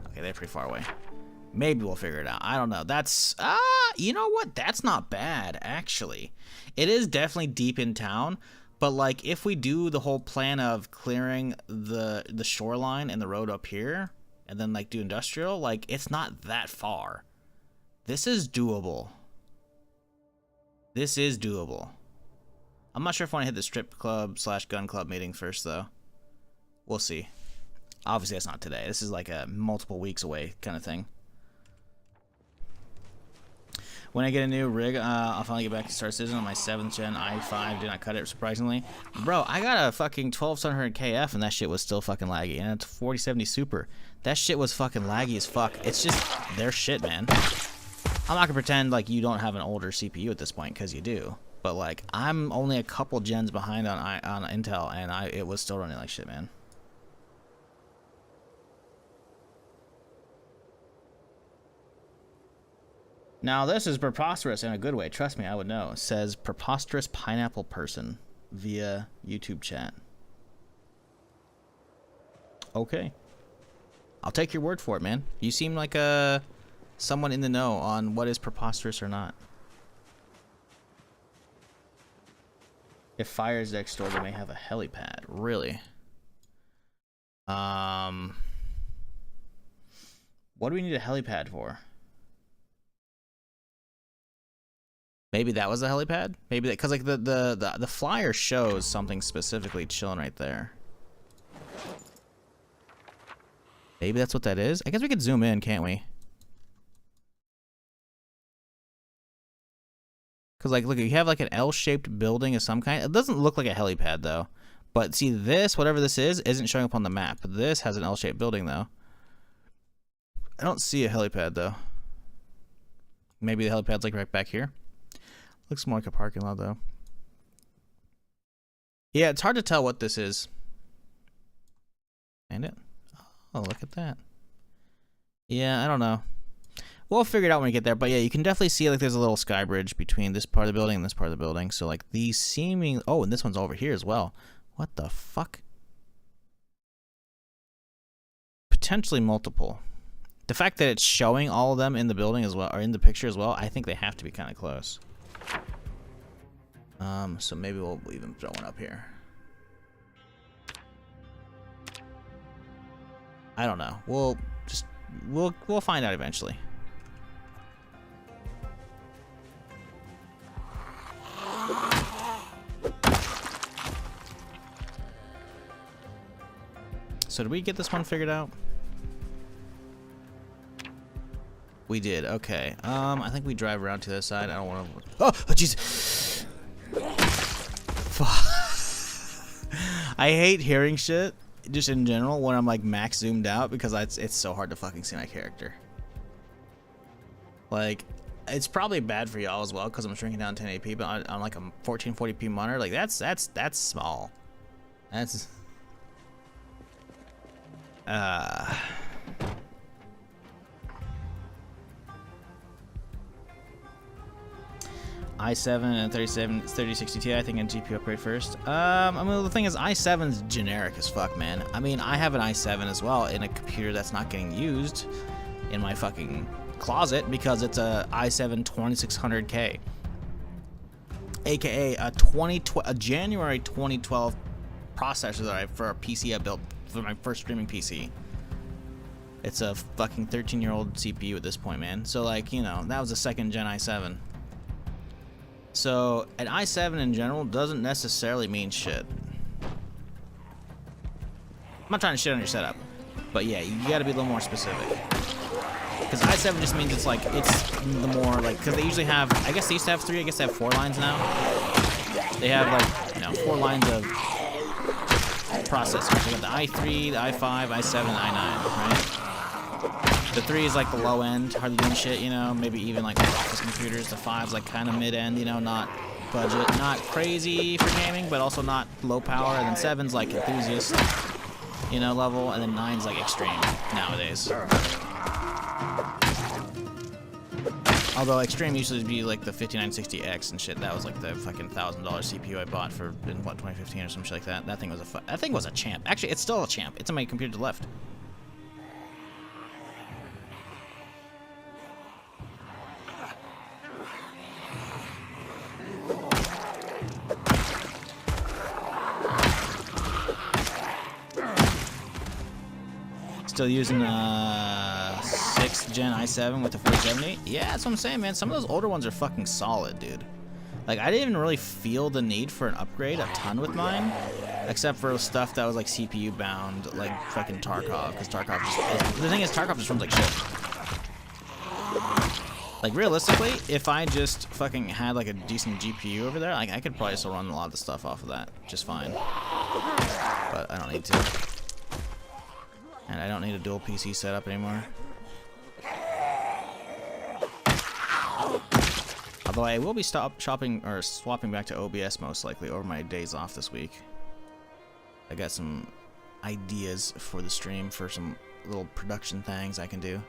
Okay, they're pretty far away. Maybe we'll figure it out. I don't know. That's, you know what? That's not bad, actually. It is definitely deep in town, but like if we do the whole plan of clearing the shoreline and the road up here, and then like do industrial, like it's not that far. This is doable. This is doable. I'm not sure if I want to hit the strip club / gun club meeting first, though. We'll see. Obviously, that's not today. This is like a multiple weeks away kind of thing. When I get a new rig, I'll finally get back to Star Citizen on my 7th gen i5. Did not cut it, surprisingly. Bro, I got a fucking 12700 KF, and that shit was still fucking laggy. And it's 4070 Super. That shit was fucking laggy as fuck. It's just their shit, man. I'm not gonna pretend like you don't have an older CPU at this point, because you do. But like, I'm only a couple gens behind on Intel, and it was still running like shit, man. Now this is preposterous in a good way. Trust me, I would know. It says preposterous pineapple person via YouTube chat. Okay, I'll take your word for it, man. You seem like someone in the know on what is preposterous or not. If fire is next door, they may have a helipad. Really? What do we need a helipad for? Maybe that was a helipad? Maybe that, because like the flyer shows something specifically chilling right there. Maybe that's what that is? I guess we could zoom in, can't we? Because Because, like, look, you have, like, an L-shaped building of some kind. It doesn't look like a helipad, though. But, see, this, whatever this is, isn't showing up on the map. This has an L-shaped building, though. I don't see a helipad, though. Maybe the helipad's, like, right back here. Looks more like a parking lot, though. Yeah, it's hard to tell what this is. And it? Oh, look at that. Yeah, I don't know. We'll figure it out when we get there. But yeah, you can definitely see like there's a little sky bridge between this part of the building and this part of the building. So like these seeming... Oh, and this one's over here as well. What the fuck? Potentially multiple. The fact that it's showing all of them in the building as well, or in the picture as well, I think they have to be kind of close. So maybe we'll even throw one up here. I don't know. We'll find out eventually. So did we get this one figured out? We did. Okay. I think we drive around to the side. I don't want to. Oh, jeez. I hate hearing shit just in general when I'm like max zoomed out because it's so hard to fucking see my character. Like, it's probably bad for y'all as well because I'm shrinking down 1080p, but on like a 1440p monitor, like that's small. That's i7 and 3060 Ti, I think, and GPU upgrade first. I mean, the thing is, i7's generic as fuck, man. I mean, I have an i7 as well in a computer that's not getting used in my fucking closet because it's a i7 2600K, aka a January 2012 processor that for a PC I built for my first streaming PC. It's a fucking 13-year-old CPU at this point, man. So like, you know, that was a second gen i7. So an i7 in general doesn't necessarily mean shit. I'm not trying to shit on your setup, but yeah, you gotta be a little more specific. Because i7 just means it's like, it's the more like, because they usually have, I guess they used to have 3, I guess they have 4 lines now. They have like, you know, 4 lines of processors. They got the i3, the i5, i7, and i9, right? The 3 is like the low end, hardly doing shit, you know, maybe even like office computers. The 5's like kind of mid end, you know, not budget, not crazy for gaming, but also not low power. And then 7's like enthusiast, you know, level, and then 9's like extreme nowadays. Although extreme used to be like the 5960X and shit. That was like the fucking $1,000 CPU I bought for in what 2015 or some shit like that. That thing was a champ. Actually, it's still a champ. It's on my computer to the left. Still using 6th gen i7 with the 4070. Yeah, that's what I'm saying, man. Some of those older ones are fucking solid, dude. Like, I didn't even really feel the need for an upgrade a ton with mine, except for stuff that was like CPU bound, like fucking Tarkov, because Tarkov just, the thing is, Tarkov just runs like shit. Like, realistically, if I just fucking had like a decent GPU over there, like I could probably still run a lot of the stuff off of that just fine. But I don't need to. And I don't need a dual PC setup anymore. Although I will be swapping back to OBS most likely over my days off this week. I got some ideas for the stream for some little production things I can do.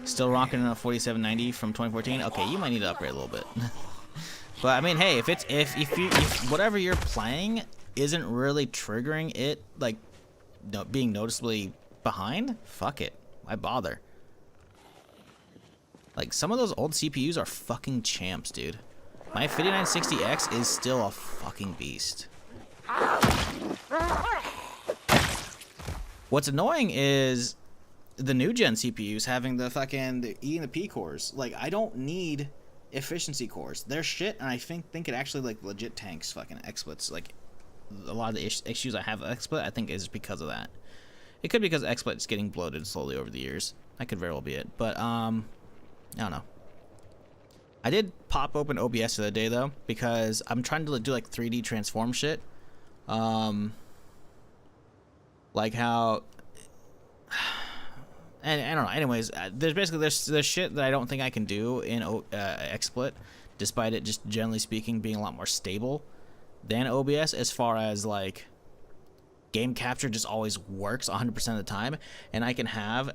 Still rocking a 4790 from 2014. Okay, you might need to upgrade a little bit. But I mean, hey, if whatever you're playing isn't really triggering it, like being noticeably behind, fuck it. Why bother? Like, some of those old CPUs are fucking champs, dude. My 5960X is still a fucking beast. What's annoying is the new gen CPUs having the fucking E and the P cores. Like, I don't need efficiency cores. They're shit, and I think it actually like legit tanks fucking XSplits. Like, a lot of the issues I have with XSplit, I think, is because of that. It could be because XSplit is getting bloated slowly over the years. That could very well be it. But I don't know. I did pop open OBS the other day though, because I'm trying to do like 3D transform shit. Like how, and I don't know. Anyways, there's basically there's shit that I don't think I can do in XSplit, despite it just generally speaking being a lot more stable than OBS as far as like game capture just always works 100% of the time, and I can have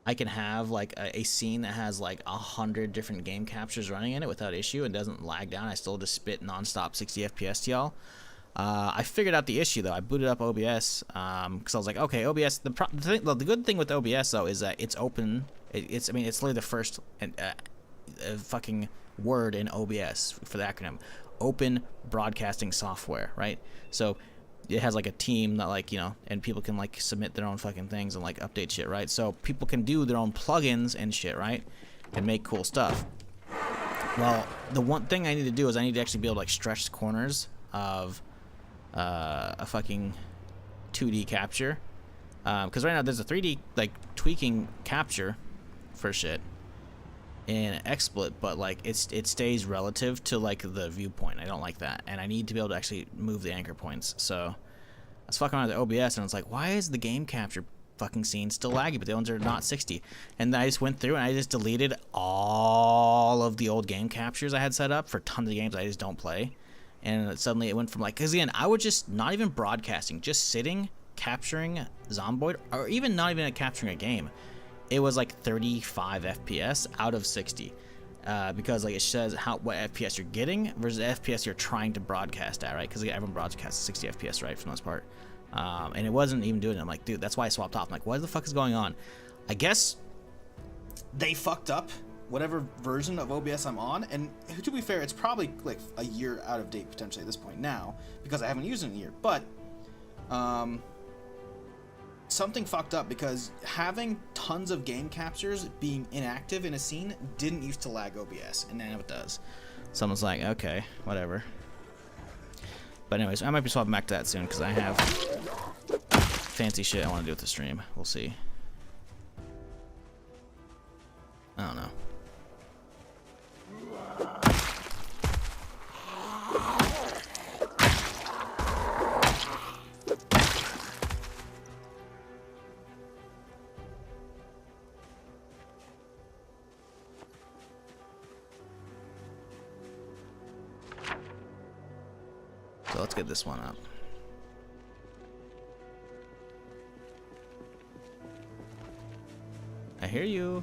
I can have like a scene that has like 100 different game captures running in it without issue and doesn't lag down. I still just spit nonstop 60 FPS to y'all. I figured out the issue though. I booted up OBS because I was like, okay, OBS. The good thing with OBS though is that it's open. It's literally the first fucking word in OBS for the acronym, Open Broadcasting Software, right? So it has like a team that like, you know, and people can like submit their own fucking things and like update shit, right? So people can do their own plugins and shit, right? And make cool stuff. Well, the one thing I need to do is I need to actually be able to like stretch the corners of a fucking 2D capture, because right now there's a 3D like tweaking capture for shit in XSplit, but like it stays relative to like the viewpoint. I don't like that, and I need to be able to actually move the anchor points. So I was fucking around with OBS, and it's like, why is the game capture fucking scene still laggy, but the ones are not 60? And I just went through and I just deleted all of the old game captures I had set up for tons of games I just don't play. And suddenly it went from like, because again, I was just not even broadcasting, just sitting, capturing Zomboid, or even not even capturing a game. It was like 35 FPS out of 60, because like it says what FPS you're getting versus the FPS you're trying to broadcast at, right? Because everyone broadcasts 60 FPS, right, for the most part. And it wasn't even doing it. I'm like, dude, that's why I swapped off. I'm like, what the fuck is going on? I guess they fucked up whatever version of OBS I'm on, and to be fair, it's probably like a year out of date potentially at this point now, because I haven't used it in a year. But something fucked up, because having tons of game captures being inactive in a scene didn't used to lag OBS, and now it does. Someone's like, okay, whatever. But anyways, I might be swapping back to that soon, because I have fancy shit I want to do with the stream. We'll see. I don't know. So let's get this one up. I hear you.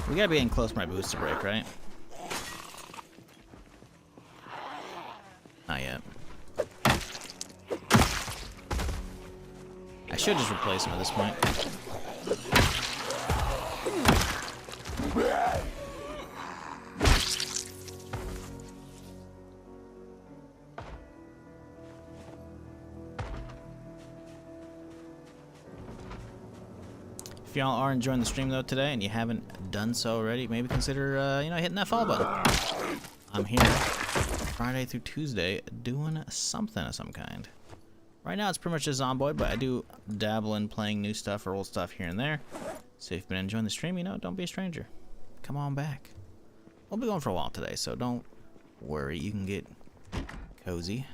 We gotta be getting close to my booster break, right? Not yet. I should just replace him at this point. If y'all are enjoying the stream though today and you haven't done so already, maybe consider you know, hitting that follow button. I'm here Friday through Tuesday doing something of some kind. Right now it's pretty much just Zomboid, but I do dabble in playing new stuff or old stuff here and there. So if you've been enjoying the stream, you know, don't be a stranger. Come on back. We'll be going for a while today, so don't worry. You can get cozy.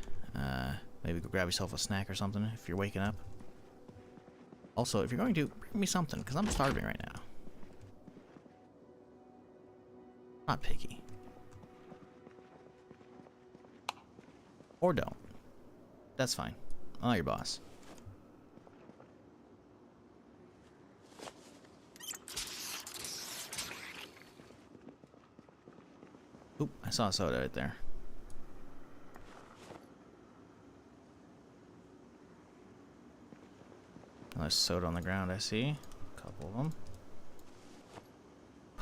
Maybe go grab yourself a snack or something if you're waking up. Also, if you're going to, bring me something, because I'm starving right now. Not picky. Or don't. That's fine. I'm not your boss. Oop, I saw a soda right there. There's soda on the ground, I see. A couple of them.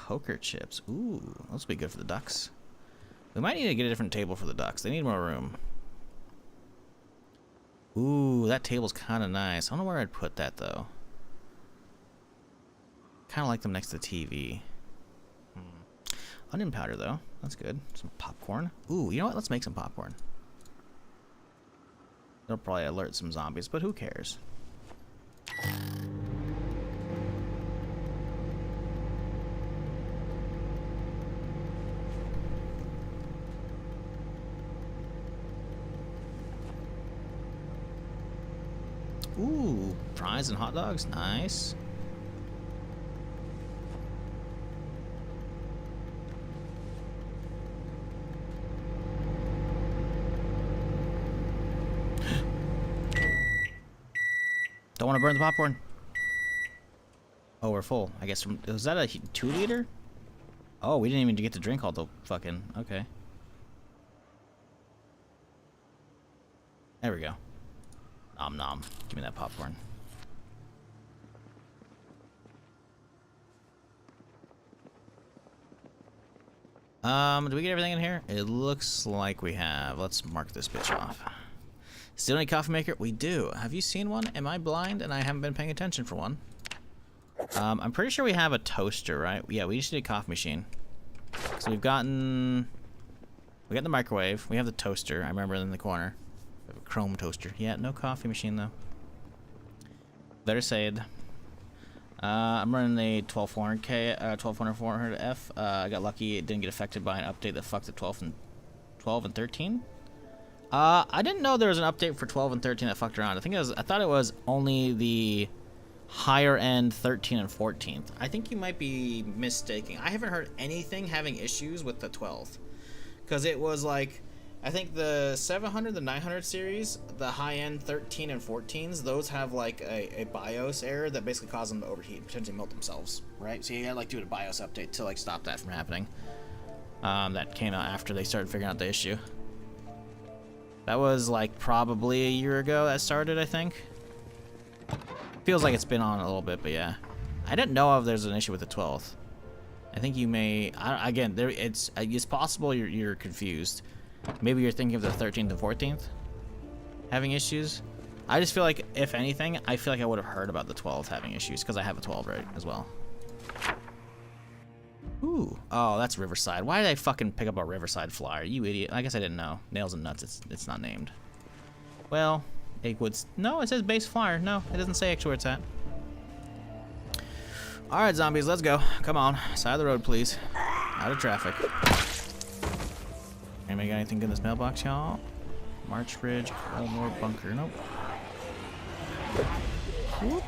poker chips. Ooh, those will be good for the ducks. We might need to get a different table for the ducks. They need more room. Ooh, that table's kind of nice. I don't know where I'd put that, though. Kind of like them next to the TV. Onion powder, though. That's good. Some popcorn. Ooh, you know what? Let's make some popcorn. They'll probably alert some zombies, but who cares? Ooh, fries and hot dogs. Nice. Don't want to burn the popcorn. Oh, we're full. I guess from... Was that a 2 liter? Oh, we didn't even get to drink all the fucking... Okay. There we go. Nom nom. Give me that popcorn. Do we get everything in here? It looks like we have. Let's mark this bitch off. Still need a coffee maker? We do. Have you seen one? Am I blind and I haven't been paying attention for one? I'm pretty sure we have a toaster, right? Yeah, we just need a coffee machine. So we've gotten... We got the microwave. We have the toaster. I remember in the corner. We have a chrome toaster. Yeah, no coffee machine, though. Better said. I'm running a 1200K, 12400F. I got lucky it didn't get affected by an update that fucked the 12 and 13. I didn't know there was an update for 12 and 13 that fucked around. I thought it was only the higher end 13 and 14th. I think you might be mistaking. I haven't heard anything having issues with the 12th. Because it was like, I think the 700, the 900 series, the high end 13 and 14s, those have like a BIOS error that basically causes them to overheat, potentially melt themselves, right? So you gotta like do a BIOS update to like stop that from happening. That came out after they started figuring out the issue. That was like probably a year ago that started, I think. Feels like it's been on a little bit, but yeah. I didn't know if there's an issue with the 12th. I think you may... again, it's possible you're confused. Maybe you're thinking of the 13th and 14th having issues. I just feel like, if anything, I feel like I would have heard about the 12th having issues, because I have a 12 right as well. Ooh. Oh, that's Riverside. Why did I fucking pick up a Riverside flyer? You idiot. I guess I didn't know. Nails and Nuts, it's not named. Well, it would... No, it says base flyer. No, it doesn't say actually where it's at. Alright, zombies, let's go. Come on. Side of the road, please. Out of traffic. Anybody got anything good in this mailbox, y'all? March Ridge, Colmore Bunker. Nope. Whoop.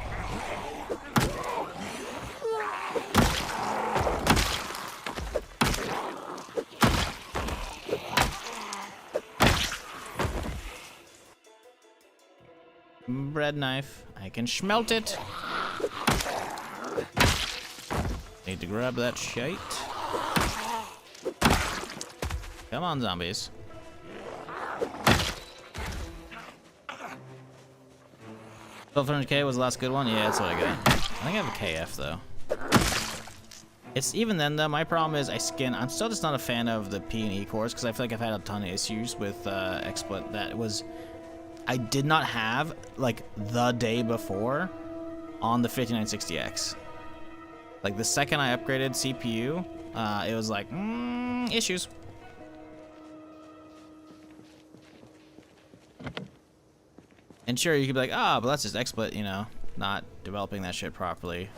Bread knife. I can smelt it. Need to grab that shite. Come on, zombies. $1,200K was the last good one? Yeah, that's what I got. I think I have a KF, though. It's even then, though, my problem is I'm still just not a fan of the P&E cores, because I feel like I've had a ton of issues with XSplit that was... I did not have, like, the day before on the 5960X. Like, the second I upgraded CPU, it was like, issues. And sure, you could be like, but that's just XSplit, you know, not developing that shit properly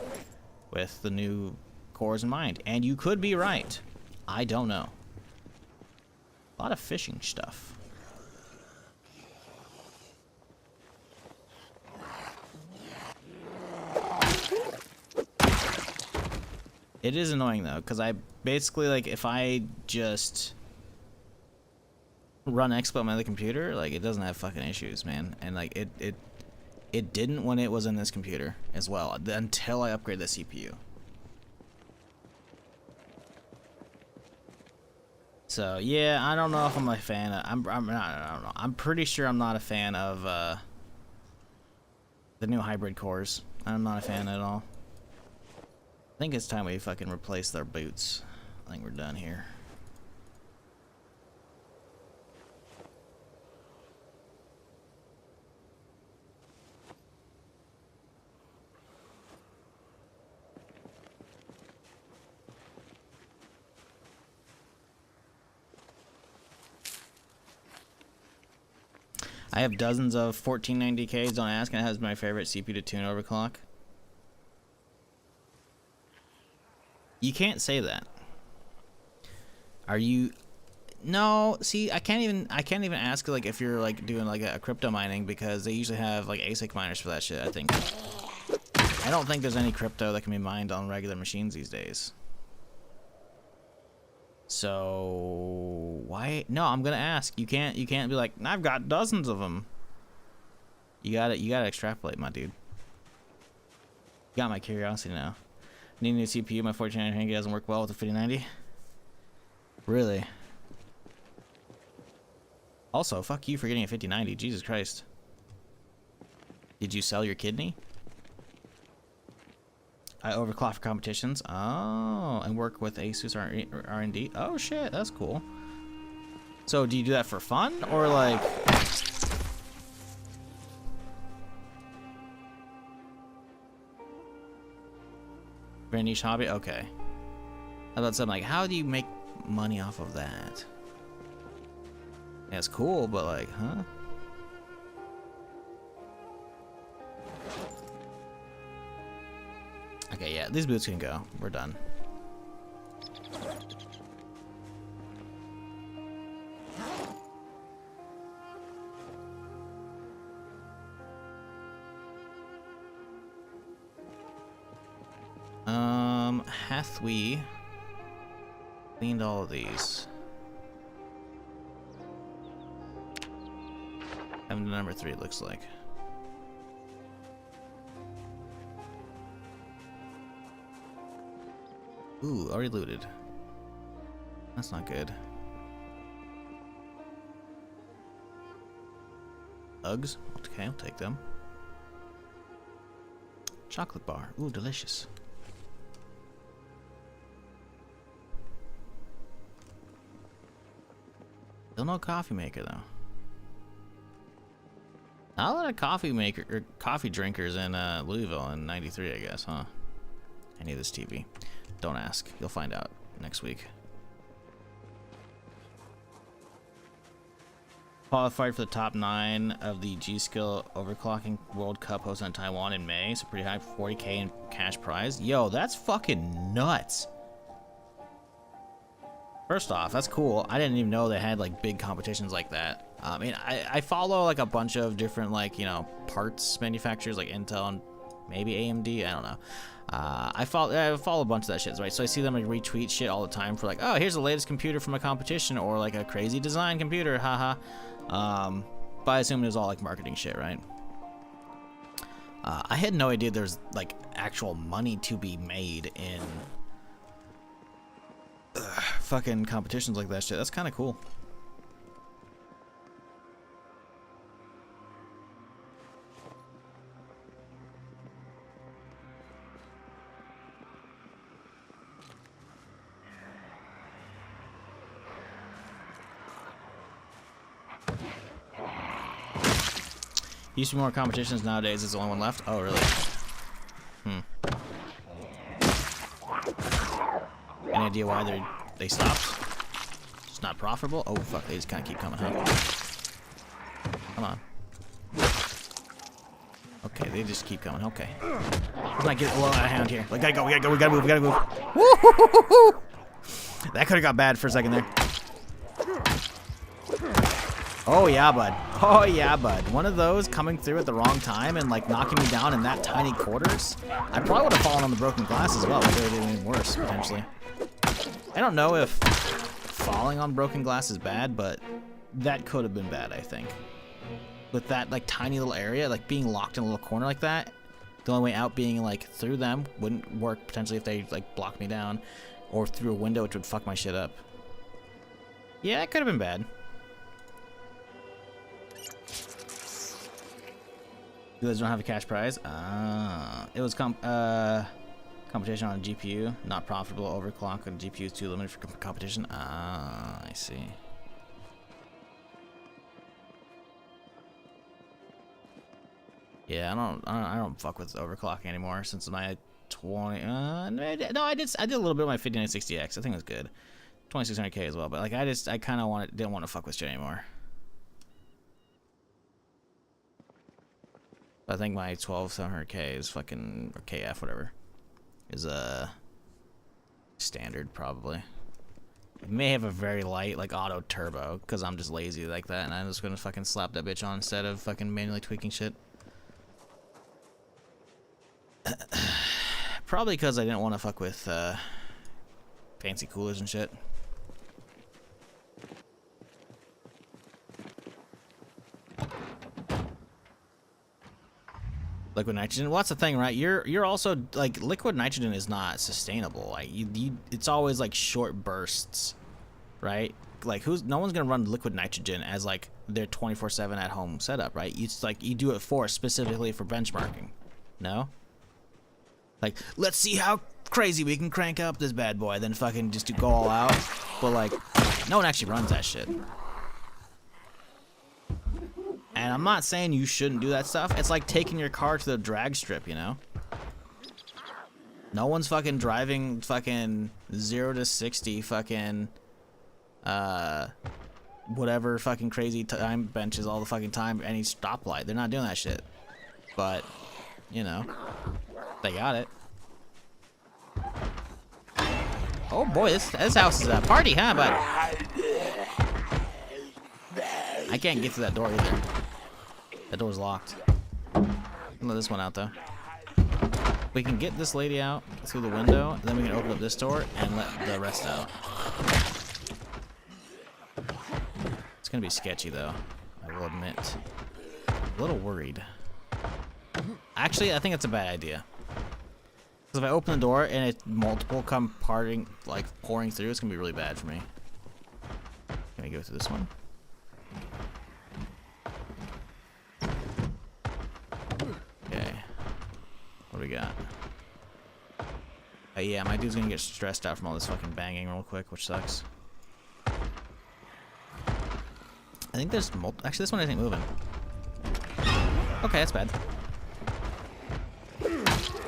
with the new cores in mind. And you could be right. I don't know. A lot of fishing stuff. It is annoying, though, because I basically, like, if I just run XSplit on my other computer, like, it doesn't have fucking issues, man. And, like, it didn't when it was in this computer as well, until I upgraded the CPU. So, yeah, I don't know if I'm a fan of... I don't know. I'm pretty sure I'm not a fan of the new hybrid cores. I'm not a fan at all. think it's time we fucking replace their boots. I think we're done here. I have dozens of 1490Ks, don't ask, and it has my favorite CPU to tune overclock. You can't say that. Are you? No, see, I can't even ask like if you're like doing like a crypto mining, because they usually have like ASIC miners for that shit, I think. I don't think there's any crypto that can be mined on regular machines these days. So why? No, I'm gonna ask. You can't be like, I've got dozens of them. You gotta extrapolate, my dude. You got my curiosity now. Need a new CPU. My 1490 doesn't work well with the 5090. Really? Also, fuck you for getting a 5090. Jesus Christ. Did you sell your kidney? I overclock for competitions. Oh, and work with Asus R&D. Oh shit, that's cool. So do you do that for fun or like? Very niche hobby. Okay. How about something like, how do you make money off of that? Yeah, it's cool, but like, huh? Okay, yeah, these boots can go. We're done. Hath we cleaned all of these? Having to number 3, it looks like. Ooh, already looted. That's not good. Uggs. Okay, I'll take them. Chocolate bar. Ooh, delicious. Still no coffee maker though. Not a lot of coffee maker or coffee drinkers in Louisville in '93, I guess, huh? I need this TV. Don't ask. You'll find out next week. Qualified for the top 9 of the G-Skill Overclocking World Cup hosted in Taiwan in May. So pretty high, 40K in cash prize. Yo, that's fucking nuts. First off, that's cool. I didn't even know they had like big competitions like that. I mean, I follow like a bunch of different like, you know, parts manufacturers like Intel and maybe AMD. I don't know. I follow a bunch of that shit, right? So I see them like retweet shit all the time for like, oh, here's the latest computer from a competition, or like a crazy design computer, haha. But I assume it was all like marketing shit, right? I had no idea there's like actual money to be made in fucking competitions like that shit. That's kind of cool. Used to be more competitions, nowadays there's only one left. Oh, really? Any idea why they stopped? It's not profitable? Oh, fuck, they just kind of keep coming, huh? Come on. Okay, they just keep coming, okay. Let's not get a little out of hand here. We gotta go, we gotta move, we gotta move. Woo-hoo-hoo-hoo-hoo! That could've got bad for a second there. Oh yeah, bud. Oh yeah, bud. One of those coming through at the wrong time and like knocking me down in that tiny quarters. I probably would have fallen on the broken glass as well. It would have been even worse, potentially. I don't know if falling on broken glass is bad, but that could have been bad, I think. With that like tiny little area, like being locked in a little corner like that, the only way out being like through them wouldn't work potentially if they like blocked me down, or through a window, which would fuck my shit up. Yeah, it could have been bad. You guys don't have a cash prize? It was Competition on a GPU, not profitable. Overclock on GPU is too limited for competition. Ah, I see. Yeah, I don't fuck with overclocking anymore since my 20. No, I did a little bit of my 5960X. I think it was good. 2600K as well, but like I kind of didn't want to fuck with shit anymore. I think my 12700K is fucking, or KF, whatever, is standard probably. It may have a very light like auto turbo because I'm just lazy like that, and I'm just gonna fucking slap that bitch on instead of fucking manually tweaking shit. Probably because I didn't want to fuck with fancy coolers and shit. Liquid nitrogen. Well, that's the thing, right? You're also like liquid nitrogen is not sustainable. Like it's always like short bursts, right? Like no one's gonna run liquid nitrogen as like their 24/7 at home setup, right? It's like you do it specifically for benchmarking. No. Like, let's see how crazy we can crank up this bad boy, then fucking just to go all out. But like, no one actually runs that shit. And I'm not saying you shouldn't do that stuff. It's like taking your car to the drag strip, you know? No one's fucking driving fucking 0 to 60 fucking, whatever fucking crazy time benches all the fucking time, any stoplight. They're not doing that shit. But, you know, they got it. Oh boy, this house is a party, huh? But I can't get to that door either. That door's locked. Let this one out though. We can get this lady out through the window, and then we can open up this door and let the rest out. It's gonna be sketchy though, I will admit. A little worried. Actually, I think it's a bad idea. Because if I open the door and it's multiple come pouring through, it's gonna be really bad for me. Can we go through this one? Okay. What do we got? Yeah, my dude's gonna get stressed out from all this fucking banging real quick, which sucks. I think there's actually, this one isn't moving. Okay, that's bad.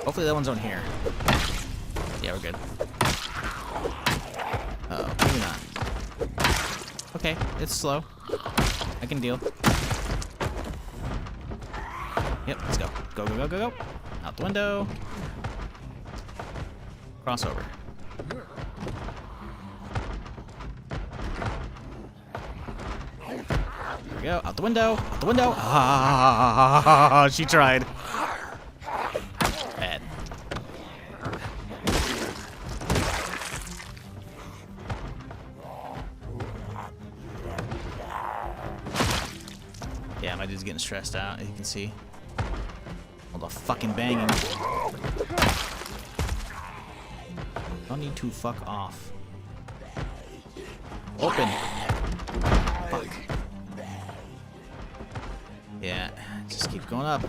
Hopefully that one's on here. Yeah, we're good. Uh-oh, maybe not. Okay, it's slow. I can deal. Yep, let's go. Go, go, go, go, go. Out the window. Crossover. There we go. Out the window. Out the window. Ah, she tried. Bad. Yeah, my dude's getting stressed out, as you can see. All the fucking banging. Don't need to fuck off. Open. Fuck. Yeah, just keep going up.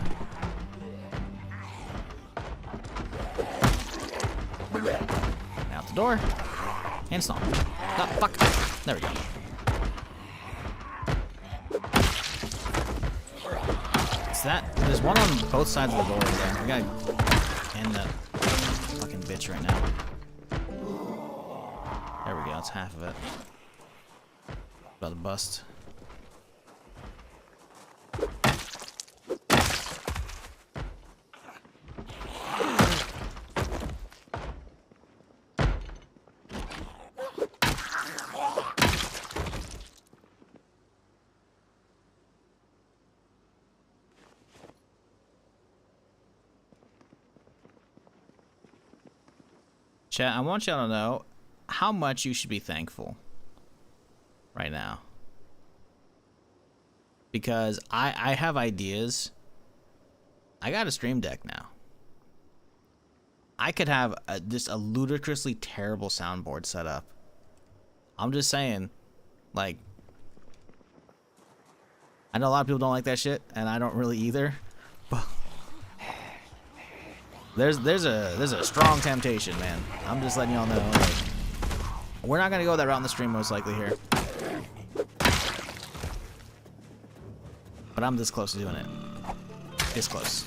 Out the door. And stomp. Oh, fuck. There we go. It's that. There's one on both sides of the door there. We gotta end that fucking bitch right now. There we go. That's half of it. About to bust. Chat, I want y'all to know how much you should be thankful right now. Because I have ideas. I got a Stream Deck now. I could have just a ludicrously terrible soundboard set up. I'm just saying, like, I know a lot of people don't like that shit, and I don't really either. There's a strong temptation, man. I'm just letting y'all know. Like, we're not gonna go that route in the stream most likely here. But I'm this close to doing it. This close.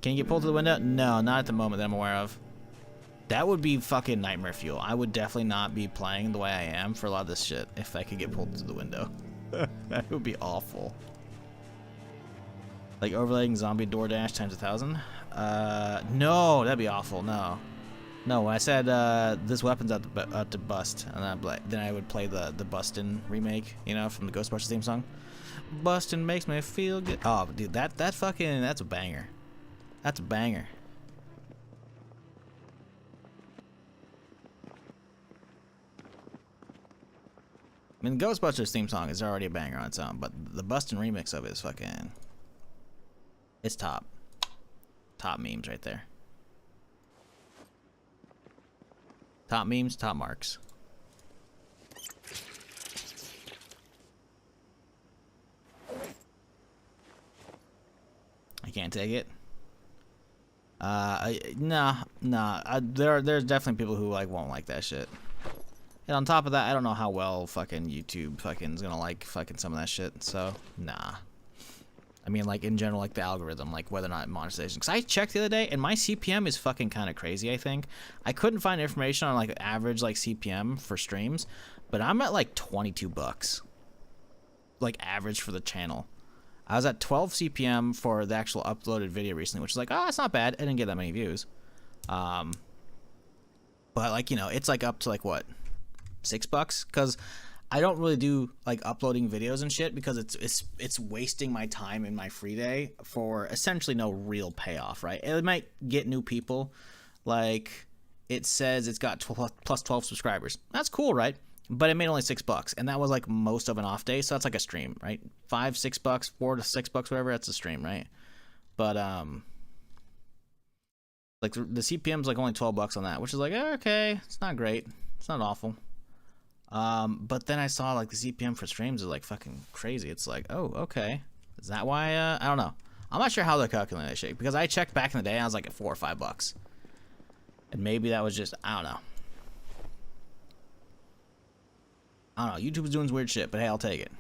Can you get pulled to the window? No, not at the moment that I'm aware of. That would be fucking nightmare fuel. I would definitely not be playing the way I am for a lot of this shit if I could get pulled to the window. That would be awful. Like overlaying zombie DoorDash times 1,000? No, that'd be awful. No. No, when I said this weapon's out to bust, and then I would play the Bustin' remake, you know, from the Ghostbusters theme song. Bustin' makes me feel good. Oh, dude, that's a banger. That's a banger. I mean, the Ghostbusters theme song is already a banger on its own, but the Bustin' remix of it is fucking... It's top. Top memes right there. Top memes, top marks. I can't take it. Nah. There's definitely people who like won't like that shit. And on top of that, I don't know how well fucking YouTube fucking is gonna like fucking some of that shit. So nah. I mean, like in general, like the algorithm, like whether or not monetization. Cause I checked the other day, and my CPM is fucking kind of crazy. I think I couldn't find information on like average like CPM for streams, but I'm at like $22, like average for the channel. I was at 12 CPM for the actual uploaded video recently, which is like, oh, it's not bad. I didn't get that many views. But like, you know, it's like up to like what, $6? Because I don't really do like uploading videos and shit because it's wasting my time in my free day for essentially no real payoff, right? It might get new people. Like it says it's got plus 12 subscribers. That's cool, right? But it made only $6, and that was like most of an off day, so that's like a stream, right? $5, $6, $4 to $6, whatever. That's a stream, right? But like the CPM's like only $12 on that, which is like okay, it's not great, it's not awful. But then I saw like the CPM for streams is like fucking crazy. It's like, oh, okay, is that why? I don't know. I'm not sure how they're calculating that shit because I checked back in the day, I was like at $4 or $5, and maybe that was just I don't know. YouTube's doing weird shit, but hey, I'll take it.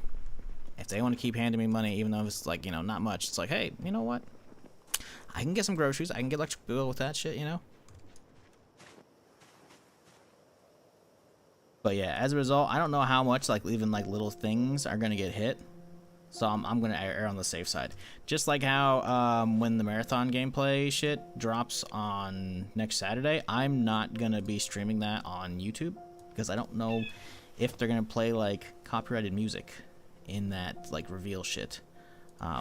If they want to keep handing me money, even though it's like, you know, not much, it's like, hey, you know what? I can get some groceries. I can get electric bill with that shit, you know? But yeah, as a result, I don't know how much, like, even, like, little things are going to get hit. So I'm going to err on the safe side. Just like how when the marathon gameplay shit drops on next Saturday, I'm not going to be streaming that on YouTube because I don't know if they're gonna play like copyrighted music in that like reveal shit.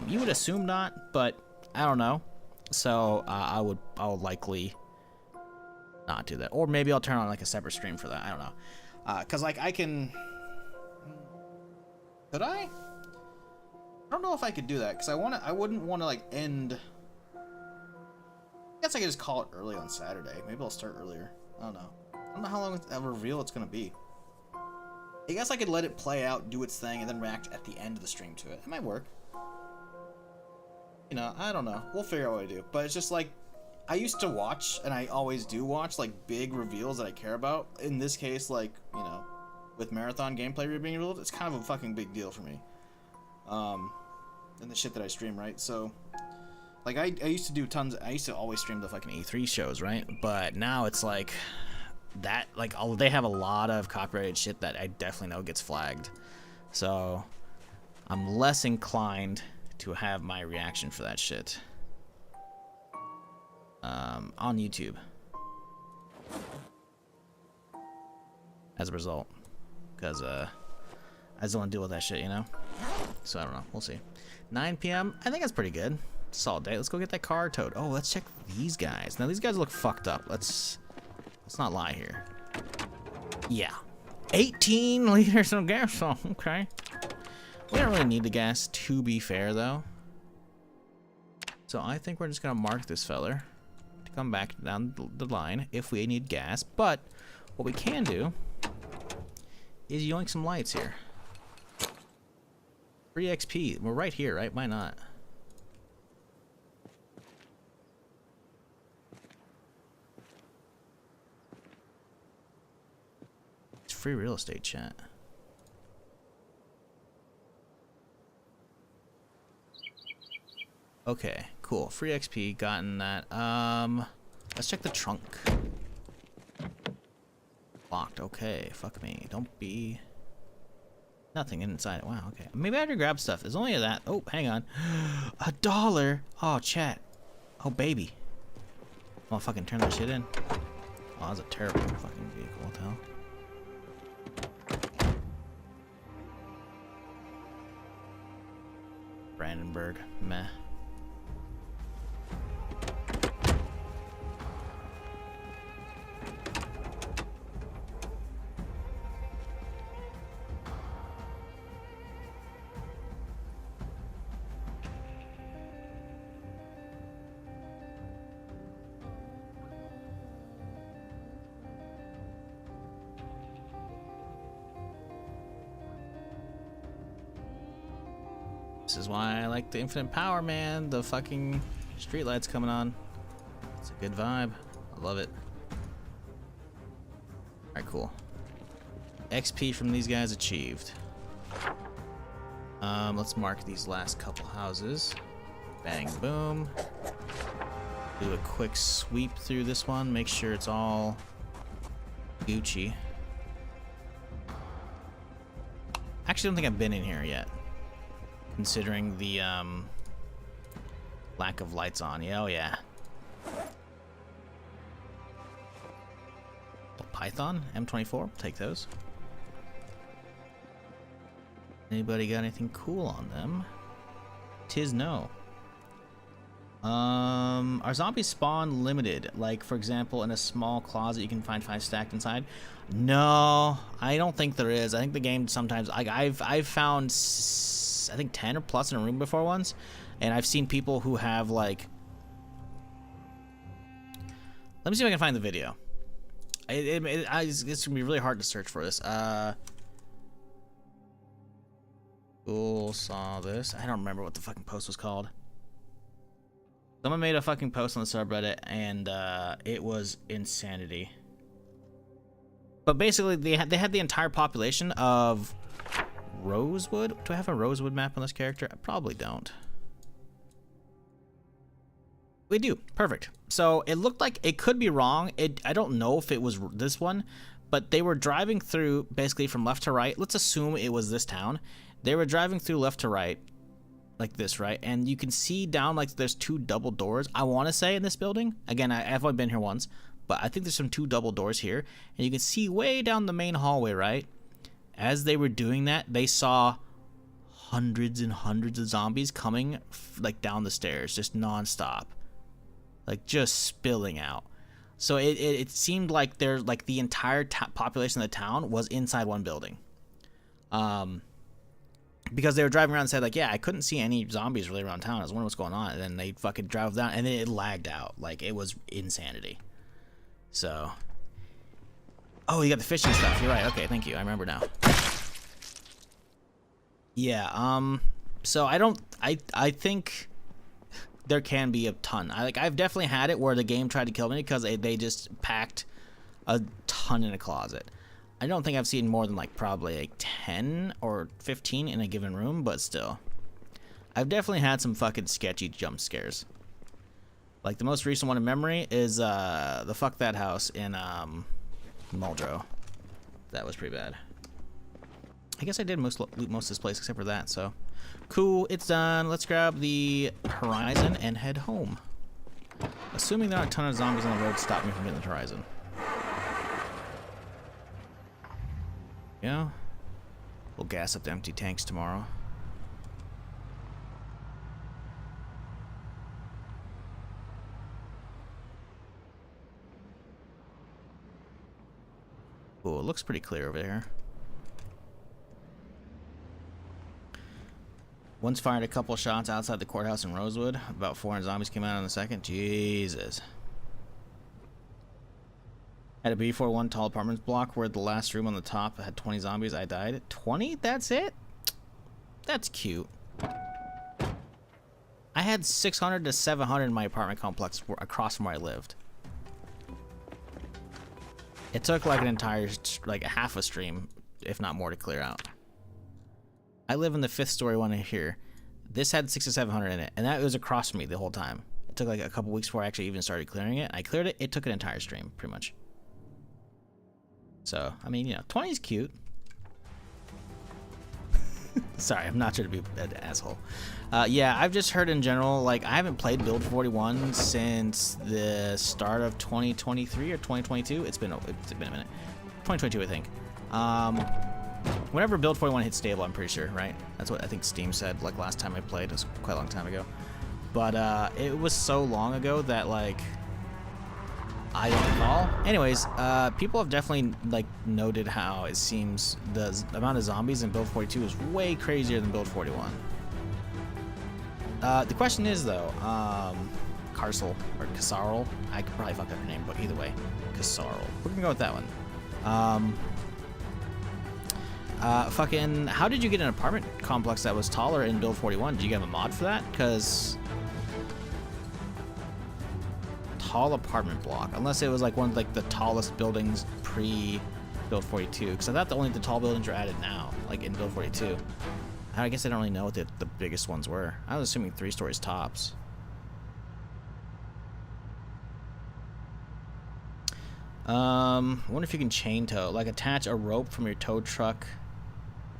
You would assume not, but I don't know. So I would likely not do that, or maybe I'll turn on like a separate stream for that. I don't know, cause like I can. Could I? I don't know if I could do that, cause I wouldn't want to like end. I guess I could just call it early on Saturday. Maybe I'll start earlier. I don't know. I don't know how long of a reveal it's gonna be. I guess I could let it play out, do its thing, and then react at the end of the stream to it. It might work. You know, I don't know. We'll figure out what to do. But it's just like, I used to watch, and I always do watch, like, big reveals that I care about. In this case, like, you know, with marathon gameplay being revealed, it's kind of a fucking big deal for me. And the shit that I stream, right? So, like, I used to do tons, I used to always stream the fucking E3 shows, right? But now it's like... that like they have a lot of copyrighted shit that I definitely know gets flagged, so I'm less inclined to have my reaction for that shit on YouTube as a result, because I just don't want to deal with that shit, you know. So I don't know, we'll see. 9 p.m. I think that's pretty good. Solid day. Let's go get that car towed. Oh, let's check these guys. Now these guys look fucked up. Let's not lie here. Yeah. 18 liters of gas. Oh, okay. We don't really need the gas, to be fair, though. So I think we're just going to mark this feller to come back down the line if we need gas. But what we can do is yoink some lights here. Free XP. We're right here, right? Why not? It's free real estate, chat. Okay, cool. Free XP, gotten that. Let's check the trunk. Locked. Okay, fuck me. Don't be... Nothing inside it. Wow, okay. Maybe I have to grab stuff. There's only that. Oh, hang on. $1. Oh, chat. Oh, baby. I'll fucking turn that shit in. Oh, that's a terrible fucking vehicle. What the hell? Brandenburg. Meh. This is why I like the infinite power, man. The fucking streetlights coming on. It's a good vibe. I love it. Alright, cool. XP from these guys achieved. Let's mark these last couple houses. Bang, boom. Do a quick sweep through this one. Make sure it's all Gucci. Actually, I don't think I've been in here yet. Considering the lack of lights on. Yeah, oh yeah. Python, M24, take those. Anybody got anything cool on them? Tis no. Are zombies spawn limited? Like, for example, in a small closet you can find 5 stacked inside? No, I don't think there is. I think the game sometimes, I've found I think 10 or plus in a room before once, and I've seen people who have like, let me see if I can find the video. It's gonna be really hard to search for this. Cool, saw this. I don't remember what the fucking post was called. Someone made a fucking post on the subreddit, and it was insanity. But basically, they had the entire population of Rosewood. Do I have a Rosewood map on this character? I probably don't. We do. Perfect. So it looked like, it could be wrong. I don't know if it was this one, but they were driving through basically from left to right. Let's assume it was this town. They were driving through left to right, like this, right? And you can see down, like, there's 2 double doors, I want to say, in this building. Again, I've only been here once, but I think there's some 2 double doors here. And you can see way down the main hallway, right? As they were doing that, they saw hundreds and hundreds of zombies coming, like, down the stairs, just nonstop. Like, just spilling out. So it seemed like there's, like, the entire population of the town was inside one building. Because they were driving around and said, like, yeah, I couldn't see any zombies really around town. I was wondering what's going on. And then they fucking drove down, and then it lagged out. Like, it was insanity. So. Oh, you got the fishing stuff. You're right. Okay, thank you. I remember now. Yeah, so I think there can be a ton. I've definitely had it where the game tried to kill me because they just packed a ton in a closet. I don't think I've seen more than, like, probably like 10 or 15 in a given room, but still. I've definitely had some fucking sketchy jump scares. Like, the most recent one in memory is the Fuck That House in Muldrow. That was pretty bad. I guess I did loot most of this place except for that, so. Cool, it's done. Let's grab the Horizon and head home. Assuming there aren't a ton of zombies on the road to stop me from getting the Horizon. Yeah. We'll gas up the empty tanks tomorrow. Cool, it looks pretty clear over here. Once fired a couple shots outside the courthouse in Rosewood. About 400 zombies came out in a second. Jesus. Had a B41 tall apartment block where the last room on the top had 20 zombies. I died. 20? That's it? That's cute. I had 600 to 700 in my apartment complex across from where I lived. It took like an entire, like a half a stream, if not more, to clear out. I live in the 5th story one here. This had 600 to 700 in it, and that was across from me the whole time. It took like a couple weeks before I actually even started clearing it. I cleared it. It took an entire stream, pretty much. So, I mean, you know, 20 is cute. Sorry, I'm not trying to be an asshole. Yeah, I've just heard in general, like, I haven't played Build 41 since the start of 2023 or 2022. It's been a minute. 2022, I think. Whenever Build 41 hit stable, I'm pretty sure, right? That's what I think Steam said, like, last time I played. It was quite a long time ago. But it was so long ago that, like, I don't recall. Anyways, people have definitely like noted how it seems the amount of zombies in Build 42 is way crazier than Build 41. The question is though, Carcel or Casarl, I could probably fuck up her name, but either way, Casarl. We're gonna go with that one. Fucking, how did you get an apartment complex that was taller in Build 41? Did you have a mod for that? Because tall apartment block, unless it was like one of like the tallest buildings pre Build 42, because I thought only the tall buildings are added now, like in Build 42. I guess I don't really know what the biggest ones were. I was assuming 3 stories tops. I wonder if you can chain tow, like attach a rope from your tow truck,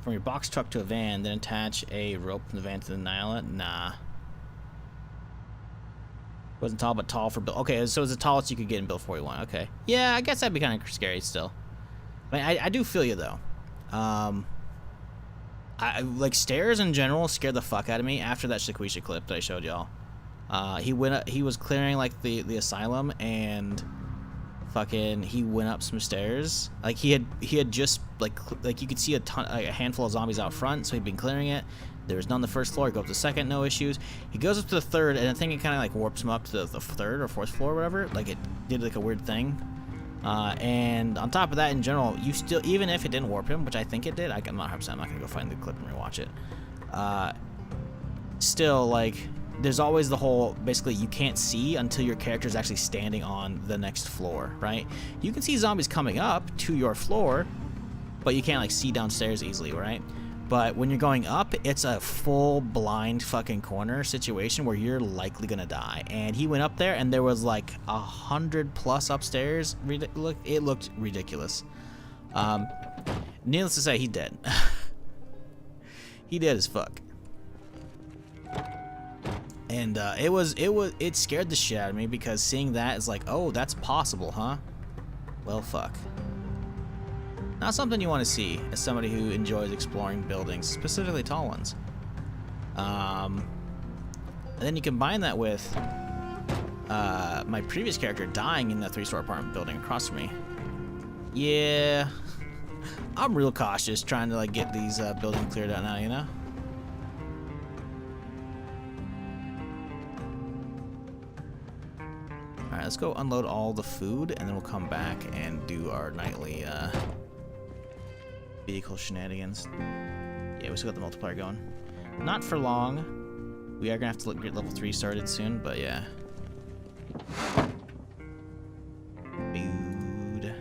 from your box truck to a van, then attach a rope from the van to the Nyla. Nah. Wasn't tall, but tall for build. Okay, so it's the tallest you could get in Build 41. Okay. Yeah, I guess that'd be kind of scary still. I mean, I do feel you though. I like stairs in general scared the fuck out of me after that Shaquisha clip that I showed y'all. He was clearing like the asylum and fucking he went up some stairs. Like he had just like you could see a handful of zombies out front, so he'd been clearing it. There was none on the 1st floor. He goes up to the 2nd, no issues. He goes up to the 3rd, and I think it kind of like warps him up to the 3rd or 4th floor or whatever. Like it did like a weird thing. And on top of that, in general, you still, even if it didn't warp him, which I think it did, I'm not 100%, I'm not gonna go find the clip and rewatch it. Still, like, there's always the whole, basically, you can't see until your character is actually standing on the next floor, right? You can see zombies coming up to your floor, but you can't like see downstairs easily, right? But when you're going up, it's a full blind fucking corner situation where you're likely gonna die. And he went up there, and there was like 100+ upstairs. It looked ridiculous. Needless to say, he's dead. He dead as fuck. And it scared the shit out of me because seeing that is like, oh, that's possible, huh? Well, fuck. Not something you want to see as somebody who enjoys exploring buildings, specifically tall ones. And then you combine that with my previous character dying in the 3-story apartment building across from me. Yeah, I'm real cautious trying to like get these buildings cleared out now, you know? Alright, let's go unload all the food, and then we'll come back and do our nightly vehicle shenanigans. Yeah, we still got the multiplier going. Not for long. We are gonna have to get level 3 started soon, but yeah. Food.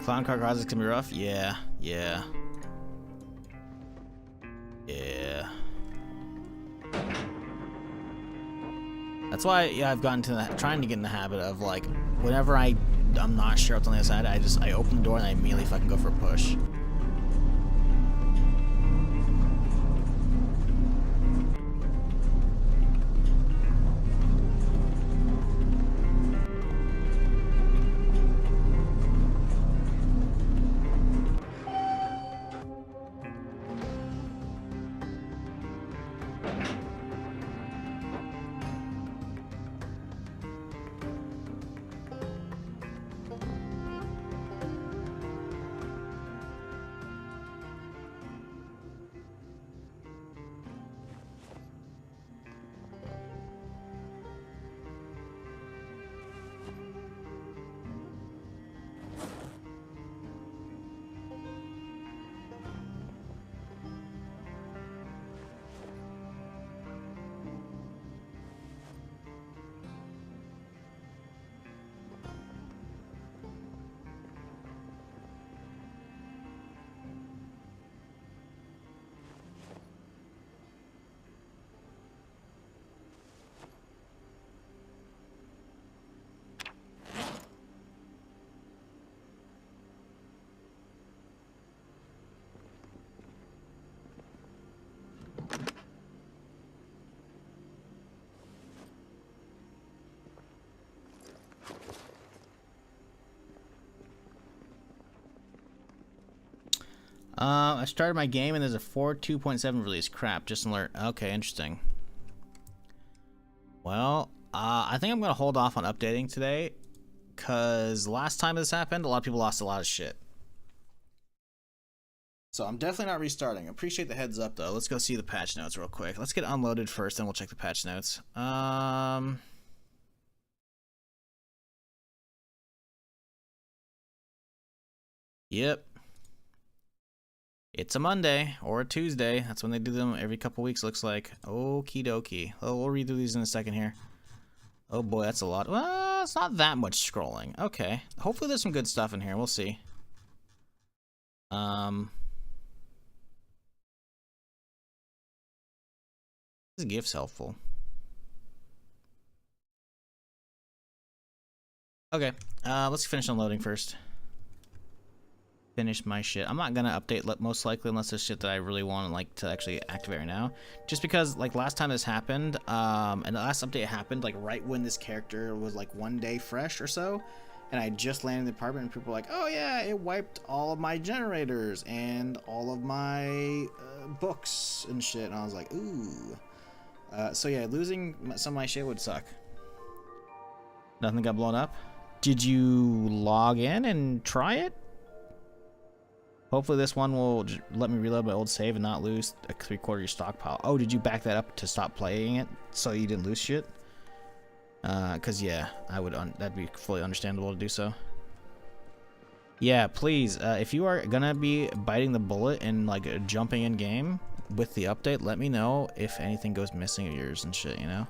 Clown car garages can be rough. Yeah. That's why, yeah, I've gotten to that, trying to get in the habit of like, whenever I'm not sure what's on the other side, I open the door and I immediately fucking go for a push. I started my game and there's a 4.2.7 release. Crap, just an alert. Okay, interesting. Well, I think I'm gonna hold off on updating today, cause last time this happened, a lot of people lost a lot of shit. So I'm definitely not restarting. Appreciate the heads up though. Let's go see the patch notes real quick. Let's get unloaded first, then we'll check the patch notes. Yep. It's a Monday or a Tuesday. That's when they do them every couple weeks, looks like. Okie dokie. Oh, we'll read through these in a second here. Oh boy, that's a lot. Well, it's not that much scrolling. Okay. Hopefully there's some good stuff in here. We'll see. This gift's helpful. Okay. Let's finish unloading first. Finish my shit. I'm not gonna update most likely unless there's shit that I really want like to actually activate right now. Just because like last time this happened, and the last update happened like right when this character was like 1 day fresh or so, and I just landed in the apartment and people were like, oh yeah, it wiped all of my generators and all of my books and shit, and I was like, ooh. So yeah, losing some of my shit would suck. Nothing got blown up. Did you log in and try it? Hopefully this one will let me reload my old save and not lose a 3/4 of your stockpile. Oh, did you back that up to stop playing it so you didn't lose shit? Cause yeah, I would. That'd be fully understandable to do so. Yeah, please. If you are gonna be biting the bullet and like jumping in game with the update, let me know if anything goes missing of yours and shit. You know,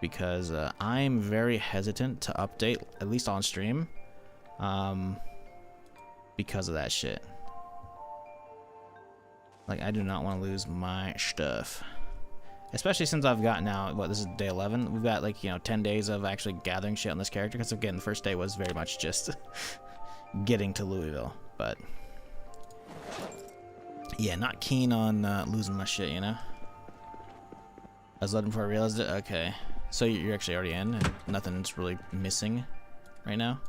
because I'm very hesitant to update, at least on stream. Because of that shit. Like, I do not want to lose my stuff. Especially since I've got now, what, this is day 11? We've got, like, you know, 10 days of actually gathering shit on this character. Because, again, the first day was very much just getting to Louisville. But, yeah, not keen on losing my shit, you know? I was loading before I realized it? Okay. So you're actually already in, and nothing's really missing right now?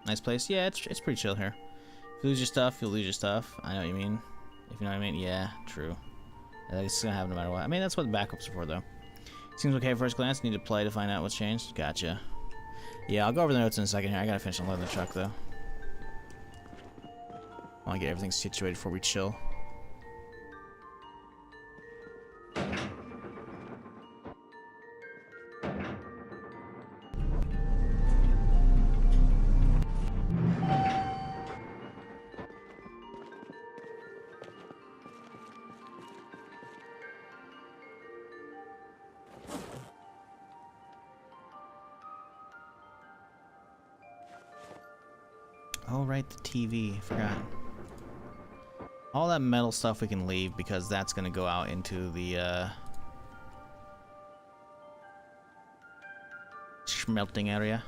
Nice place. Yeah, it's pretty chill here. If you lose your stuff, you'll lose your stuff. I know what you mean. If you know what I mean. Yeah, true. It's gonna happen no matter what. I mean, that's what the backups are for, though. Seems okay at first glance. Need to play to find out what's changed. Gotcha. Yeah, I'll go over the notes in a second here. I gotta finish unloading the truck, though. I wanna get everything situated before we chill. Oh, right, the TV. Forgot. All that metal stuff we can leave because that's gonna go out into the smelting area.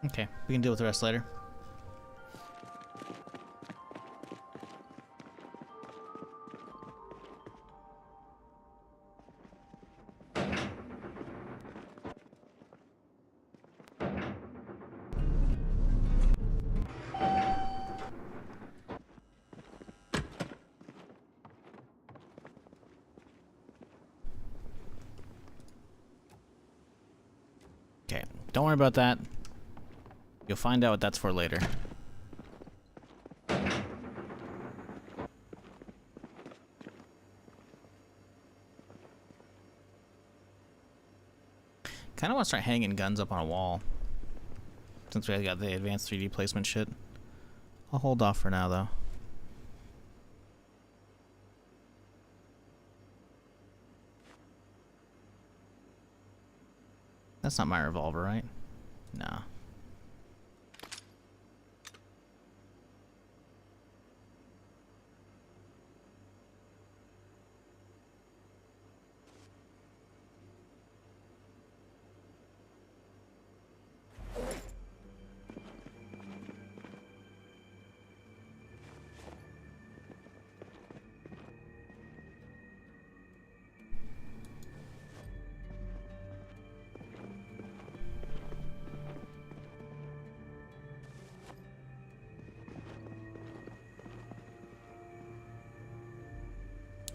Okay, we can deal with the rest later. don't worry about that. You'll find out what that's for later. Kind of want to start hanging guns up on a wall. Since we got the advanced 3D placement shit. I'll hold off for now, though. That's not my revolver, right? Nah.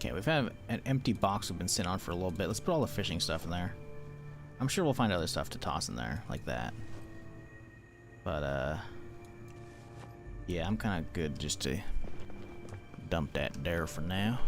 Okay, we've had an empty box we've been sitting on for a little bit. Let's put all the fishing stuff in there. I'm sure we'll find other stuff to toss in there, like that. But, yeah, I'm kind of good just to dump that there for now.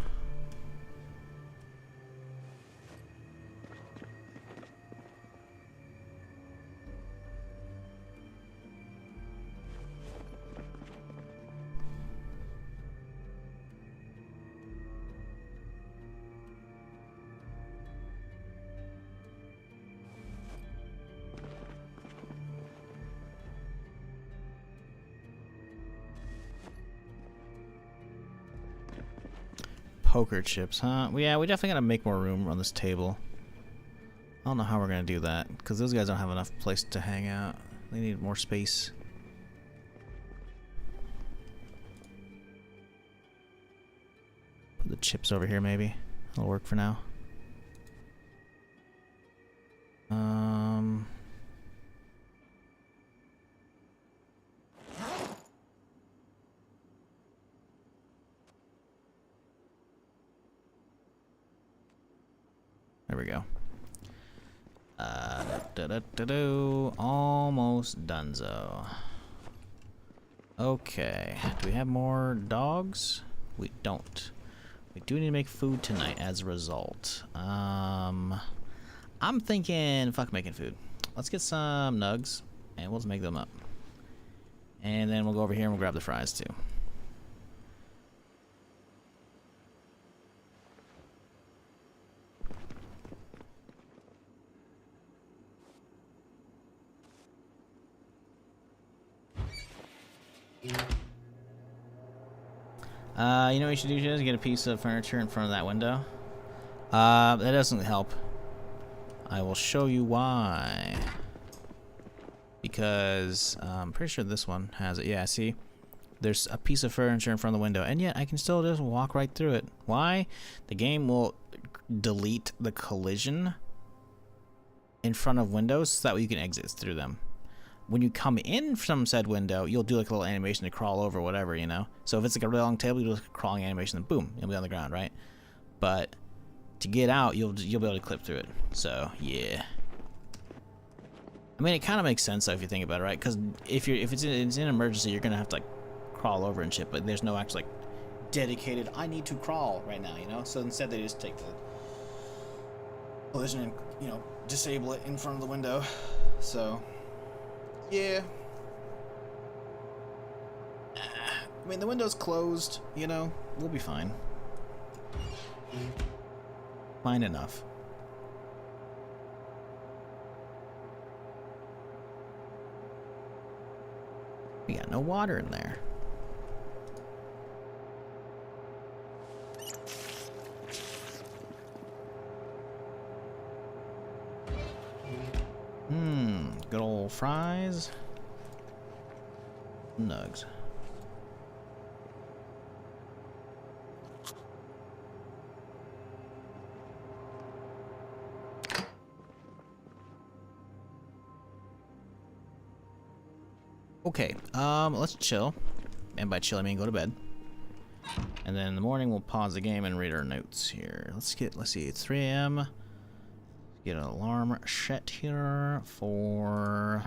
Poker chips, huh? Well, yeah, we definitely gotta make more room on this table. I don't know how we're gonna do that, because those guys don't have enough place to hang out. They need more space. Put the chips over here, maybe. That'll work for now. There we go. Almost donezo. Okay. Do we have more dogs? We don't. We do need to make food tonight as a result. I'm thinking, fuck making food. Let's get some nugs and we'll just make them up. And then we'll go over here and we'll grab the fries too. You know what you should do is get a piece of furniture in front of that window. That doesn't help. I will show you why. Because I'm pretty sure this one has it. Yeah, see? There's a piece of furniture in front of the window, and yet I can still just walk right through it. Why? The game will delete the collision in front of windows so that way you can exit through them. When you come in from said window, you'll do like a little animation to crawl over whatever, you know? So if it's like a really long table, you do like a crawling animation, then boom, you'll be on the ground, right? But to get out, you'll be able to clip through it. So, yeah. I mean, it kind of makes sense though if you think about it, right? Because if it's an emergency, you're gonna have to like crawl over and shit, but there's no actual like dedicated, I need to crawl right now, you know? So instead they just take the collision and, you know, disable it in front of the window. So, yeah. I mean, the window's closed, you know? We'll be fine. Fine enough. We got no water in there. Good old fries. Nugs. Okay, let's chill. And by chill, I mean go to bed. And then in the morning, we'll pause the game and read our notes here. Let's see, it's 3 a.m. Get an alarm set here for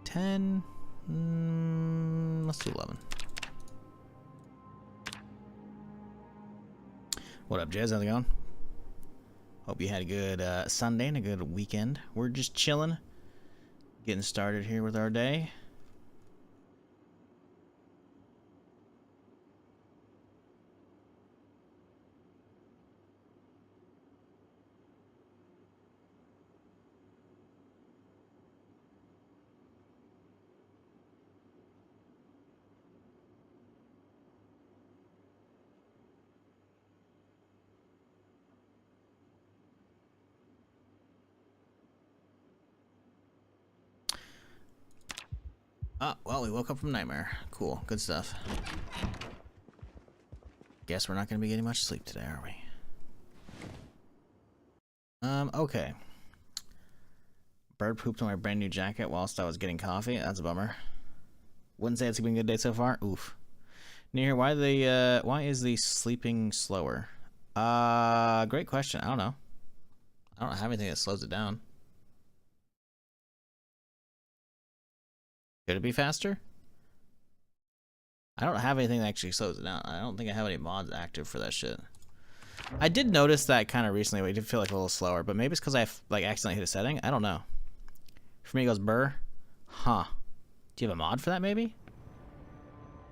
10. Let's do 11. What up, Jez? How's it going? Hope you had a good Sunday and a good weekend. We're just chilling, getting started here with our day. Ah, well, we woke up from nightmare. Cool, good stuff. Guess we're not going to be getting much sleep today, are we? Okay. Bird pooped on my brand new jacket whilst I was getting coffee. That's a bummer. Wouldn't say it's been a good day so far. Oof. Near, why is the sleeping slower? Great question. I don't know. I don't have anything that slows it down. Could it be faster? I don't have anything that actually slows it down. I don't think I have any mods active for that shit. I did notice that kind of recently. It did feel like a little slower, but maybe it's because I like accidentally hit a setting. I don't know. For me, it goes burr. Huh. Do you have a mod for that, maybe?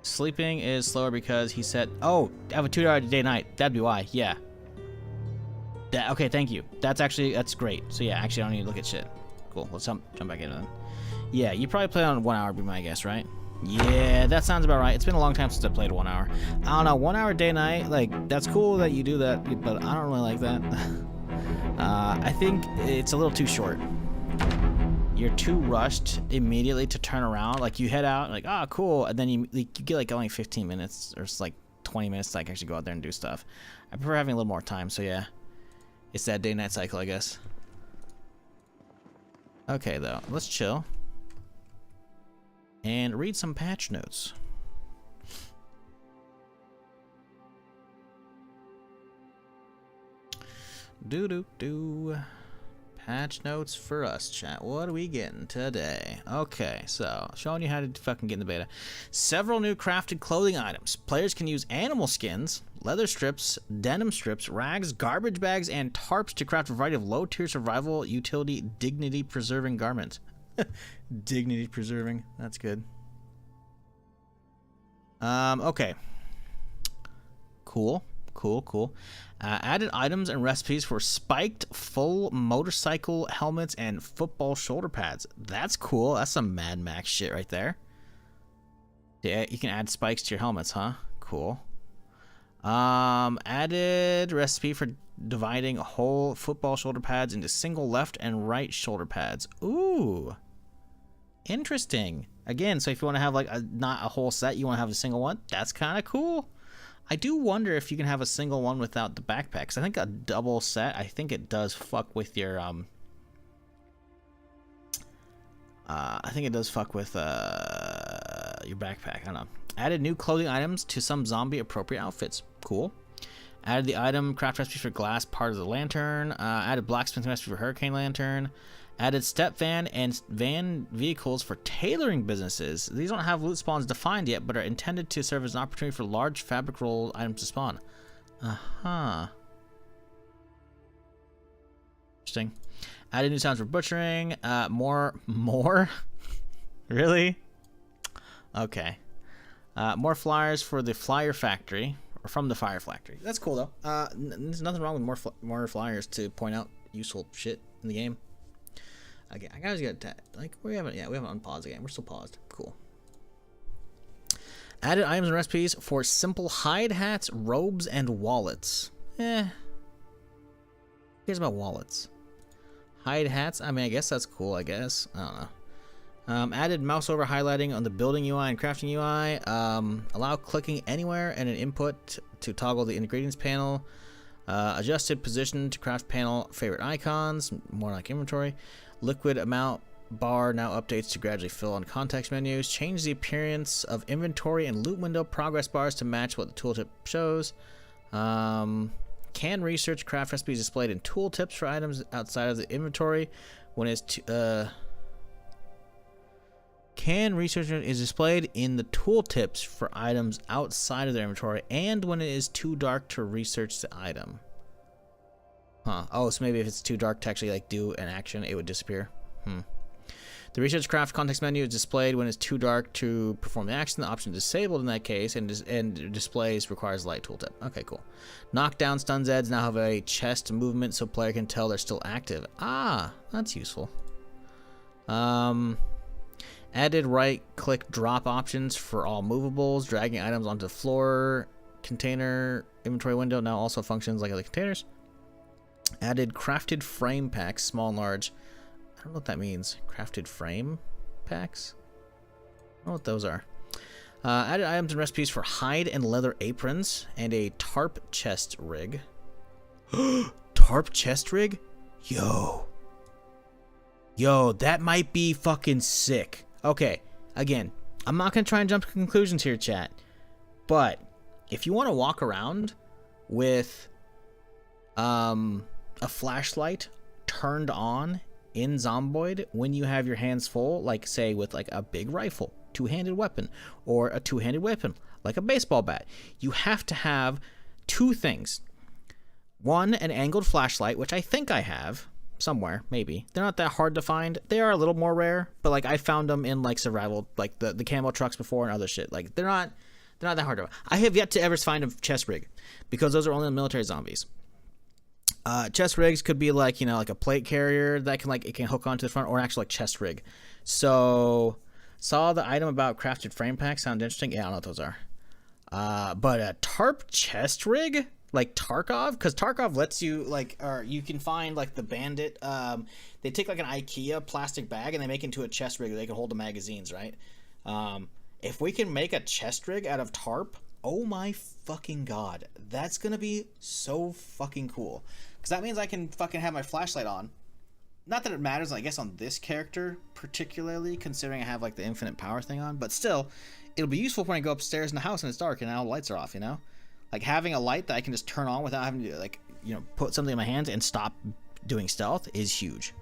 Sleeping is slower because he said, oh, I have a 2 hour day-night. That'd be why. Yeah. Okay, thank you. That's great. So yeah, actually I don't need to look at shit. Cool. Let's jump back in then. Yeah, you probably play on 1 hour, be my guess, right? Yeah, that sounds about right. It's been a long time since I played 1 hour. I don't know, 1 hour day night, like, that's cool that you do that, but I don't really like that. I think it's a little too short. You're too rushed immediately to turn around. Like, you head out, like, oh, cool, and then you get, like, only 15 minutes, or it's like 20 minutes to, like, actually go out there and do stuff. I prefer having a little more time, so yeah. It's that day-night cycle, I guess. Okay, though, let's chill. And read some patch notes. Do. Patch notes for us, chat. What are we getting today? Okay, so showing you how to fucking get in the beta. Several new crafted clothing items. Players can use animal skins, leather strips, denim strips, rags, garbage bags, and tarps to craft a variety of low-tier survival, utility, dignity-preserving garments. Dignity preserving. That's good. Okay. Cool. Added items and recipes for spiked full motorcycle helmets and football shoulder pads. That's cool. That's some Mad Max shit right there. Yeah, you can add spikes to your helmets, huh? Cool. Added recipe for dividing whole football shoulder pads into single left and right shoulder pads. Ooh. Interesting. Again, so if you want to have like not a whole set, you want to have a single one, that's kind of cool. I do wonder if you can have a single one without the backpacks. I think a double set, I think it does fuck with your I think it does fuck with your backpack. I don't know. Added new clothing items to some zombie appropriate outfits. Cool. Added the item craft recipe for glass part of the lantern. Added blacksmith recipe for hurricane lantern. Added step van and van vehicles for tailoring businesses. These don't have loot spawns defined yet, but are intended to serve as an opportunity for large fabric roll items to spawn. Interesting. Added new sounds for butchering. More? Really? Okay. More flyers for the flyer factory, or from the fire factory. That's cool though. There's nothing wrong with more flyers to point out useful shit in the game. Okay, I gotta get like we haven't unpaused the game. We're still paused. Cool. Added items and recipes for simple hide hats, robes, and wallets. Who cares about wallets? Hide hats. I mean, I guess that's cool. I guess I don't know. Added mouse over highlighting on the building UI and crafting UI. Allow clicking anywhere and an input to toggle the ingredients panel. Adjusted position to craft panel favorite icons. More like inventory. Liquid amount bar now updates to gradually fill on context menus. Change the appearance of inventory and loot window progress bars to match what the tooltip shows. Can research craft recipes displayed in tooltips for items outside of the inventory when it's can research is displayed in the tooltips for items outside of their inventory and when it is too dark to research the item. Huh. Oh, so maybe if it's too dark to actually like do an action, it would disappear. The research craft context menu is displayed when it's too dark to perform the action. The option is disabled in that case, and displays requires light tooltip. Okay, cool. Knockdown stun Zeds now have a chest movement so player can tell they're still active. Ah, that's useful. Added right-click drop options for all movables. Dragging items onto the floor. Container inventory window now also functions like other containers. Added crafted frame packs, small and large. I don't know what that means. Crafted frame packs? I don't know what those are. Added items and recipes for hide and leather aprons and a tarp chest rig. Tarp chest rig? Yo, that might be fucking sick. Okay, again, I'm not going to try and jump to conclusions here, chat. But if you want to walk around with a flashlight turned on in Zomboid when you have your hands full, like say with like a big rifle, two-handed weapon, or a two-handed weapon like a baseball bat, you have to have two things. One, an angled flashlight, which I think I have somewhere, maybe. They're not that hard to find. They are a little more rare, but like I found them in like survival, like the camo trucks before and other shit. Like they're not that hard to find. I have yet to ever find a chest rig because those are only the military zombies. Chest rigs could be like, you know, like a plate carrier that can like, it can hook onto the front, or an actual like chest rig. So saw the item about crafted frame packs. Sound interesting? Yeah, I don't know what those are. But a tarp chest rig, like Tarkov, because Tarkov lets you like, or you can find like the bandit. They take like an IKEA plastic bag and they make it into a chest rig. They can hold the magazines, right? If we can make a chest rig out of tarp, oh my fucking god, that's gonna be so fucking cool. Because that means I can fucking have my flashlight on. Not that it matters, I guess, on this character particularly, considering I have like the infinite power thing on, but still, it'll be useful when I go upstairs in the house and it's dark and all the lights are off, you know? Like having a light that I can just turn on without having to, like, you know, put something in my hands and stop doing stealth is huge.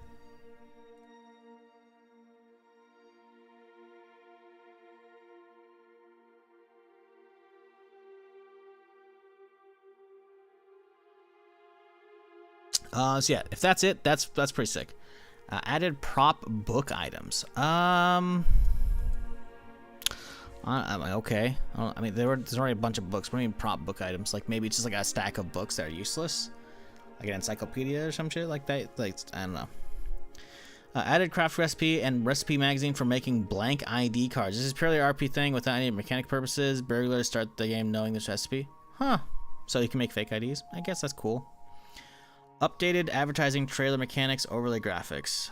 So yeah, if that's it, that's pretty sick. Added prop book items. Okay. I mean, there's already a bunch of books. What do you mean prop book items? Like maybe it's just like a stack of books that are useless, like an encyclopedia or some shit like that. Like I don't know. Added craft recipe and recipe magazine for making blank ID cards. This is purely an RP thing without any mechanic purposes. Burglars start the game knowing this recipe. Huh. So you can make fake IDs. I guess that's cool. Updated advertising trailer mechanics, overlay graphics.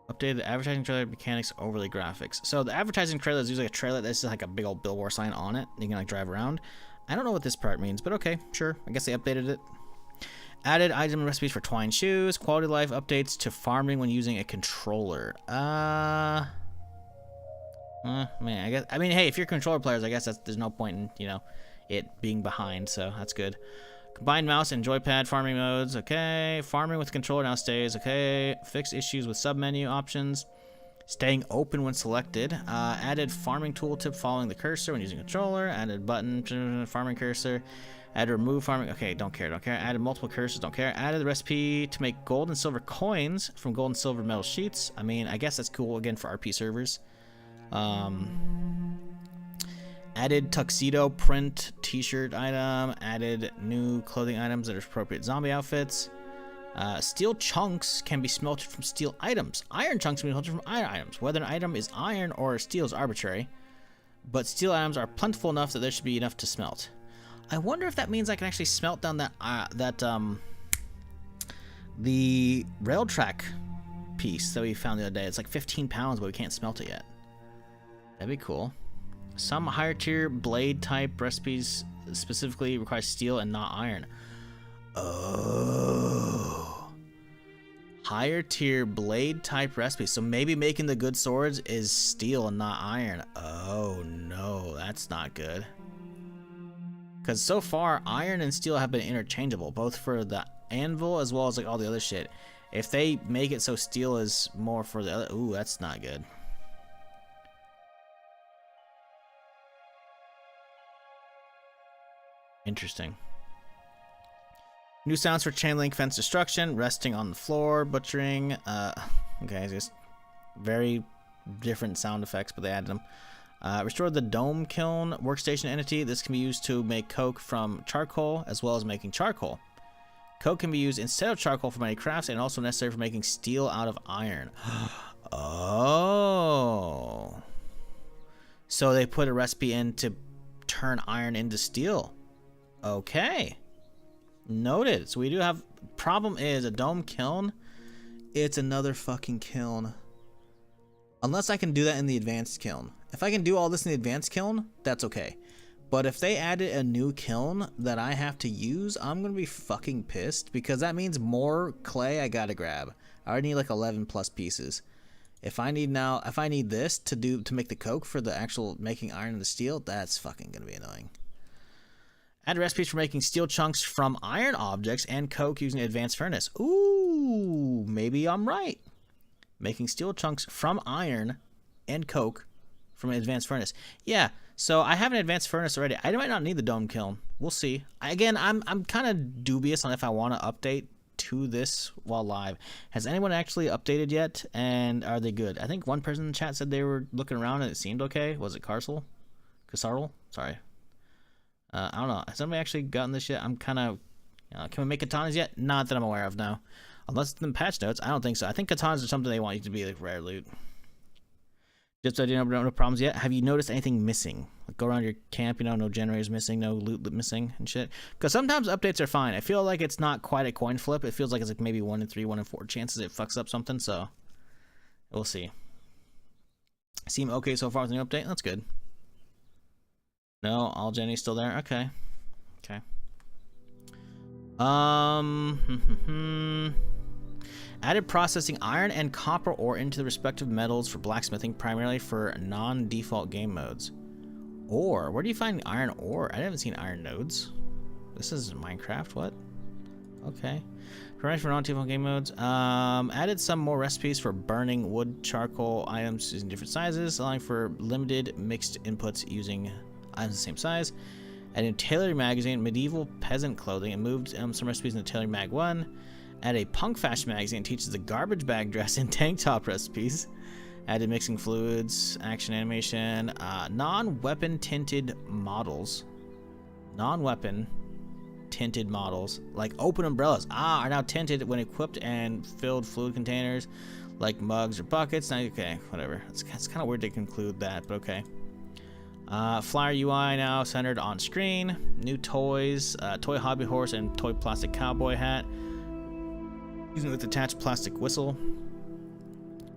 Updated advertising trailer mechanics, overlay graphics. So the advertising trailer is usually a trailer that's like a big old billboard sign on it. You can like drive around. I don't know what this part means, but okay, sure. I guess they updated it. Added item and recipes for twine shoes. Quality of life updates to farming when using a controller. Man, I mean, hey, if you're controller players, I guess there's no point in, you know, it being behind, so that's good. Combined mouse and joypad farming modes, okay. Farming with controller now stays, okay. Fix issues with submenu options. Staying open when selected. Added farming tooltip following the cursor when using controller. Added button, farming cursor. Added remove farming, okay, don't care. Added multiple cursors, don't care. Added the recipe to make gold and silver coins from gold and silver metal sheets. I mean, I guess that's cool, again, for RP servers. Added tuxedo print t-shirt item. Added new clothing items that are appropriate zombie outfits. Steel chunks can be smelted from steel items. Iron chunks can be smelted from iron items. Whether an item is iron or steel is arbitrary, but steel items are plentiful enough that there should be enough to smelt. I wonder if that means I can actually smelt down the rail track piece that we found the other day. It's like 15 pounds, but we can't smelt it yet. That'd be cool. Some higher tier blade type recipes specifically require steel and not iron. Oh. Higher tier blade type recipes. So maybe making the good swords is steel and not iron. Oh no, that's not good. Because so far, iron and steel have been interchangeable, both for the anvil as well as like all the other shit. If they make it so steel is more for the other... Ooh, that's not good. Interesting. New sounds for chain link fence destruction, resting on the floor, butchering. Okay, just very different sound effects, but they added them. Restore the dome kiln workstation entity. This can be used to make coke from charcoal, as well as making charcoal. Coke can be used instead of charcoal for many crafts, and also necessary for making steel out of iron. Oh. So they put a recipe in to turn iron into steel. Okay. Noted. So we do have... Problem is, a dome kiln, it's another fucking kiln. Unless I can do that in the advanced kiln. If I can do all this in the advanced kiln, that's okay. But if they added a new kiln that I have to use, I'm gonna be fucking pissed, because that means more clay I gotta grab. I already need like 11 plus pieces. If I need this to make the coke for the actual making iron and the steel, that's fucking gonna be annoying. Add recipes for making steel chunks from iron objects and coke using an advanced furnace. Ooh, maybe I'm right. Making steel chunks from iron and coke from an advanced furnace. Yeah, so I have an advanced furnace already. I might not need the dome kiln. We'll see. Again, I'm kind of dubious on if I want to update to this while live. Has anyone actually updated yet? And are they good? I think one person in the chat said they were looking around and it seemed okay. Was it Carsel? Casarl? Sorry. I don't know. Has somebody actually gotten this yet? I'm kind of... can we make katanas yet? Not that I'm aware of, no. Unless it's in the patch notes. I don't think so. I think katanas are something they want you to be like rare loot. Just so you know, no problems yet. Have you noticed anything missing? Like go around your camp, you know, no generators missing, no loot missing and shit. Because sometimes updates are fine. I feel like it's not quite a coin flip. It feels like it's like maybe 1 in 3, 1 in 4 chances it fucks up something. So we'll see. Seem okay so far with the new update. That's good. No, all Jenny's still there. Okay. Okay. Added processing iron and copper ore into the respective metals for blacksmithing, primarily for non-default game modes. Ore? Where do you find iron ore? I haven't seen iron nodes. This is Minecraft. What? Okay. Primarily for non-default game modes. Added some more recipes for burning wood, charcoal items in different sizes, allowing for limited mixed inputs using items the same size. Added tailoring magazine, medieval peasant clothing, and moved some recipes into tailoring mag 1. Added a punk fashion magazine, teaches the garbage bag dress and tank top recipes. Added mixing fluids, action animation, non-weapon tinted models. Non-weapon tinted models, like open umbrellas, are now tinted when equipped and filled fluid containers, like mugs or buckets. Now, okay, whatever. It's kind of weird to conclude that, but okay. Flyer UI now centered on screen. New toys, toy hobby horse and toy plastic cowboy hat. Using with attached plastic whistle.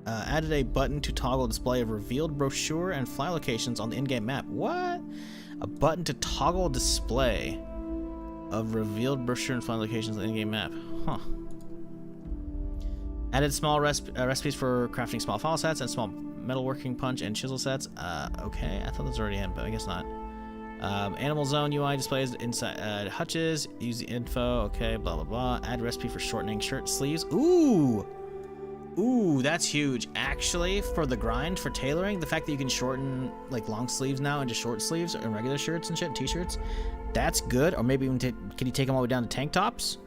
Added a button to toggle display of revealed brochure and fly locations on the in-game map. What? A button to toggle display of revealed brochure and fly locations on the in-game map. Huh. Added small recipes for crafting small file sets and small metalworking punch and chisel sets. Okay, I thought those were already in, but I guess not. Animal zone UI displays inside hutches. Use the info. Okay, blah blah blah. Add recipe for shortening shirt sleeves. Ooh, that's huge. Actually, for the grind for tailoring, the fact that you can shorten like long sleeves now into short sleeves and regular shirts and shit, t-shirts, that's good. Or maybe even can you take them all the way down to tank tops?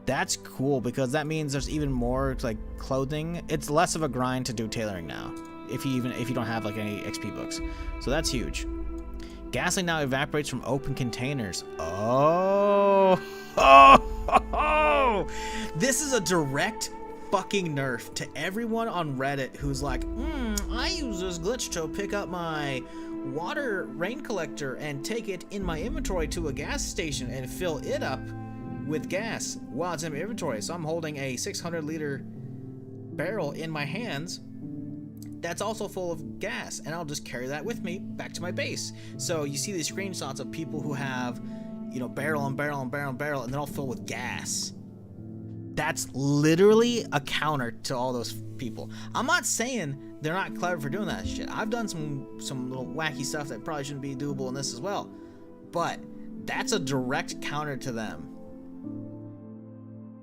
That's cool because that means there's even more like clothing. It's less of a grind to do tailoring now. If you don't have like any XP books, so that's huge. Gasoline now evaporates from open containers. Oh, this is a direct fucking nerf to everyone on Reddit who's like, I use this glitch to pick up my water rain collector and take it in my inventory to a gas station and fill it up with gas while it's in my inventory. So I'm holding a 600-liter barrel in my hands that's also full of gas, and I'll just carry that with me back to my base. So you see these screenshots of people who have, you know, barrel and barrel and barrel and barrel, and they're all filled with gas. That's literally a counter to all those people. I'm not saying they're not clever for doing that shit. I've done some little wacky stuff that probably shouldn't be doable in this as well. But That's a direct counter to them.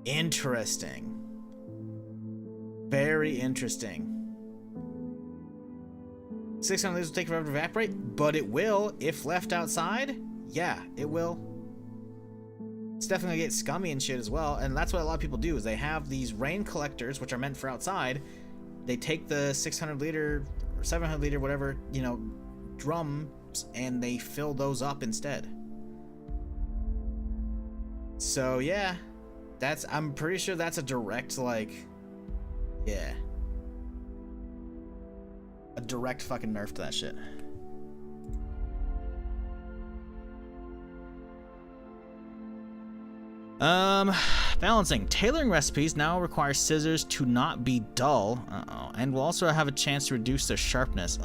Interesting. Very interesting. 600 liters will take forever to evaporate, but it will if left outside. Yeah, it will. It's definitely gonna get scummy and shit as well, and that's what a lot of people do, is they have these rain collectors, which are meant for outside. They take the 600 liter or 700 liter, whatever, you know, drums, and they fill those up instead. So yeah, I'm pretty sure that's a direct, like, yeah, a direct fucking nerf to that shit. Balancing. Tailoring recipes now require scissors to not be dull. And will also have a chance to reduce their sharpness.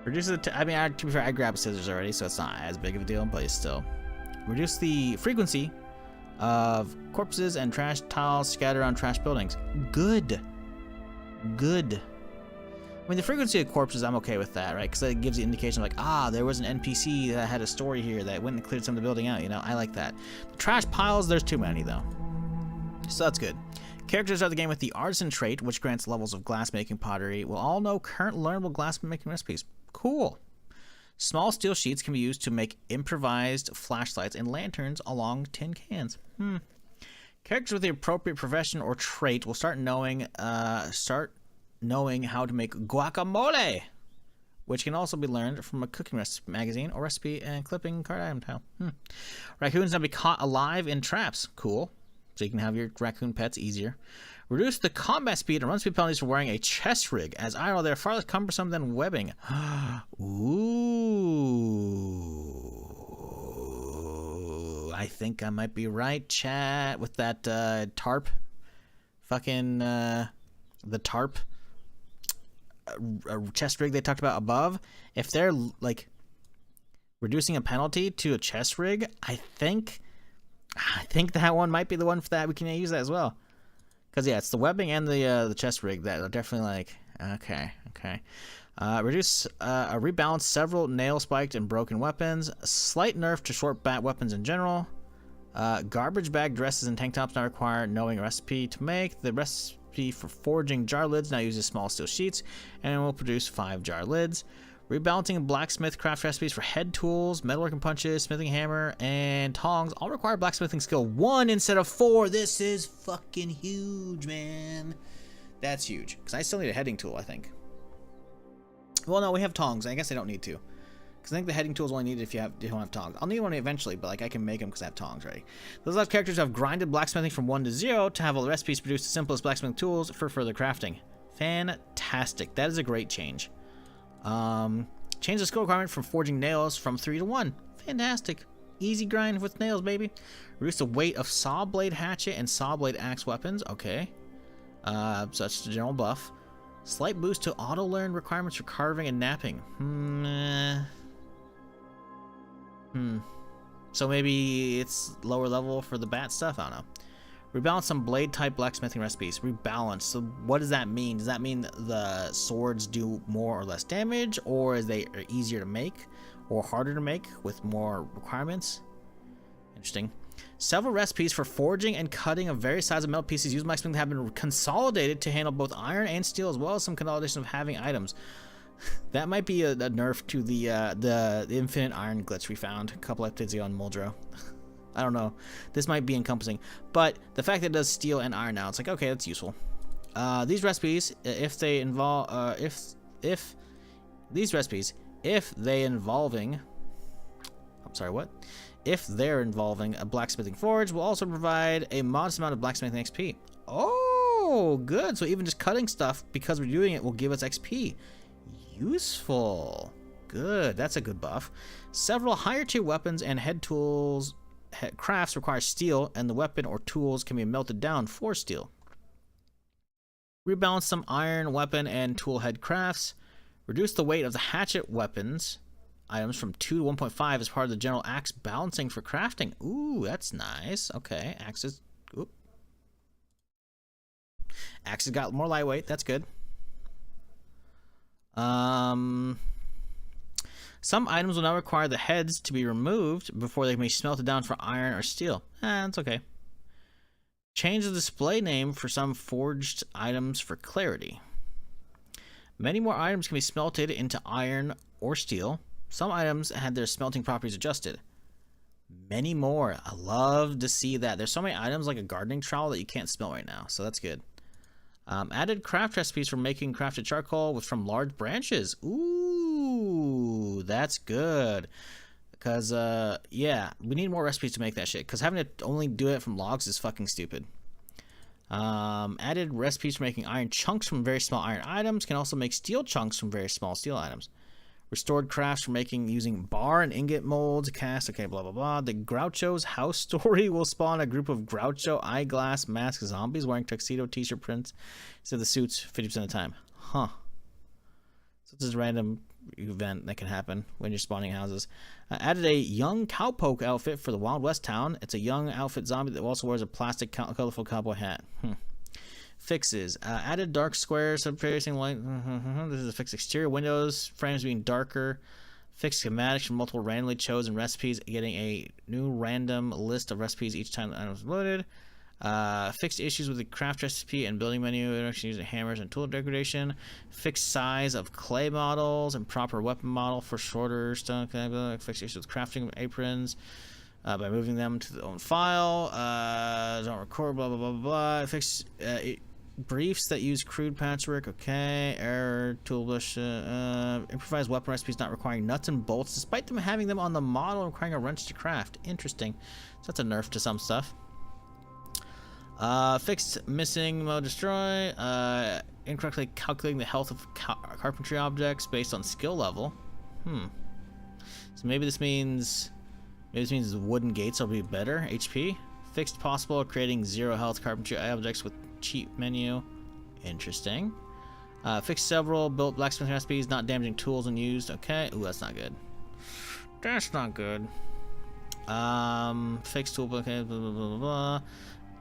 Reduces the I mean, to be fair, I grabbed scissors already, so it's not as big of a deal, but it's still. Reduce the frequency of corpses and trash tiles scattered on trash buildings. Good. Good. I mean, the frequency of corpses, I'm okay with that, right? Because that gives the indication of, like, there was an NPC that had a story here that went and cleared some of the building out, you know? I like that. The trash piles, there's too many, though. So that's good. Characters start the game with the Artisan trait, which grants levels of glass-making pottery. We'll all know current learnable glass-making recipes. Cool. Small steel sheets can be used to make improvised flashlights and lanterns along tin cans. Characters with the appropriate profession or trait will start knowing how to make guacamole, which can also be learned from a cooking recipe magazine or recipe and clipping card item tile. Raccoons now be caught alive in traps. Cool. So you can have your raccoon pets easier. Reduce the combat speed and run speed penalties for wearing a chest rig, as I know they're far less cumbersome than webbing. Ooh. I think I might be right, chat, with that tarp. Fucking the tarp. A chest rig they talked about above. If they're like reducing a penalty to a chest rig, I think that one might be the one for that. We can use that as well, because yeah, it's the webbing and the chest rig that are definitely like okay. Rebalance several nail spiked and broken weapons. Slight nerf to short bat weapons in general. Garbage bag dresses and tank tops now require knowing a recipe to make. The recipe for forging jar lids now uses small steel sheets and will produce 5 jar lids. Rebalancing blacksmith craft recipes for head tools, metalworking punches, smithing hammer, and tongs all require blacksmithing skill 1 instead of 4. This is fucking huge, man. That's huge. Because I still need a heading tool, I think. Well, no, we have tongs. I guess I don't need to. Because I think the heading tool is only needed if you don't have tongs. I'll need one eventually, but like I can make them because I have tongs, right? Those last characters have grinded blacksmithing from 1 to 0 to have all the recipes produce the simplest blacksmithing tools for further crafting. Fantastic. That is a great change. Change the skill requirement from forging nails from 3 to 1. Fantastic. Easy grind with nails, baby. Reduce the weight of saw blade hatchet and saw blade axe weapons. Okay. So that's the general buff. Slight boost to auto learn requirements for carving and napping. So maybe it's lower level for the bat stuff? I don't know. Rebalance some blade type blacksmithing recipes. Rebalance. So what does that mean? Does that mean the swords do more or less damage, or is they easier to make or harder to make with more requirements? Interesting. Several recipes for forging and cutting of various sizes of metal pieces used blacksmithing have been consolidated to handle both iron and steel, as well as some consolidation of having items. That might be a nerf to the infinite iron glitch we found a couple episodes ago on Muldrow. I don't know. This might be encompassing, but the fact that it does steel and iron now, it's like, okay, that's useful. These recipes, if they're involving a blacksmithing forge, will also provide a modest amount of blacksmithing XP. Oh, good. So even just cutting stuff, because we're doing it, will give us XP. Useful. Good. That's a good buff. Several higher tier weapons and head tools crafts require steel, and the weapon or tools can be melted down for steel. Rebalance some iron weapon and tool head crafts. Reduce the weight of the hatchet weapons items from 2 to 1.5 as part of the general axe balancing for crafting. Ooh, that's nice. Okay, axes. Oop. Axes got more lightweight. That's good. Some items will now require the heads to be removed before they can be smelted down for iron or steel. That's okay. Change the display name for some forged items for clarity. Many more items can be smelted into iron or steel. Some items had their smelting properties adjusted. Many more. I love to see that. There's so many items like a gardening trowel that you can't smell right now, so that's good. Added craft recipes for making crafted charcoal from large branches. Ooh, that's good. Because, yeah, we need more recipes to make that shit. Because having to only do it from logs is fucking stupid. Added recipes for making iron chunks from very small iron items. Can also make steel chunks from very small steel items. Restored crafts for using bar and ingot molds, cast, okay, blah, blah, blah. The Groucho's house story will spawn a group of Groucho eyeglass mask zombies wearing tuxedo t-shirt prints instead of the suits 50% of the time. Huh. So this is a random event that can happen when you're spawning houses. Added a young cowpoke outfit for the Wild West town. It's a young outfit zombie that also wears a plastic colorful cowboy hat. Fixes. Added dark squares subtracing light. This is a fix exterior windows, frames being darker. Fixed schematics from multiple randomly chosen recipes, getting a new random list of recipes each time the item is loaded. Fixed issues with the craft recipe and building menu, using hammers and tool degradation. Fixed size of clay models and proper weapon model for shorter stuff. Fixed issues with crafting aprons. By moving them to the own file. Don't record, blah, blah, blah, blah. Fix briefs that use crude patchwork. Okay. Error, tool bush. Improvised weapon recipes not requiring nuts and bolts, despite them having them on the model and requiring a wrench to craft. Interesting. So that's a nerf to some stuff. Fixed missing mode destroy. Incorrectly calculating the health of carpentry objects based on skill level. So maybe this means wooden gates will be better. HP. Fixed possible creating 0 health carpentry objects with cheat menu. Interesting. Fixed several built blacksmith recipes, not damaging tools when used. Okay. Ooh, that's not good. That's not good. Fixed tool. Okay. Blah, blah, blah, blah.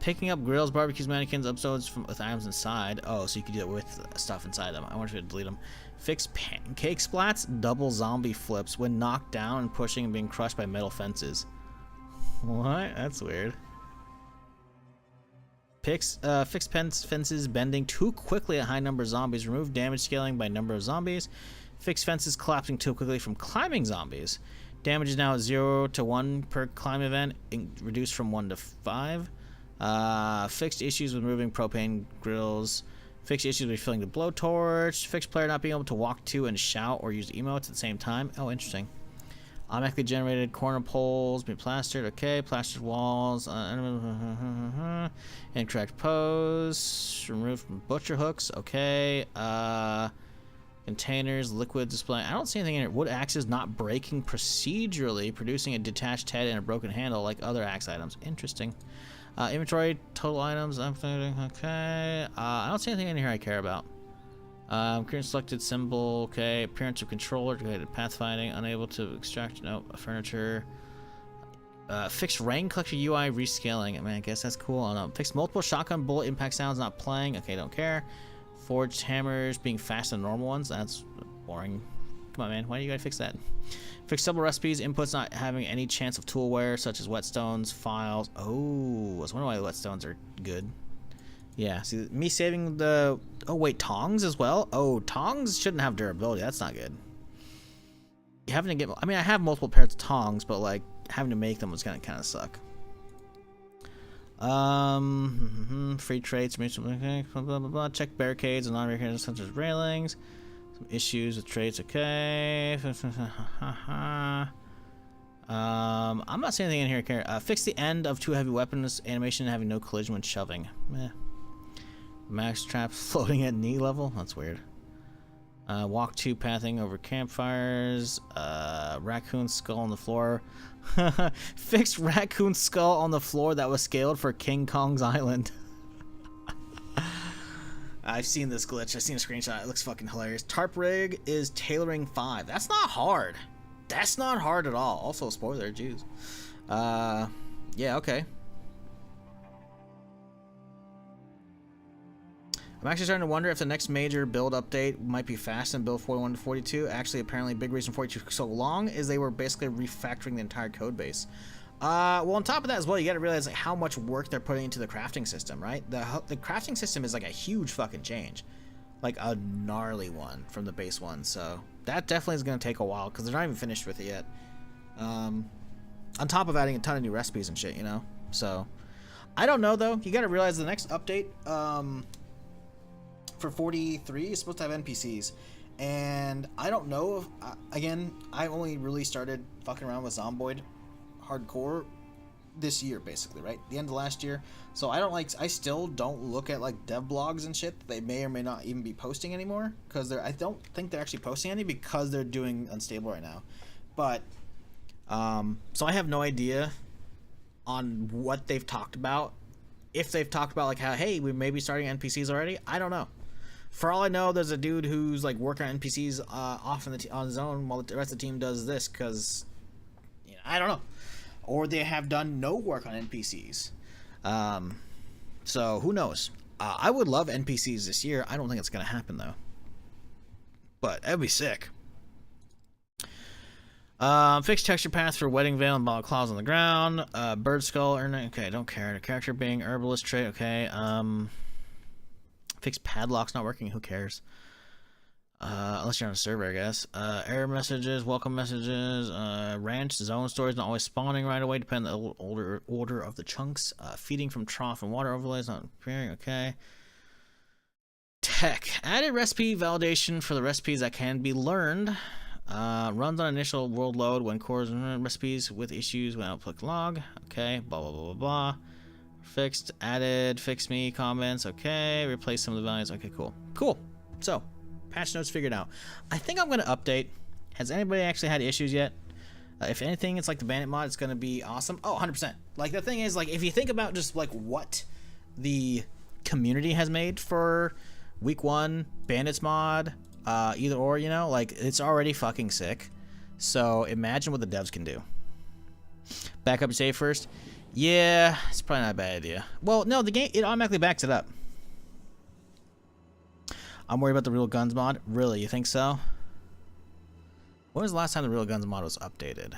Picking up grills, barbecues, mannequins, episodes with items inside. Oh, so you can do it with stuff inside them. I want you to delete them. Fixed pancake splats, double zombie flips when knocked down and pushing and being crushed by metal fences. What? That's weird. Fixed fences bending too quickly at high number of zombies. Remove damage scaling by number of zombies. Fixed fences collapsing too quickly from climbing zombies. Damage is now at 0 to 1 per climb event, reduced from 1 to 5. Fixed issues with moving propane grills. Fixed issues with filling the blowtorch. Fixed player not being able to walk to and shout or use emotes at the same time. Oh, interesting. Automatically generated corner poles being plastered. Okay, plastered walls. Incorrect pose. Removed from butcher hooks. Okay. Containers, liquid display. I don't see anything in here. Wood axes not breaking procedurally, producing a detached head and a broken handle like other axe items. Interesting. Inventory, total items. Okay. I don't see anything in here I care about. Current selected symbol. Okay. Appearance of controller. Okay. Pathfinding. Unable to extract. No. Furniture. Fixed rain collector UI rescaling. I mean, I guess that's cool. I don't know. Fixed multiple shotgun bullet impact sounds not playing. Okay. Don't care. Forged hammers being faster than normal ones. That's boring. Come on, man. Why do you gotta fix that? Fix several recipes. Inputs not having any chance of tool wear, such as whetstones, files. Oh, I was wondering why the whetstones are good. Yeah, see, me saving the... Oh, wait, tongs as well? Oh, tongs shouldn't have durability. That's not good. You having to get... I mean, I have multiple pairs of tongs, but, like, having to make them was gonna kind of suck. Free traits, okay, blah, blah, blah, blah. Check barricades and non-barricades such as railings. Some issues with traits, okay. I'm not seeing anything in here. Fix the end of two heavy weapons animation having no collision when shoving. Meh. Max traps floating at knee level. That's weird. Walk 2 pathing over campfires. Raccoon skull on the floor. Fixed raccoon skull on the floor that was scaled for King Kong's Island. I've seen this glitch. I've seen a screenshot. It looks fucking hilarious. Tarp rig is tailoring 5. That's not hard. That's not hard at all. Also, spoiler, jeez. Yeah, okay. I'm actually starting to wonder if the next major build update might be fast in build 41 to 42. Actually, apparently, big reason 42 took so long is they were basically refactoring the entire code base. Well, on top of that as well, you got to realize like how much work they're putting into the crafting system, right? The crafting system is like a huge fucking change, like a gnarly one from the base one. So that definitely is going to take a while because they're not even finished with it yet. On top of adding a ton of new recipes and shit, you know. So I don't know though. You got to realize the next update. For 43 is supposed to have NPCs, and I don't know if again I only really started fucking around with Zomboid hardcore this year, basically, right, the end of last year. So I still don't look at like dev blogs and shit that they may or may not even be posting anymore, because I don't think they're actually posting any because they're doing unstable right now. But so I have no idea on what they've talked about, if they've talked about like how, hey, we may be starting NPCs already. I don't know. For all I know, there's a dude who's like working on NPCs off on his own while the rest of the team does this, because you know, I don't know, or they have done no work on NPCs. So who knows? I would love NPCs this year. I don't think it's gonna happen though, but that'd be sick. Fixed texture path for wedding veil and ball claws on the ground. Bird skull. Okay, don't care. The character being herbalist trait. Okay. Fixed padlocks not working. Who cares? Unless you're on a server, I guess. Error messages, welcome messages. Ranch zone stories not always spawning right away, depending on the order of the chunks. Feeding from trough and water overlays not appearing. Okay. Tech added recipe validation for the recipes that can be learned. Runs on initial world load when cores recipes with issues when output log. Okay, blah blah blah blah blah. Fixed, added, fix me comments. Okay, replace some of the values. Okay, cool. So, patch notes figured out. I think I'm gonna update. Has anybody actually had issues yet? If anything, it's like the bandit mod. It's gonna be awesome. Oh, 100%. Like the thing is, like if you think about just like what the community has made for week 1 bandits mod. Either or, you know, like it's already fucking sick. So imagine what the devs can do. Back up and save first. Yeah, it's probably not a bad idea. Well, no, the game, it automatically backs it up. I'm worried about the Real Guns mod. Really, you think so? When was the last time the Real Guns mod was updated?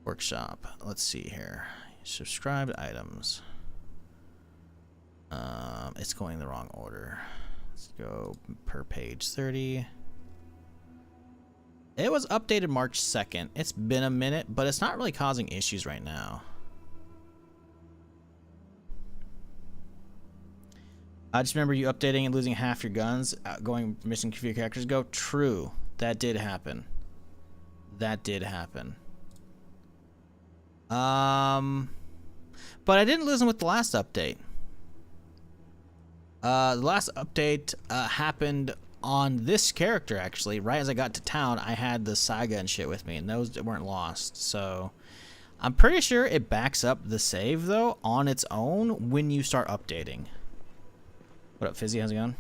Workshop. Let's see here. Subscribed items. It's going in the wrong order. Let's go per page 30. It was updated March 2nd. It's been a minute, but it's not really causing issues right now. I just remember you updating and losing half your guns, going missing a few characters ago. True. That did happen. That did happen. But I didn't lose them with the last update. The last update happened on this character, actually. Right as I got to town, I had the Saga and shit with me, and those weren't lost. So I'm pretty sure it backs up the save, though, on its own when you start updating. What up, Fizzy? How's it going?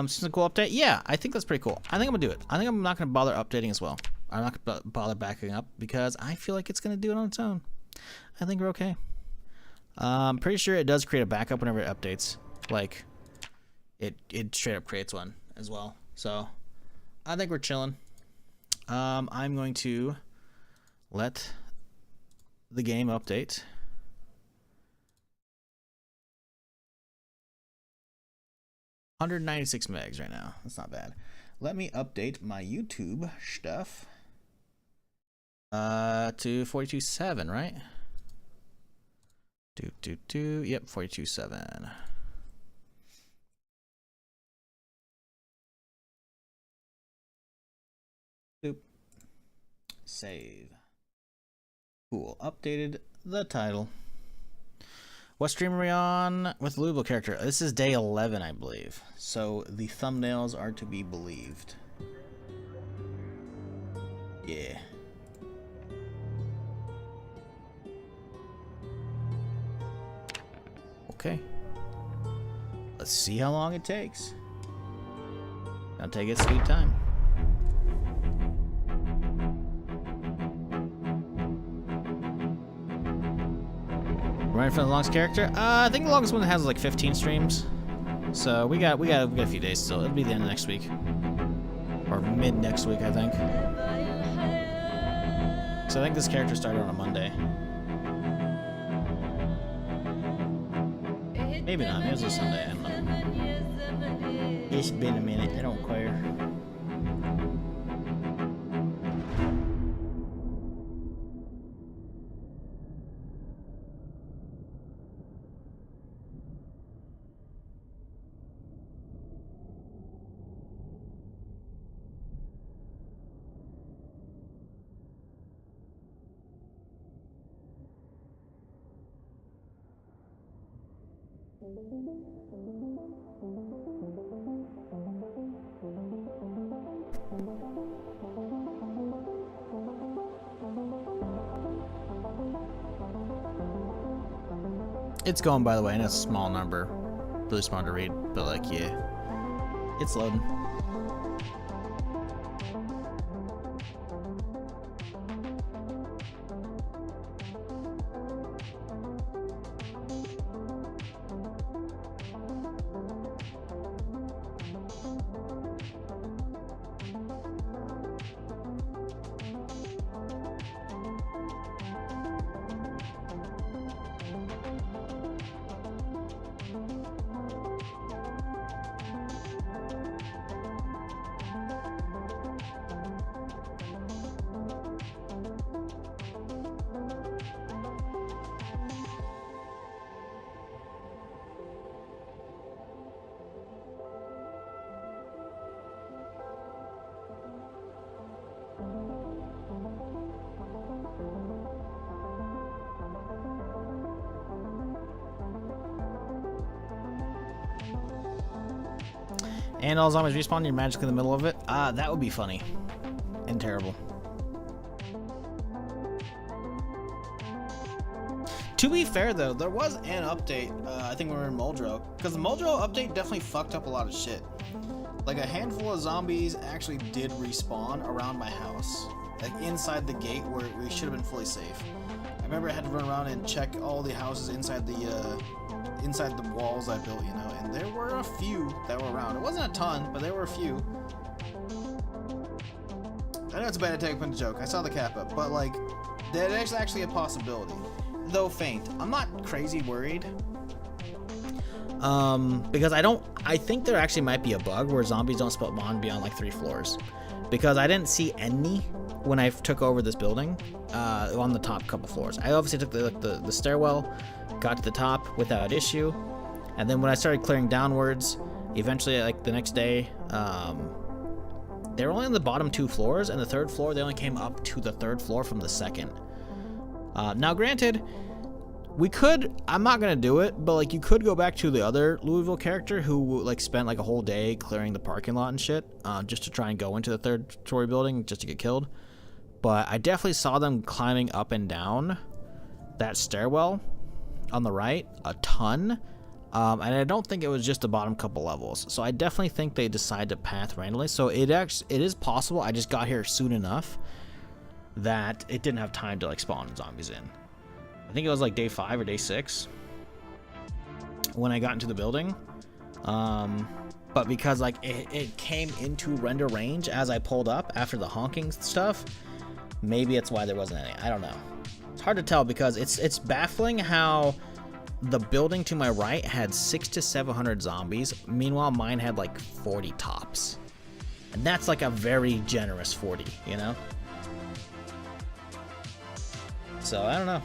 Since a cool update? Yeah, I think that's pretty cool. I think I'm gonna do it. I think I'm not gonna bother updating as well. I'm not gonna bother backing up because I feel like it's gonna do it on its own. I think we're okay. I'm pretty sure it does create a backup whenever it updates. Like, it straight up creates one as well. So, I think we're chilling. I'm going to let the game update. $196 megs right now. That's not bad. Let me update my YouTube stuff to 42.7, right? Yep, 42.7. Boop. Save. Cool. Updated the title. What stream are we on with the Louisville character? This is day 11, I believe. So the thumbnails are to be believed. Yeah. Okay. Let's see how long it takes. Gonna take its sweet time. Running for the longest character? I think the longest one has like 15 streams. So we got a few days still. It'll be the end of next week. Or mid next week, I think. So I think this character started on a Monday. Maybe not. Maybe it was a Sunday. I don't know. It's been a minute. I don't care. It's going, by the way, in a small number. Really small to read, but like, yeah. It's loading. And all zombies respawn, you're magically in the middle of it. That would be funny. And terrible. To be fair, though, there was an update, I think we were in Muldrow. Because the Muldrow update definitely fucked up a lot of shit. Like, a handful of zombies actually did respawn around my house. Like, inside the gate where we should have been fully safe. I remember I had to run around and check all the houses inside the walls I built, you know, and there were a few that were around. It wasn't a ton, but there were a few. I know it's a bad attack point joke. I saw the cap up, but like, that is actually a possibility, though faint. I'm not crazy worried, because I think there actually might be a bug where zombies don't spawn beyond like 3 floors, because I didn't see any when I took over this building on the top couple floors. I obviously took the stairwell, got to the top without issue, and then when I started clearing downwards, eventually, like the next day, they were only on the bottom 2 floors, and the 3rd floor, they only came up to the 3rd floor from the 2nd. Now granted, we could, I'm not gonna do it, but like you could go back to the other Louisville character who like spent like a whole day clearing the parking lot and shit, just to try and go into the 3rd story building just to get killed. But I definitely saw them climbing up and down that stairwell on the right a ton, and I don't think it was just the bottom couple levels. So I definitely think they decided to path randomly. So it is possible I just got here soon enough that it didn't have time to like spawn zombies in. I think it was like day 5 or day 6 when I got into the building, but because like it came into render range as I pulled up after the honking stuff, maybe it's why there wasn't any. I don't know. It's hard to tell because it's baffling how the building to my right had 600 to 700 zombies. Meanwhile, mine had like 40 tops, and that's like a very generous 40, you know. So I don't know.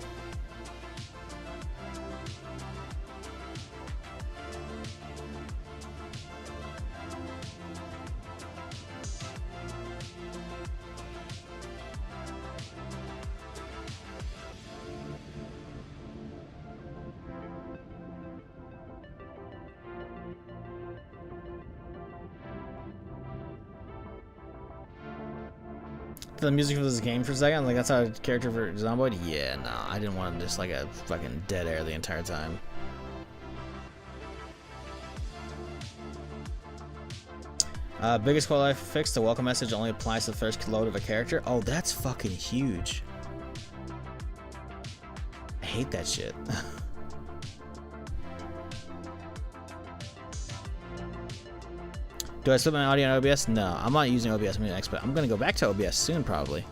The music for this game for a second, like that's how a character for Zomboid. Yeah, no, I didn't want just like a fucking dead air the entire time. Biggest quality fix: the welcome message only applies to the first load of a character. Oh, that's fucking huge. I hate that shit. Do I split my audio on OBS? No, I'm not using OBS. I'm using XSplit. I'm gonna go back to OBS soon, probably.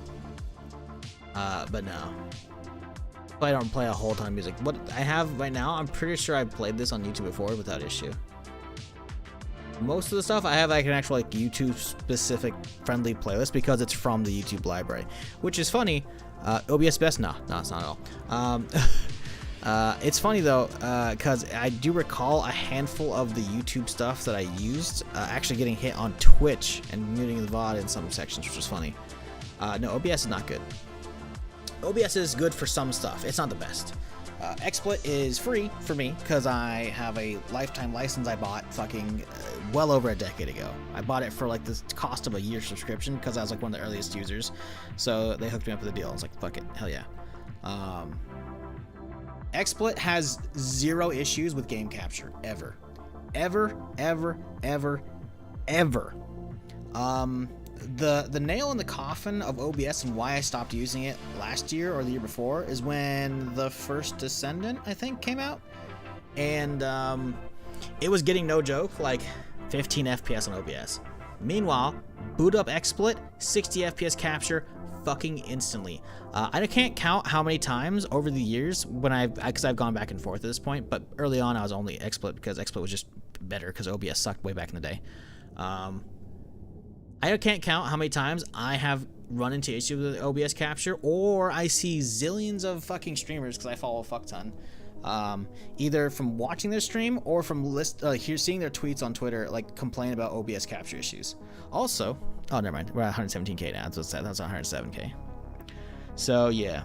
But no. I don't play a whole ton of music. What I have right now, I'm pretty sure I've played this on YouTube before without issue. Most of the stuff I have like an actual like YouTube specific friendly playlist because it's from the YouTube library, which is funny. OBS best? No, it's not at all. It's funny though, because I do recall a handful of the YouTube stuff that I used actually getting hit on Twitch and muting the VOD in some sections, which was funny. No, OBS is not good. OBS is good for some stuff. It's not the best. XSplit is free for me because I have a lifetime license I bought fucking well over a decade ago. I bought it for like the cost of a year subscription because I was like one of the earliest users. So they hooked me up with a deal. I was like, fuck it, hell yeah. XSplit has zero issues with game capture ever. Ever. The nail in the coffin of OBS and why I stopped using it last year or the year before is when the first Descendant, I think, came out. And it was getting, no joke, like 15 FPS on OBS. Meanwhile, boot up XSplit, 60 FPS capture, fucking instantly. I can't count how many times over the years when because I've gone back and forth at this point, but early on I was only XSplit because XSplit was just better because OBS sucked way back in the day. I can't count how many times I have run into issues with OBS capture, or I see zillions of fucking streamers, because I follow a fuck ton, either from watching their stream or from seeing their tweets on Twitter, like complain about OBS capture issues. Also, oh, never mind, we're at 117k now. That's 107k. So yeah.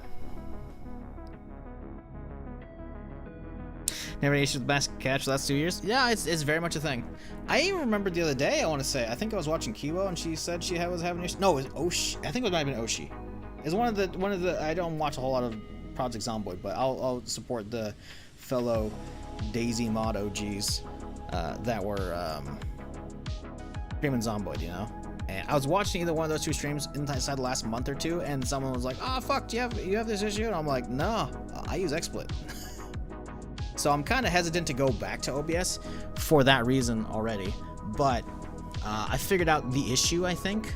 Never had issues with basket catch the last 2 years. Yeah, it's very much a thing. I even remember the other day, I want to say, I think I was watching Kiwo and she said she was having issues. No, it was Oshi. I think it might have been Oshi. It's one of the. I don't watch a whole lot of Project Zomboid, but I'll support the fellow Daisy mod OGs that were streaming Zomboid, you know. And I was watching either one of those two streams inside the last month or two, and someone was like, "Oh fuck, you have this issue?" And I'm like, "No, I use XSplit." So I'm kind of hesitant to go back to OBS for that reason already. But I figured out the issue, I think,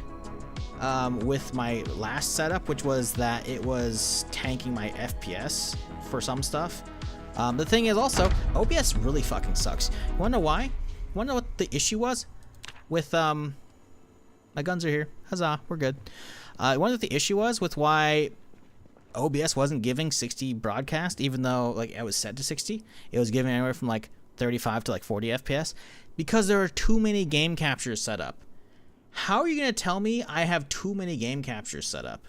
with my last setup, which was that it was tanking my FPS for some stuff. The thing is also, OBS really fucking sucks. You wanna know why? You wanna know what the issue was? With, my guns are here. Huzzah, we're good. You wanna know what the issue was with why OBS wasn't giving 60 broadcast, even though like I was set to 60. It was giving anywhere from like 35 to like 40 FPS because there are too many game captures set up. How are you going to tell me I have too many game captures set up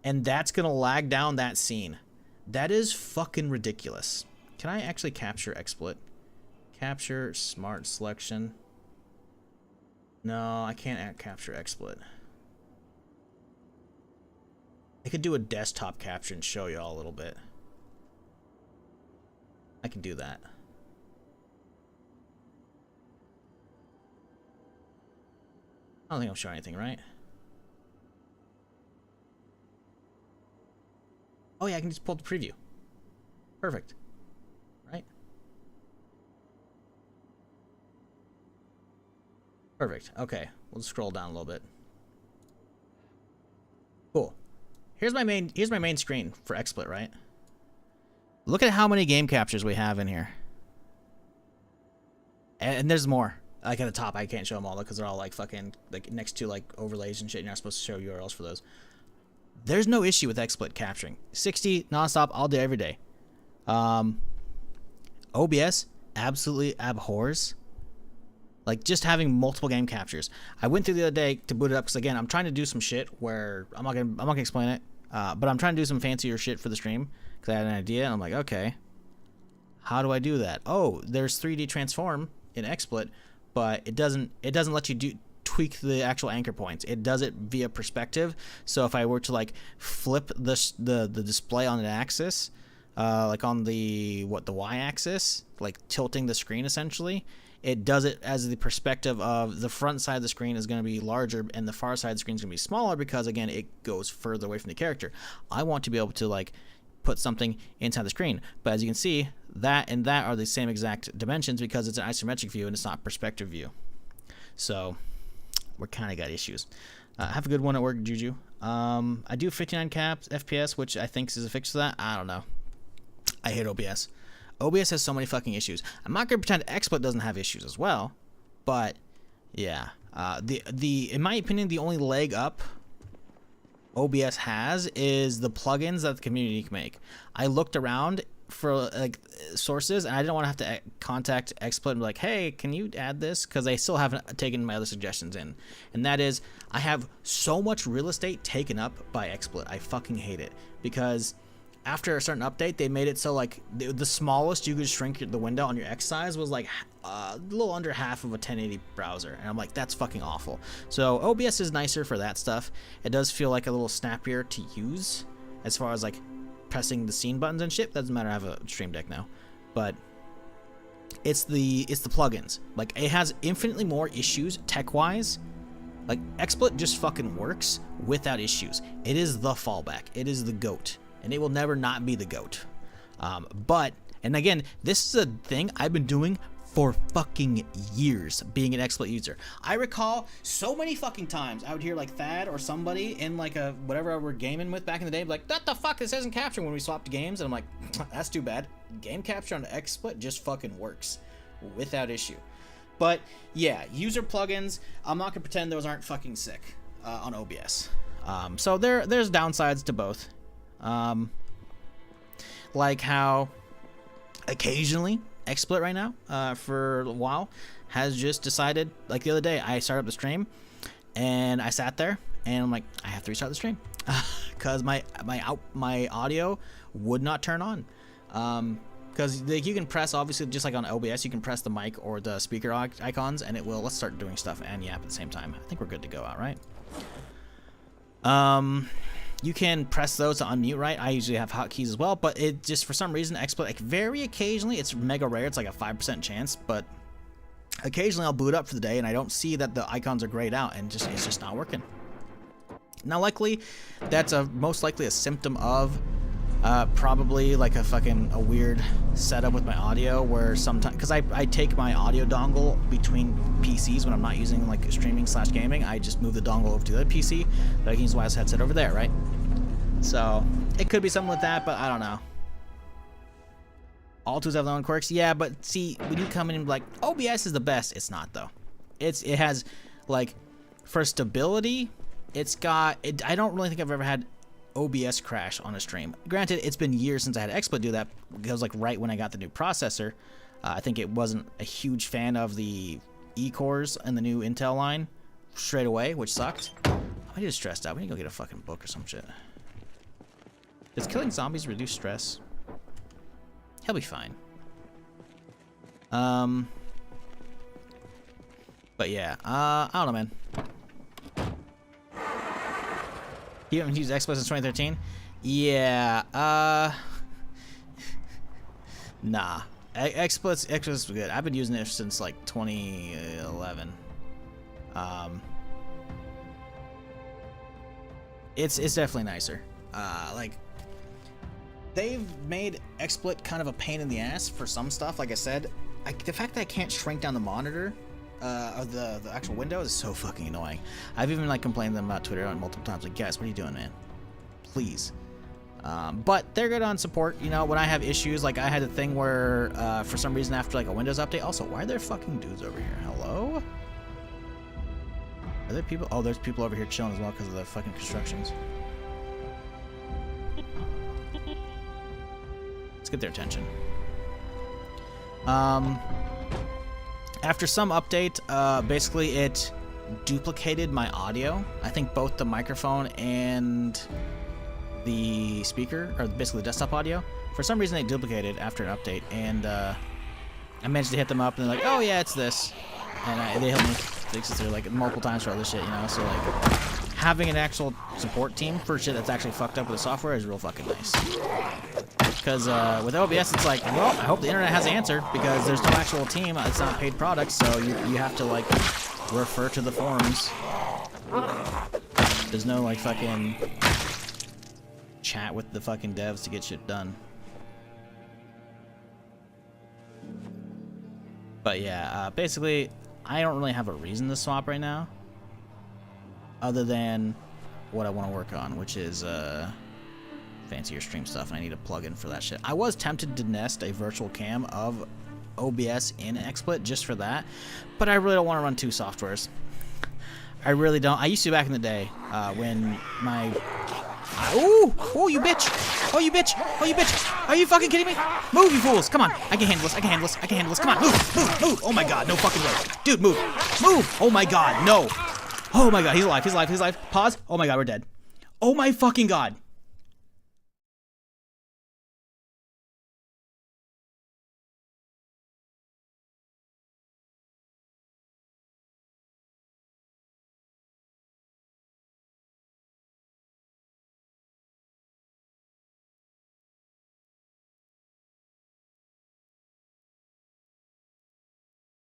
and that's going to lag down that scene? That is fucking ridiculous. Can I actually capture XSplit? Capture smart selection. No, I can't capture XSplit. I could do a desktop capture and show you all a little bit. I can do that. I don't think I'm showing anything, right? Oh yeah, I can just pull up the preview. Perfect. Right? Perfect. Okay, we'll scroll down a little bit. Cool. Here's my main screen for XSplit, right? Look at how many game captures we have in here. And there's more. Like at the top, I can't show them all because they're all like fucking like next to like overlays and shit. You're not supposed to show URLs for those. There's no issue with XSplit capturing. 60 nonstop all day, every day. OBS absolutely abhors like just having multiple game captures. I went through the other day to boot it up because again, I'm trying to do some shit where I'm not gonna explain it, but I'm trying to do some fancier shit for the stream because I had an idea and I'm like, okay, how do I do that? Oh, there's 3D transform in XSplit, but it doesn't let you tweak the actual anchor points. It does it via perspective. So if I were to like flip the display on an axis, like on the y-axis, like tilting the screen essentially, it does it as the perspective of the front side of the screen is going to be larger and the far side of the screen is going to be smaller because again it goes further away from the character. I want to be able to like put something inside the screen, but as you can see, that and that are the same exact dimensions because it's an isometric view and it's not a perspective view. So we're kind of got issues. Have a good one at work, Juju. I do 59 caps FPS, which I think is a fix to that. I don't know. I hate OBS. OBS has so many fucking issues. I'm not gonna pretend XSplit doesn't have issues as well, but yeah. In my opinion, the only leg up OBS has is the plugins that the community can make. I looked around for like sources, and I didn't want to have to contact XSplit and be like, hey, can you add this? Because I still haven't taken my other suggestions in. And that is, I have so much real estate taken up by XSplit. I fucking hate it. Because after a certain update, they made it so like the smallest you could shrink the window on your X size was like a little under half of a 1080 browser. And I'm like, that's fucking awful. So OBS is nicer for that stuff. It does feel like a little snappier to use as far as like pressing the scene buttons and shit. Doesn't matter, I have a Stream Deck now. But it's the plugins. Like, it has infinitely more issues tech-wise. Like, XSplit just fucking works without issues. It is the fallback. It is the GOAT. And it will never not be the GOAT. And again, this is a thing I've been doing for fucking years, being an XSplit user. I recall so many fucking times I would hear like Thad or somebody in like a whatever we're gaming with back in the day, be like, what the fuck, this isn't capturing when we swapped games. And I'm like, that's too bad. Game capture on XSplit just fucking works without issue. But yeah, user plugins, I'm not gonna pretend those aren't fucking sick on OBS. So there's downsides to both. Like how occasionally XSplit right now, for a while, has just decided, like the other day, I started up the stream, and I sat there, and I'm like, I have to restart the stream, because my audio would not turn on, because like, you can press, obviously, just like on OBS, you can press the mic or the speaker icons, and it will, let's start doing stuff and yap at the same time. I think we're good to go out, right? You can press those to unmute, right? I usually have hotkeys as well, but it just, for some reason, XSplit, like very occasionally, it's mega rare, it's like a 5% chance, but occasionally I'll boot up for the day and I don't see that the icons are grayed out, and it's just not working. Now, likely, that's most likely a symptom of probably like a weird setup with my audio, where sometimes, because I take my audio dongle between PCs when I'm not using like streaming / gaming, I just move the dongle over to the other PC, but I can use the wireless headset over there, right? So it could be something with that, but I don't know. All tools have their own quirks, yeah, but see, when you come in and be like, OBS is the best, it's not though. It has, like, for stability, it's got, I don't really think I've ever had OBS crash on a stream. Granted, it's been years since I had XSplit do that, because like right when I got the new processor, I think it wasn't a huge fan of the E-cores and the new Intel line straight away, which sucked. I just stressed out. We need to go get a fucking book or some shit. Does killing zombies reduce stress? He'll be fine. But yeah, I don't know, man. You haven't used XSplit since 2013? Yeah, nah. XSplit's good. I've been using it since like 2011. It's definitely nicer. Like, they've made XSplit kind of a pain in the ass for some stuff. Like I said, the fact that I can't shrink down the monitor of the actual window is so fucking annoying. I've even like complained to them about Twitter on multiple times. Like, guys, what are you doing, man? Please. But they're good on support. You know, when I have issues, like I had a thing where for some reason after like a Windows update. Also, why are there fucking dudes over here? Hello? Are there people? Oh, there's people over here chilling as well because of the fucking constructions. Let's get their attention. After some update, basically it duplicated my audio. I think both the microphone and the speaker, or basically the desktop audio. For some reason they duplicated after an update, and I managed to hit them up, and they're like, oh yeah, it's this. And they helped me fix it through like multiple times for other shit, you know, so like having an actual support team for shit that's actually fucked up with the software is real fucking nice. Because with OBS, it's like, well, I hope the internet has answered, because there's no actual team. It's not a paid product, so you have to, like, refer to the forums. There's no, like, fucking chat with the fucking devs to get shit done. But, yeah, basically, I don't really have a reason to swap right now. Other than what I want to work on, which is fancier stream stuff, and I need a plugin for that shit. I was tempted to nest a virtual cam of OBS in XSplit just for that, but I really don't want to run two softwares. I really don't. I used to back in the day when my... Oh, you bitch! Oh, you bitch! Oh, you bitch! Are you fucking kidding me? Move, you fools! Come on! I can handle this! I can handle this! I can handle this! Come on! Move! Move! Move! Oh my god! No fucking way! Dude, move! Move! Oh my god! No! Oh my god! He's alive! He's alive! He's alive! Pause! Oh my god! We're dead! Oh my fucking god!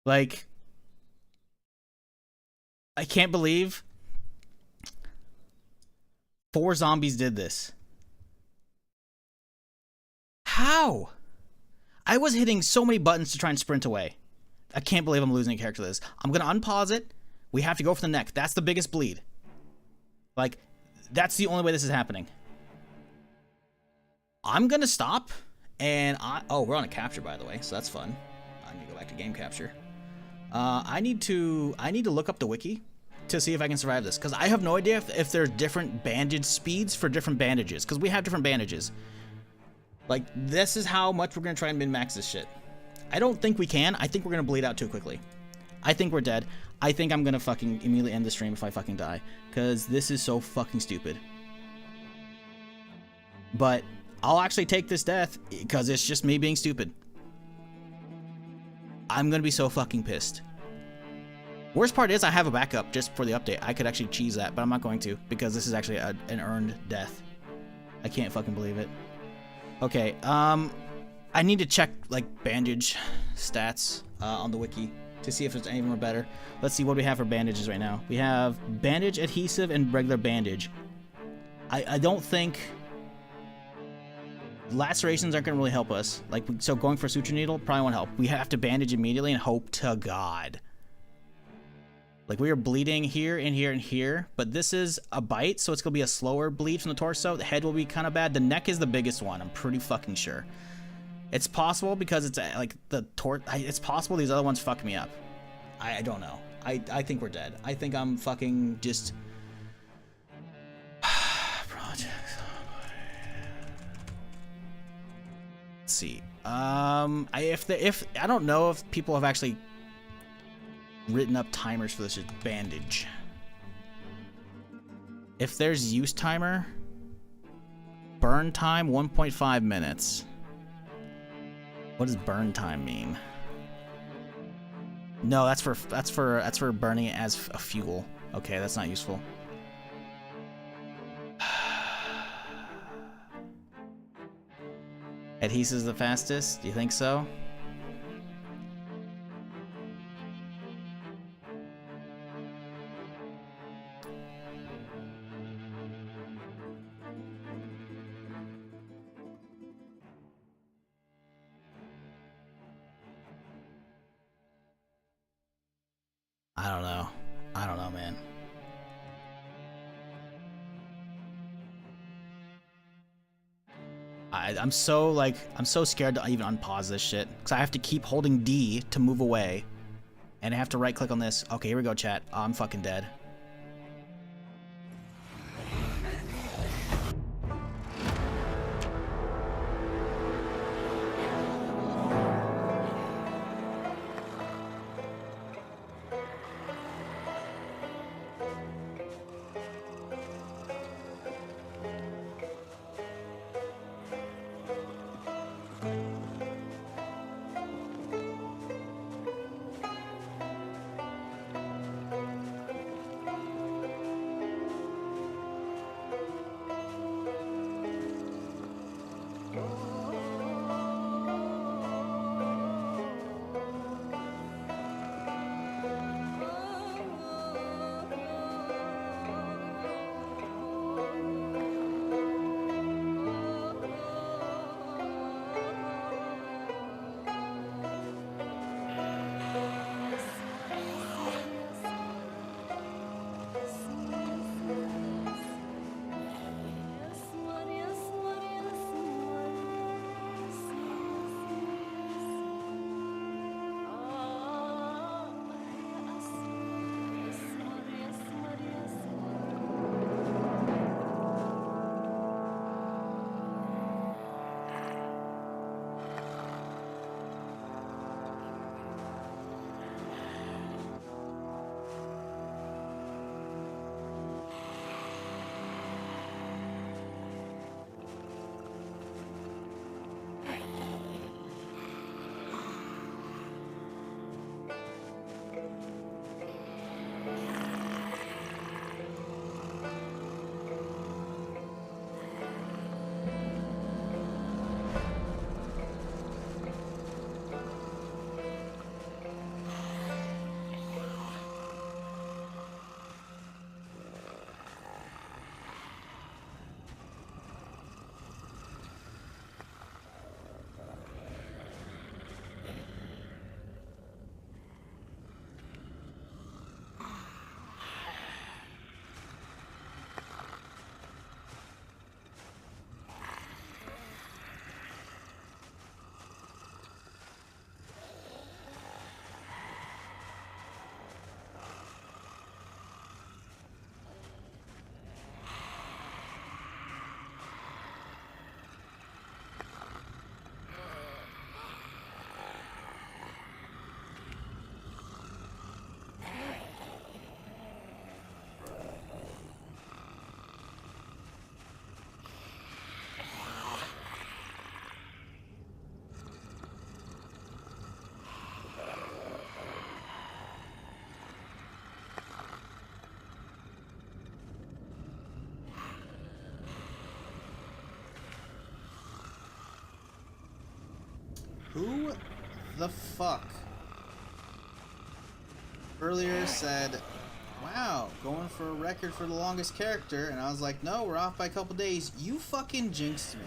Like, I can't believe 4 zombies did this. How? I was hitting so many buttons to try and sprint away. I can't believe I'm losing a character to this. I'm going to unpause it. We have to go for the neck. That's the biggest bleed. Like, that's the only way this is happening. I'm going to stop. And oh, we're on a capture, by the way, so that's fun. I need to go back to game capture. I need to look up the wiki to see if I can survive this, because I have no idea if there's different bandage speeds for different bandages, because we have different bandages. Like, this is how much we're going to try and min-max this shit. I don't think we can. I think we're going to bleed out too quickly. I think we're dead. I think I'm going to fucking immediately end the stream if I fucking die, because this is so fucking stupid. But I'll actually take this death, because it's just me being stupid. I'm going to be so fucking pissed. Worst part is I have a backup just for the update. I could actually cheese that, but I'm not going to, because this is actually an earned death. I can't fucking believe it. Okay, I need to check, like, bandage stats on the wiki to see if there's any of them are better. Let's see what we have for bandages right now. We have bandage, adhesive, and regular bandage. I don't think... Lacerations aren't going to really help us. Like, so going for suture needle probably won't help. We have to bandage immediately and hope to God. Like, we are bleeding here and here and here, but this is a bite, so it's going to be a slower bleed from the torso. The head will be kind of bad. The neck is the biggest one, I'm pretty fucking sure. It's possible because it's like the it's possible these other ones fuck me up. I don't know. I think we're dead. I think I'm fucking just... Let's see. I don't know if people have actually written up timers for this bandage. If there's use timer, burn time 1.5 minutes. What does burn time mean? No, that's for burning it as a fuel. Okay, that's not useful. Adhesive's the fastest? Do you think so? I don't know. I don't know, man. I'm so scared to even unpause this shit, because I have to keep holding D to move away, and I have to right click on this. Okay, here we go, chat. Oh, I'm fucking dead. Who the fuck earlier said, wow, going for a record for the longest character, and I was like, no, we're off by a couple days. You fucking jinxed me.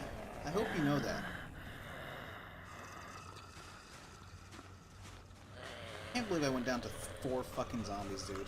I hope you know that. I can't believe I went down to 4 fucking zombies, dude.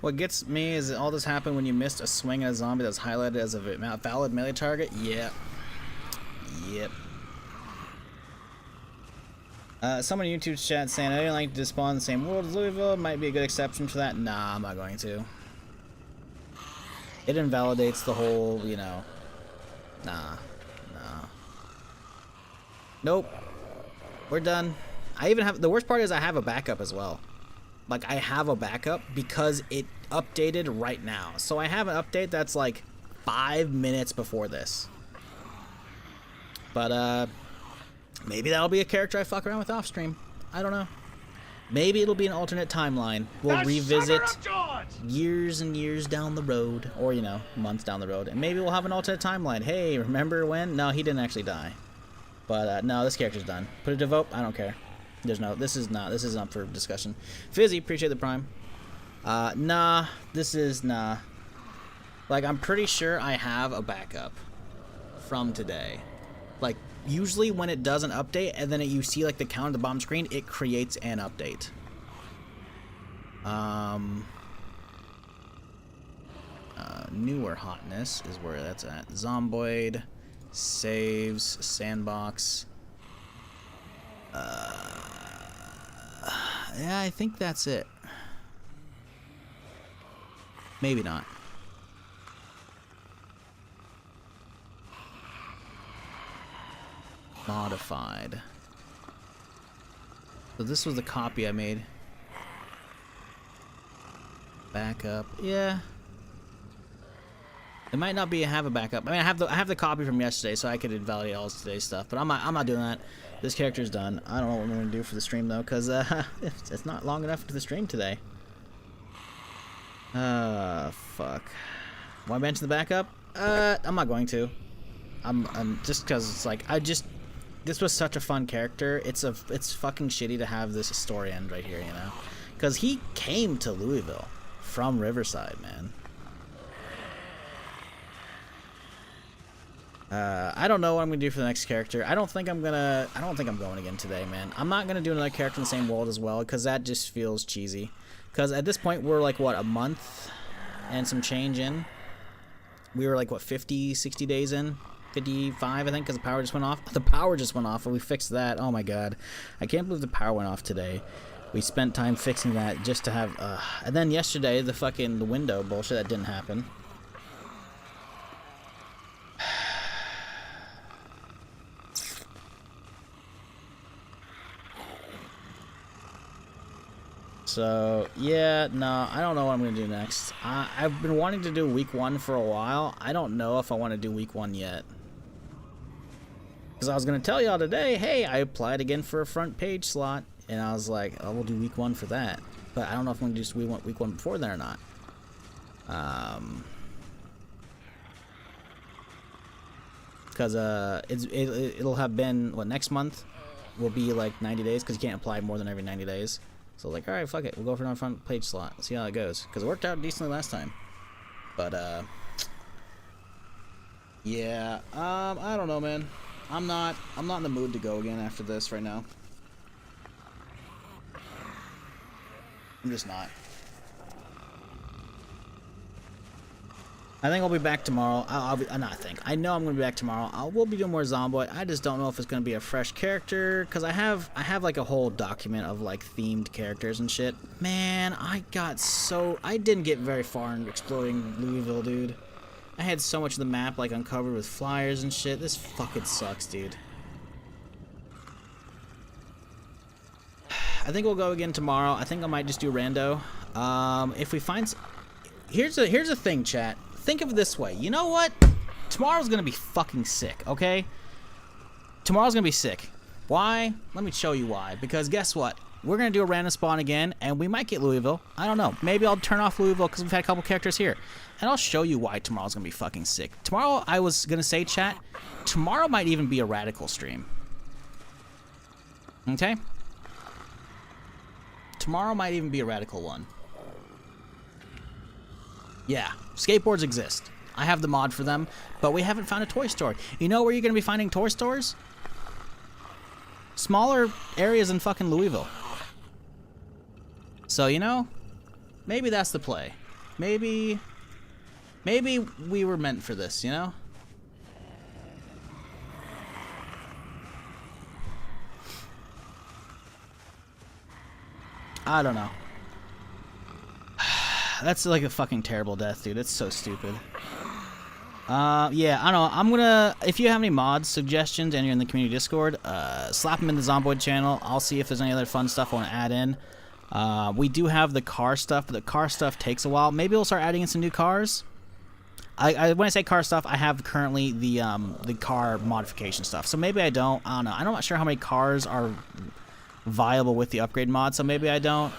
What gets me is all this happened when you missed a swing at a zombie that's highlighted as a valid melee target. Yep. Yep. Someone in YouTube's chat saying, I didn't like to spawn in the same world as Louisville. Might be a good exception for that. Nah, I'm not going to. It invalidates the whole, you know. Nah. Nope. We're done. I even have, the worst part is I have a backup as well. Like, I have a backup because it updated right now. So I have an update that's like 5 minutes before this. But, maybe that'll be a character I fuck around with off stream. I don't know. Maybe it'll be an alternate timeline. We'll revisit years and years down the road. Or, you know, months down the road. And maybe we'll have an alternate timeline. Hey, remember when? No, he didn't actually die. But, no, this character's done. Put it to vote? I don't care. There's no, this is not up for discussion. Fizzy, appreciate the prime. Nah, nah. Like, I'm pretty sure I have a backup from today. Like, usually when it does an update and then you see like the count at the bottom screen, it creates an update. Newer hotness is where that's at. Zomboid, saves, sandbox. Yeah, I think that's it. Maybe not. Modified. So this was the copy I made. Backup. Yeah. It might not be have a backup. I mean, I have the copy from yesterday, so I could invalidate all today's stuff. But I'm not doing that. This character's done. I don't know what I'm gonna do for the stream though, cause it's not long enough to the stream today. Fuck. Why mention the backup? I'm not going to. I'm just cause it's like this was such a fun character. It's fucking shitty to have this story end right here, you know, cause he came to Louisville from Riverside, man. I don't know what I'm gonna do for the next character. I don't think I'm going again today, man. I'm not gonna do another character in the same world as well, because that just feels cheesy. Because at this point, we're like, what, a month and some change in? We were like, what, 50, 60 days in? 55, I think, because the power just went off. The power just went off, and we fixed that. Oh my god. I can't believe the power went off today. We spent time fixing that just to have, and then yesterday, the window bullshit, that didn't happen. So, yeah, no, I don't know what I'm going to do next. I've been wanting to do week 1 for a while. I don't know if I want to do week 1 yet. Because I was going to tell y'all today, hey, I applied again for a front page slot And I was like, oh, we'll do week 1 for that. But I don't know if I'm going to do week 1 before then or not. Because it'll have been, what, next month will be like 90 days, because you can't apply more than every 90 days. So like, alright, fuck it, we'll go for another front page slot, see how it goes, because it worked out decently last time. But yeah, I don't know, man. I'm not in the mood to go again after this right now. I'm just not. I think I'll be back tomorrow. I know I'm gonna be back tomorrow. We'll be doing more Zomboid. I just don't know if it's gonna be a fresh character, because I have like a whole document of like themed characters and shit. Man, I didn't get very far in exploring Louisville, dude. I had so much of the map like uncovered with flyers and shit. This fucking sucks, dude. I think we'll go again tomorrow. I think I might just do rando. If we find, here's a thing, chat. Think of it this way. You know what? Tomorrow's gonna be fucking sick, okay? Tomorrow's gonna be sick. Why? Let me show you why. Because guess what? We're gonna do a random spawn again, and we might get Louisville. I don't know. Maybe I'll turn off Louisville because we've had a couple characters here. And I'll show you why tomorrow's gonna be fucking sick. Tomorrow, I was gonna say, chat, tomorrow might even be a radical stream. Okay? Tomorrow might even be a radical one. Yeah, skateboards exist. I have the mod for them, but we haven't found a toy store. You know where you're going to be finding toy stores? Smaller areas in fucking Louisville. So, you know, maybe that's the play. Maybe we were meant for this, you know? I don't know. That's like a fucking terrible death, dude. It's so stupid. Yeah, I don't know. I'm gonna, if you have any mods, suggestions, and you're in the community Discord, slap them in the Zomboid channel. I'll see if there's any other fun stuff I want to add in. We do have the car stuff, but the car stuff takes a while. Maybe we'll start adding in some new cars. When I say car stuff, I have currently the car modification stuff. So maybe I don't. I don't know. I'm not sure how many cars are viable with the upgrade mod, so maybe I don't.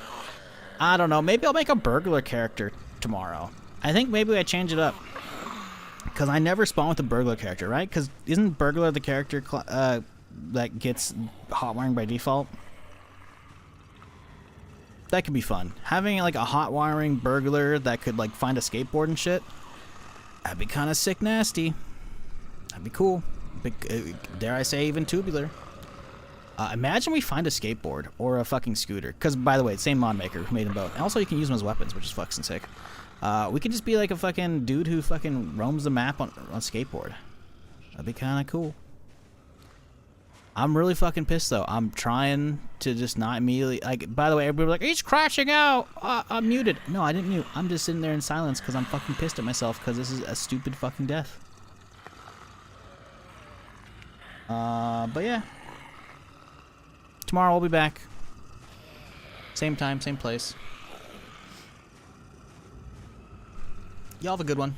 I don't know. Maybe I'll make a burglar character tomorrow. I think maybe I change it up. Because I never spawn with a burglar character, right? Because isn't burglar the character that gets hot wiring by default? That could be fun. Having like a hot wiring burglar that could like find a skateboard and shit. That'd be kind of sick nasty. That'd be cool. Dare I say even tubular. Imagine we find a skateboard or a fucking scooter. Because, by the way, same mod maker who made them both. And also, you can use them as weapons, which is fucking sick. We could just be like a fucking dude who fucking roams the map on skateboard. That'd be kind of cool. I'm really fucking pissed, though. I'm trying to just not immediately... Like, by the way, everybody was like, he's crashing out! I'm muted. No, I didn't mute. I'm just sitting there in silence because I'm fucking pissed at myself because this is a stupid fucking death. But yeah. Tomorrow we'll be back. Same time, same place. Y'all have a good one.